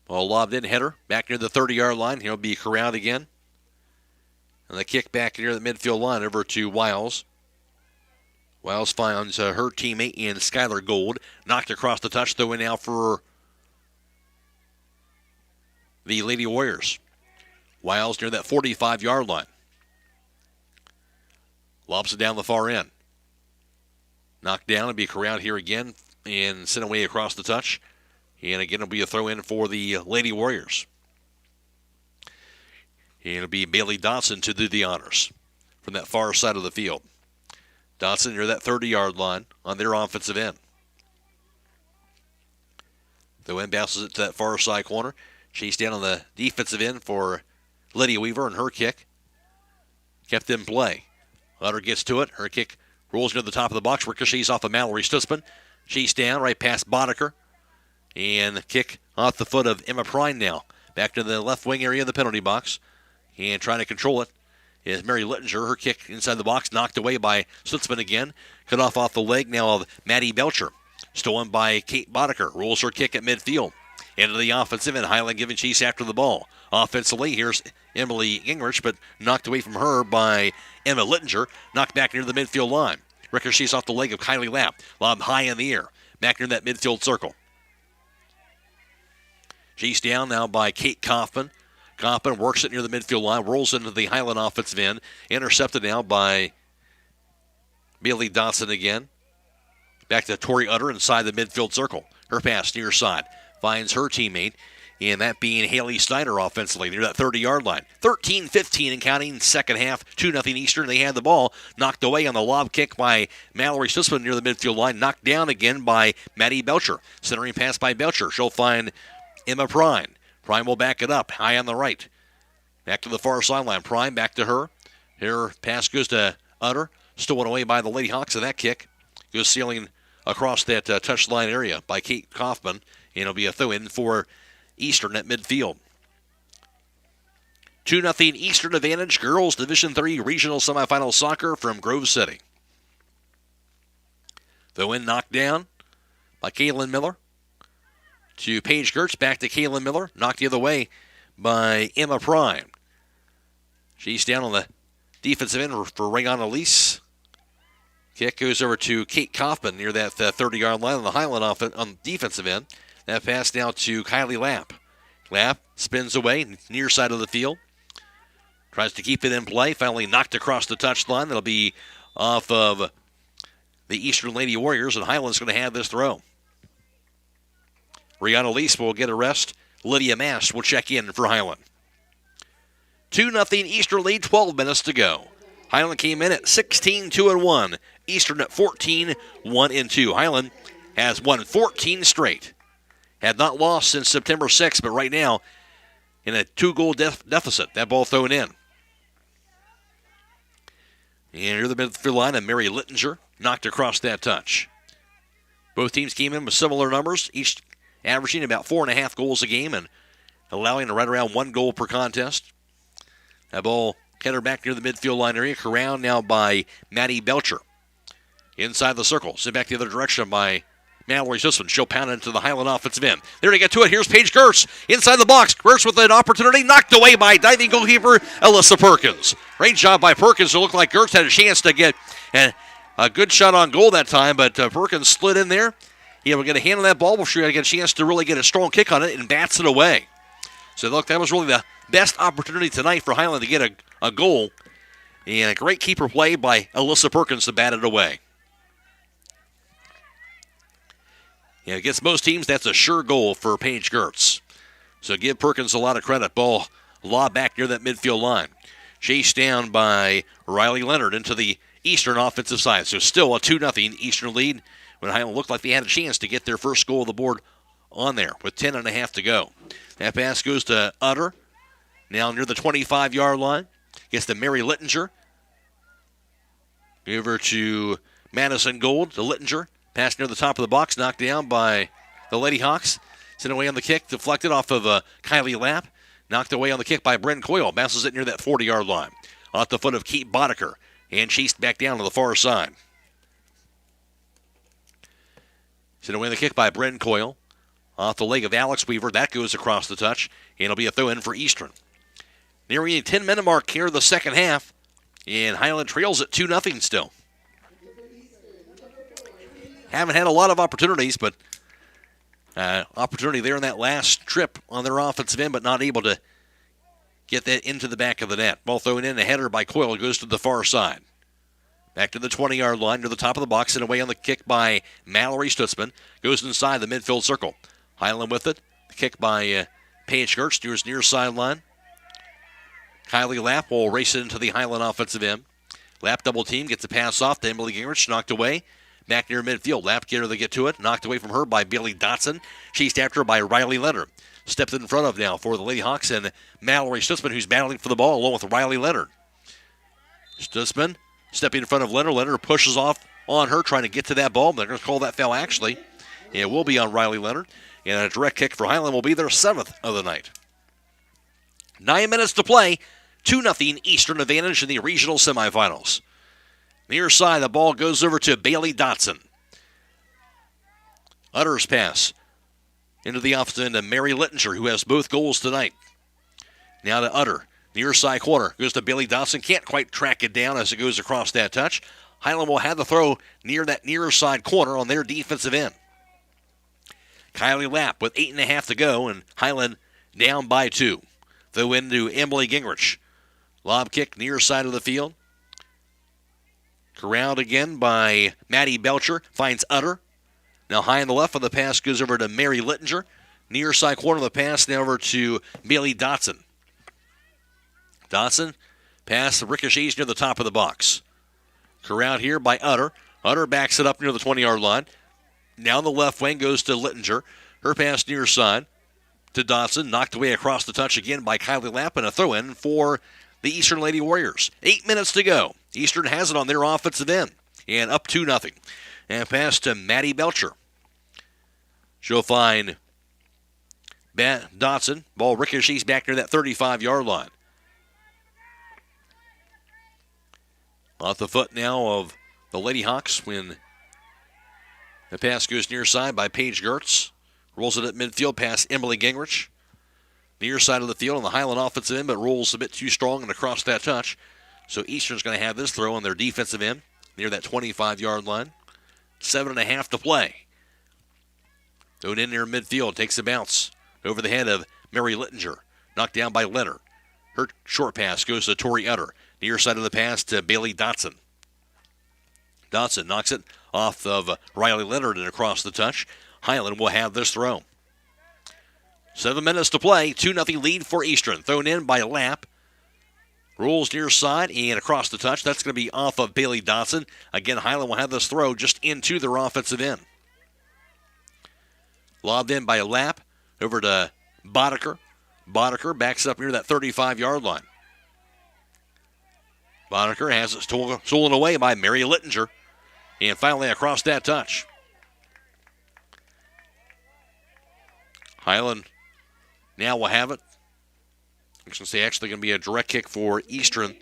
Ball lobbed in, header, back near the 30-yard line. He'll be corralled again. And the kick back near the midfield line over to Wiles. Wiles finds her teammate in Skylar Gold. Knocked across the touch, though, in now for the Lady Warriors. Wiles near that 45-yard line. Lobs it down the far end. Knocked down and be corralled here again and sent away across the touch. And again, it'll be a throw in for the Lady Warriors. And it'll be Bailey Dotson to do the honors from that far side of the field. Dotson near that 30-yard line on their offensive end. The wind bounces it to that far side corner. Chase down on the defensive end for Lydia Weaver, and her kick kept in play. Utter gets to it. Her kick rolls near the top of the box. Ricochets off of Mallory Stutzman. Chase down right past Boddicker. And the kick off the foot of Emma Prine now. Back to the left wing area of the penalty box. And trying to control it is Mary Littinger. Her kick inside the box knocked away by Stutzman again. Cut off the leg now of Maddie Belcher. Stolen by Kate Boddicker. Rolls her kick at midfield. Into the offensive end. Hiland giving chase after the ball. Offensively, here's Emily Gingrich, but knocked away from her by Emma Littinger. Knocked back near the midfield line. Ricochets off the leg of Kylie Lapp. Lob high in the air. Back near that midfield circle. Chase down now by Kate Kaufman. Kaufman works it near the midfield line. Rolls into the Hiland offensive end. Intercepted now by Bailey Dotson again. Back to Tori Utter inside the midfield circle. Her pass near side. Finds her teammate, and that being Haley Steiner offensively near that 30-yard line. 13-15 and counting, second half, 2-0 Eastern. They had the ball knocked away on the lob kick by Mallory Stutzman near the midfield line. Knocked down again by Maddie Belcher. Centering pass by Belcher. She'll find Emma Prine. Prime will back it up, high on the right. Back to the far sideline. Prime back to her. Her pass goes to Utter. Stolen away by the Lady Hawks, and that kick goes sailing across that touchline area by Kate Kaufman. And it'll be a throw-in for Eastern at midfield. 2-0 Eastern advantage. Girls Division III Regional Semifinal Soccer from Grove City. Throw-in knocked down by Kaylin Miller. To Paige Gertz, back to Kaylin Miller. Knocked the other way by Emma Prime. She's down on the defensive end for Rayon Elise. Kick goes over to Kate Kaufman near that 30-yard line on the Hiland on defensive end. That pass now to Kylie Lapp. Lapp spins away, near side of the field. Tries to keep it in play. Finally knocked across the touchline. That'll be off of the Eastern Lady Warriors, and Hiland's going to have this throw. Rihanna Lease will get a rest. Lydia Mast will check in for Hiland. 2-0 Eastern lead, 12 minutes to go. Hiland came in at 16-2-1. Eastern at 14-1-2. Hiland has won 14 straight. Had not lost since September 6th, but right now in a 2-goal deficit. That ball thrown in. And near the midfield line, and Mary Littinger knocked across that touch. Both teams came in with similar numbers, each averaging about 4.5 goals a game, and allowing right around 1 goal per contest. That ball header back near the midfield line area. Corralled now by Maddie Belcher. Inside the circle. Sent back the other direction by Mallory Sussman. She'll pound into the Hiland offensive end. There to get to it. Here's Paige Gertz inside the box. Gertz with an opportunity. Knocked away by diving goalkeeper Alyssa Perkins. Great job by Perkins. It looked like Gertz had a chance to get a good shot on goal that time, but Perkins slid in there. We're going to handle that ball before she get a chance to really get a strong kick on it and bats it away. So look, that was really the best opportunity tonight for Hiland to get a goal. And a great keeper play by Alyssa Perkins to bat it away. Against most teams, that's a sure goal for Paige Gertz. So give Perkins a lot of credit. Ball lob back near that midfield line. Chased down by Riley Leonard into the Eastern offensive side. So still a 2-0 Eastern lead when Hiland looked like they had a chance to get their first goal of the board on there with 10.5 to go. That pass goes to Utter. Now near the 25-yard line. Gets to Mary Littinger. Over to Madison Gold to Littinger. Pass near the top of the box, knocked down by the Lady Hawks. Sent away on the kick, deflected off of Kylie Lapp. Knocked away on the kick by Bryn Coyle. Bounces it near that 40-yard line. Off the foot of Keith Boddicker. And chased back down to the far side. Sent away on the kick by Bryn Coyle. Off the leg of Alex Weaver. That goes across the touch. And it'll be a throw-in for Eastern. Nearing the 10-minute mark here in the second half. And Hiland trails at 2-0 still. Haven't had a lot of opportunities, but opportunity there in that last trip on their offensive end, but not able to get that into the back of the net. Ball thrown in, a header by Coyle goes to the far side. Back to the 20-yard line, to the top of the box, and away on the kick by Mallory Stutzman. Goes inside the midfield circle. Hiland with it. The kick by Paige Gertz, steers near sideline. Kylie Lapp will race it into the Hiland offensive end. Lapp double team, gets a pass off to Emily Gingrich, knocked away. Back near midfield. Lapp to get to it. Knocked away from her by Bailey Dotson. Chased after her by Riley Leonard. Stepped in front of now for the Lady Hawks and Mallory Stutzman, who's battling for the ball along with Riley Leonard. Stutzman stepping in front of Leonard. Leonard pushes off on her, trying to get to that ball. They're going to call that foul, actually. It will be on Riley Leonard. And a direct kick for Hiland will be their 7th of the night. 9 minutes to play. 2-0 Eastern advantage in the regional semifinals. Near side, the ball goes over to Bailey Dotson. Utter's pass into the offensive end to Mary Littinger, who has both goals tonight. Now to Utter. Near side corner goes to Bailey Dotson. Can't quite track it down as it goes across that touch. Hiland will have the throw near that near side corner on their defensive end. Kylie Lapp with 8.5 to go, and Hiland down by 2. Throw into Emily Gingrich. Lob kick near side of the field. Corralled again by Maddie Belcher. Finds Utter. Now high on the left on the pass goes over to Mary Littinger. Near side corner of the pass now over to Bailey Dotson. Dotson pass ricochets near the top of the box. Corralled here by Utter. Utter backs it up near the 20-yard line. Now the left wing goes to Littinger. Her pass near side to Dotson. Knocked away across the touch again by Kylie Lapp, and a throw-in for the Eastern Lady Warriors. 8 minutes to go. Eastern has it on their offensive end. And up 2-0. And pass to Maddie Belcher. She'll find Dotson. Ball ricochets back near that 35-yard line. Off the foot now of the Lady Hawks when the pass goes near side by Paige Gertz. Rolls it at midfield past Emily Gingrich. Near side of the field on the Hiland offensive end, but rolls a bit too strong and across that touch. So Eastern's going to have this throw on their defensive end near that 25-yard line. 7.5 to play. Thrown in near midfield, takes a bounce over the head of Mary Littinger. Knocked down by Leonard. Her short pass goes to Tori Utter. Near side of the pass to Bailey Dotson. Dotson knocks it off of Riley Leonard and across the touch. Hiland will have this throw. 7 minutes to play. 2-0 lead for Eastern. Thrown in by Lapp. Rolls near side and across the touch. That's going to be off of Bailey Dotson. Again, Hiland will have this throw just into their offensive end. Lobbed in by Lapp over to Boddicker. Boddicker backs up near that 35-yard line. Boddicker has it stolen away by Mary Littinger. And finally across that touch. Hiland now will have it. I'm going to say actually going to be a direct kick for Eastern,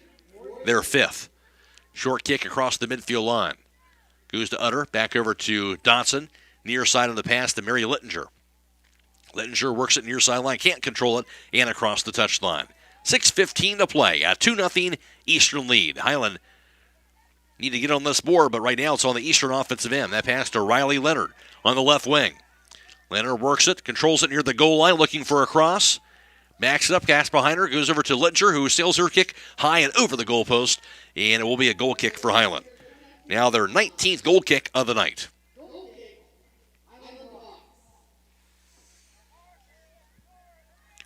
their 5th. Short kick across the midfield line. Goes to Utter, back over to Dotson. Near side of the pass to Mary Littinger. Littinger works it near sideline, can't control it, and across the touchline. 6:15 to play. A 2-0 Eastern lead. Hiland need to get on this board, but right now it's on the Eastern offensive end. That pass to Riley Leonard on the left wing. Leonard works it, controls it near the goal line, looking for a cross. Backs it up, pass behind her, goes over to Littinger, who sails her kick high and over the goalpost, and it will be a goal kick for Hiland. Now their 19th goal kick of the night.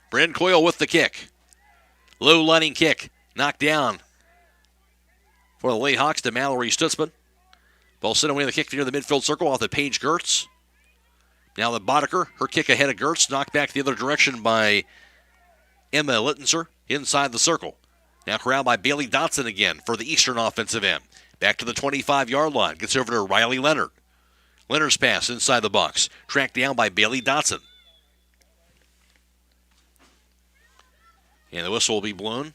Bryn Coyle with the kick. Low lining kick. Knocked down for the Lady Hawks to Mallory Stutzman. Ball sent away the kick near the midfield circle off the Paige Gertz. Now the Boddicker, her kick ahead of Gertz, knocked back the other direction by Emma Littenser inside the circle. Now corralled by Bailey Dotson again for the Eastern offensive end. Back to the 25-yard line. Gets over to Riley Leonard. Leonard's pass inside the box. Tracked down by Bailey Dotson. And the whistle will be blown.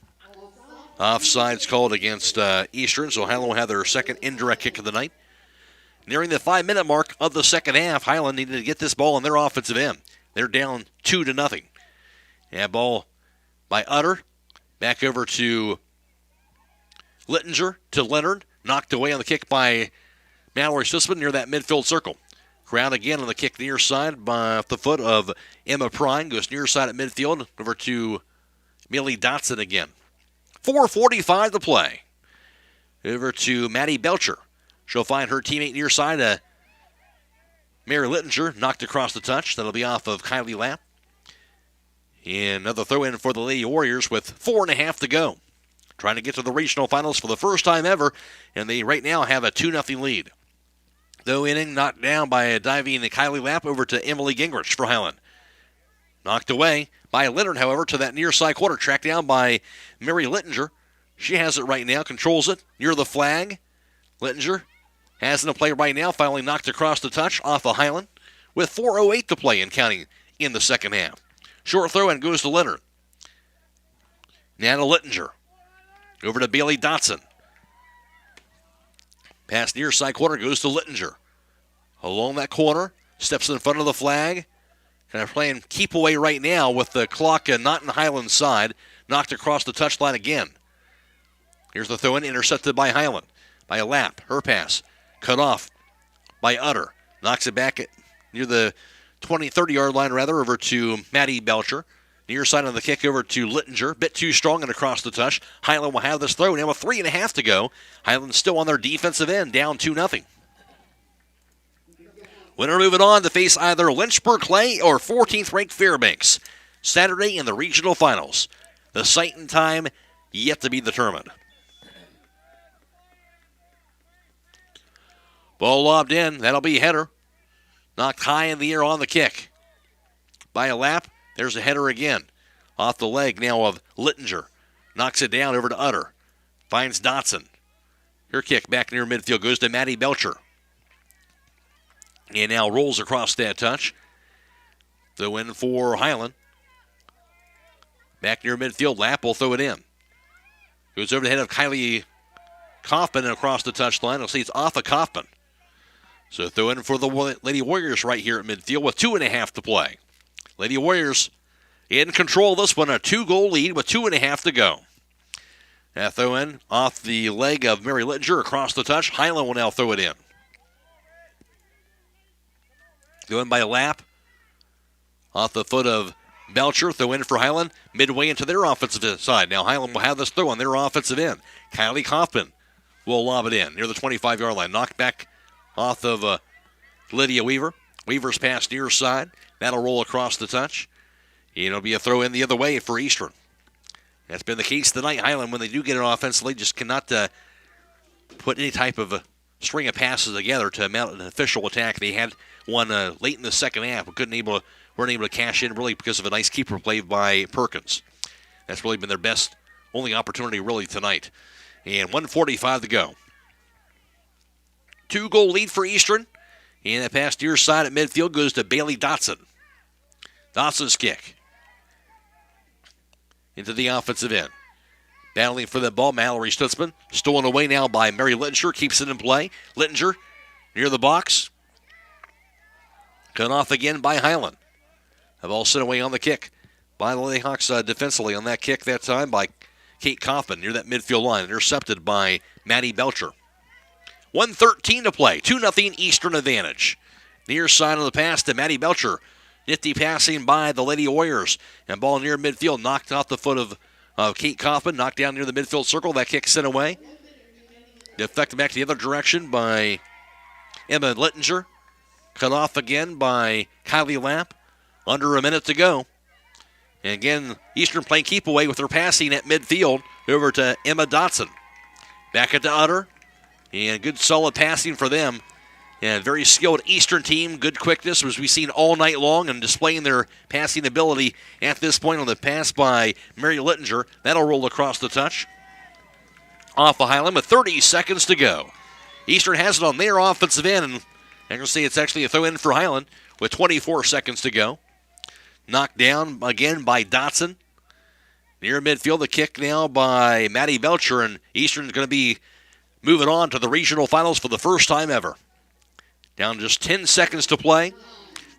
Offsides called against Eastern, so Hiland will have their second indirect kick of the night. Nearing the 5-minute mark of the second half, Hiland needed to get this ball on their offensive end. They're down 2-0. And ball by Utter. Back over to Littinger to Leonard. Knocked away on the kick by Mallory Stutzman near that midfield circle. Crowd again on the kick near side by off the foot of Emma Prine. Goes near side at midfield. Over to Millie Dotson again. 4:45 to play. Over to Maddie Belcher. She'll find her teammate near side. Mary Littinger knocked across the touch. That'll be off of Kylie Lapp. And another throw in for the Lady Warriors with 4.5 to go. Trying to get to the regional finals for the first time ever. And they right now have a 2-0 lead. Though inning knocked down by a diving Kylie Lapp over to Emily Gingrich for Hiland. Knocked away by Leonard, however, to that near side corner. Tracked down by Mary Littinger. She has it right now, controls it near the flag. Littinger has it in play right now, finally knocked across the touch off of Hiland with 4:08 to play and counting in the second half. Short throw and goes to Leonard. Now to Littinger. Over to Bailey Dotson. Pass near side corner goes to Littinger. Along that corner, steps in front of the flag. Kind of playing keep away right now with the clock not in Hiland's side. Knocked across the touchline again. Here's the throw in, intercepted by Hiland. By a Lap, her pass. Cut off by Utter. Knocks it back near the 30-yard line, over to Maddie Belcher. Near side of the kick over to Littinger. Bit too strong and across the touch. Hiland will have this throw. Now with 3.5 to go. Hiland still on their defensive end, down 2-0. Winner moving on to face either Lynchburg Clay or 14th-ranked Fairbanks. Saturday in the regional finals. The site and time yet to be determined. Ball lobbed in. That'll be a header. Knocked high in the air on the kick. By a Lap. There's a header again. Off the leg now of Littinger. Knocks it down over to Utter. Finds Dotson. Her kick back near midfield goes to Maddie Belcher. And now rolls across that touch. The win for Hiland. Back near midfield. Lap will throw it in. Goes over the head of Kylie Kaufman and across the touchline. You'll see it's off of Kaufman. So throw in for the Lady Warriors right here at midfield with 2.5 to play. Lady Warriors in control of this one. A 2-goal lead with 2.5 to go. That throw in off the leg of Mary Littinger across the touch. Hiland will now throw it in. Throw in by a Lap. Off the foot of Belcher. Throw in for Hiland. Midway into their offensive side. Now Hiland will have this throw on their offensive end. Kylie Kaufman will lob it in near the 25-yard line. Knocked back off of Lydia Weaver. Weaver's pass near side. That'll roll across the touch. And it'll be a throw in the other way for Eastern. That's been the case tonight. Hiland, when they do get it offensively, just cannot put any type of string of passes together to mount an official attack. They had one late in the second half, but weren't able to cash in really because of a nice keeper play by Perkins. That's really been their only opportunity really tonight. And 1:45 to go. 2-goal lead for Eastern. And that pass near side at midfield goes to Bailey Dotson. Dotson's kick. into the offensive end. Battling for the ball, Mallory Stutzman. Stolen away now by Mary Littinger. Keeps it in play. Littinger near the box. Cut off again by Hiland. The ball sent away on the kick by the Lady Hawks defensively on that kick that time by Kate Kaufman near that midfield line. Intercepted by Maddie Belcher. 1:13 to play. 2-0 Eastern advantage. Near side of the pass to Maddie Belcher. Nifty passing by the Lady Warriors. And ball near midfield knocked off the foot of Kate Kaufman. Knocked down near the midfield circle. That kick sent away. Deflected back to the other direction by Emma Littinger. Cut off again by Kylie Lapp. Under a minute to go. And again, Eastern playing keep away with their passing at midfield over to Emma Dotson. Back at the Utter. And good solid passing for them. And very skilled Eastern team. Good quickness as we've seen all night long and displaying their passing ability at this point on the pass by Mary Littinger. That'll roll across the touch. Off of Hiland with 30 seconds to go. Eastern has it on their offensive end. And I can see it's actually a throw in for Hiland with 24 seconds to go. Knocked down again by Dotson. Near midfield, the kick now by Maddie Belcher. And Eastern's going to be moving on to the regional finals for the first time ever. Down just 10 seconds to play.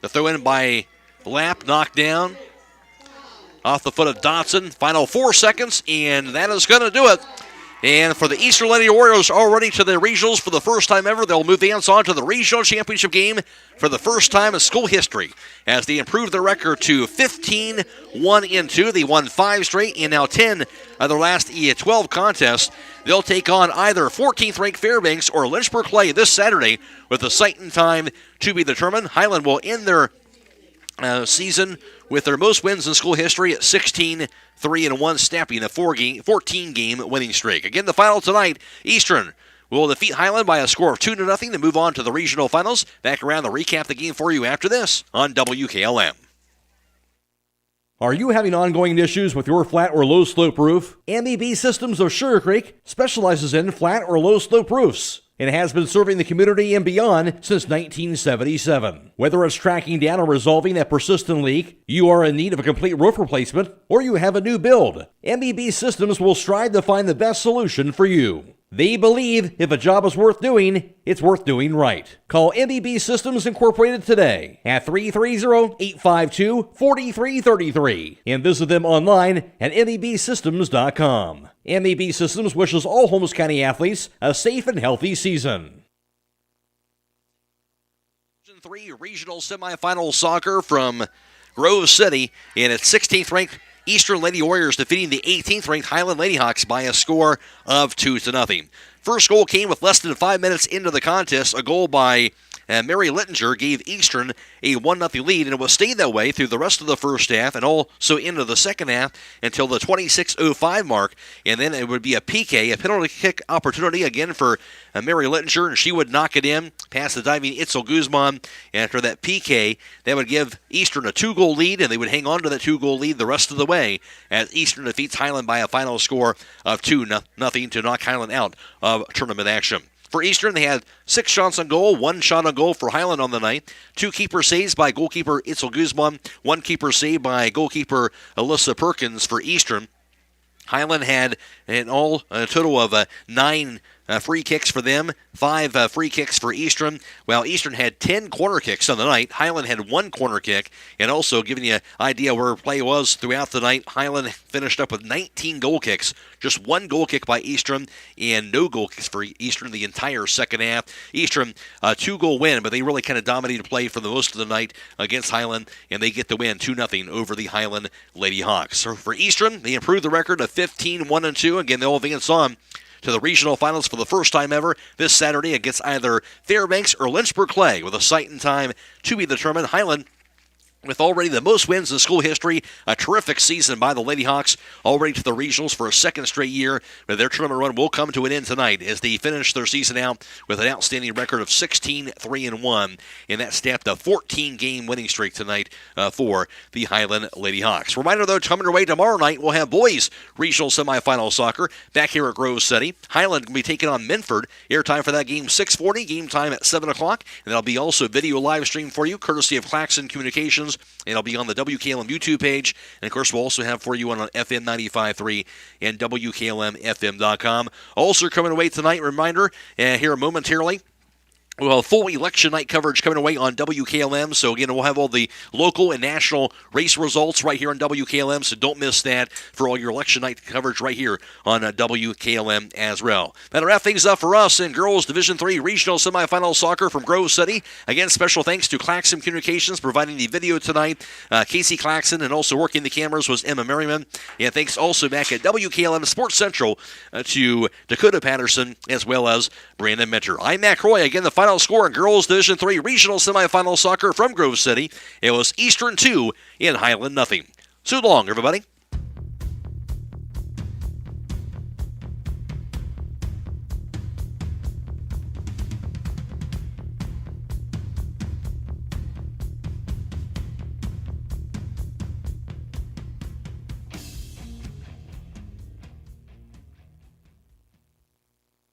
The throw in by Lapp, knocked down. Off the foot of Dotson. Final 4 seconds, and that is going to do it. And for the Eastern Lady Warriors already to the regionals for the first time ever, they'll move on to the regional championship game for the first time in school history as they improve their record to 15-1-2. They won 5 straight and now 10 of their last 12 contests. They'll take on either 14th ranked Fairbanks or Lynchburg Clay this Saturday with the site and time to be determined. Hiland will end their season with their most wins in school history at 16-3-1, snapping a 14-game winning streak. Again, the final tonight, Eastern will defeat Hiland by a score of 2-0 to move on to the regional finals. Back around to recap the game for you after this on WKLM. Are you having ongoing issues with your flat or low slope roof? MEB Systems of Sugar Creek specializes in flat or low slope roofs and has been serving the community and beyond since 1977. Whether it's tracking down or resolving a persistent leak, you are in need of a complete roof replacement, or you have a new build, MEB Systems will strive to find the best solution for you. They believe if a job is worth doing, it's worth doing right. Call MEB Systems Incorporated today at 330-852-4333 and visit them online at mebsystems.com. MEB Systems wishes all Holmes County athletes a safe and healthy season. 3 regional semifinal soccer from Grove City, and it's 16th ranked Eastern Lady Warriors defeating the 18th ranked Hiland Lady Hawks by a score of 2-0. First goal came with less than 5 minutes into the contest. A goal by Mary Littinger gave Eastern a 1-0 lead, and it will stay that way through the rest of the first half and also into the second half until the 26:05 mark. And then it would be a PK, a penalty kick opportunity again for Mary Littinger, and she would knock it in past the diving Itzel Guzman. And after that PK, that would give Eastern a 2-goal lead, and they would hang on to that 2-goal lead the rest of the way as Eastern defeats Hiland by a final score of 2-0 to knock Hiland out of tournament action. For Eastern, they had 6 shots on goal, 1 shot on goal for Hiland on the night, 2 keeper saves by goalkeeper Itzel Guzman, 1 keeper save by goalkeeper Alyssa Perkins for Eastern. Hiland had in all a total of 9 free kicks for them, 5 free kicks for Eastern, while Eastern had 10 corner kicks on the night. Hiland had 1 corner kick, and also giving you an idea where play was throughout the night, Hiland finished up with 19 goal kicks, just 1 goal kick by Eastern, and no goal kicks for Eastern the entire second half. Eastern, a 2-goal win, but they really kind of dominated play for the most of the night against Hiland, and they get the win 2-0 over the Hiland Lady Hawks. So for Eastern, they improved the record of 15-1-2. Again, they'll advance on to the regional finals for the first time ever this Saturday against either Fairbanks or Lynchburg Clay with a site and time to be determined. Hiland, with already the most wins in school history, a terrific season by the Lady Hawks, already to the regionals for a second straight year. But their tournament run will come to an end tonight as they finish their season out with an outstanding record of 16-3-1, and that snapped a 14-game winning streak tonight for the Hiland Lady Hawks. Reminder, though, coming your way tomorrow night, we'll have boys regional semifinal soccer back here at Grove City. Hiland will be taking on Minford. Airtime for that game 6:40, game time at 7 o'clock, and that'll be also video live stream for you, courtesy of Claxon Communications iTunes, and it'll be on the WKLM YouTube page. And, of course, we'll also have for you on FM 95.3 and WKLM-FM.com. Also coming away tonight, reminder, here momentarily, well, full election night coverage coming away on WKLM. So, again, we'll have all the local and national race results right here on WKLM. So don't miss that for all your election night coverage right here on WKLM as well. That'll wrap things up for us in Girls Division III Regional Semifinal Soccer from Grove City. Again, special thanks to Claxon Communications providing the video tonight. Casey Claxon, and also working the cameras was Emma Merriman. And thanks also back at WKLM Sports Central to Dakota Patterson as well as Brandon Minter. I'm Matt Croy. Again, the final score in Girls Division III Regional Semifinal Soccer from Grove City. It was Eastern 2 in Hiland nothing. So long, everybody.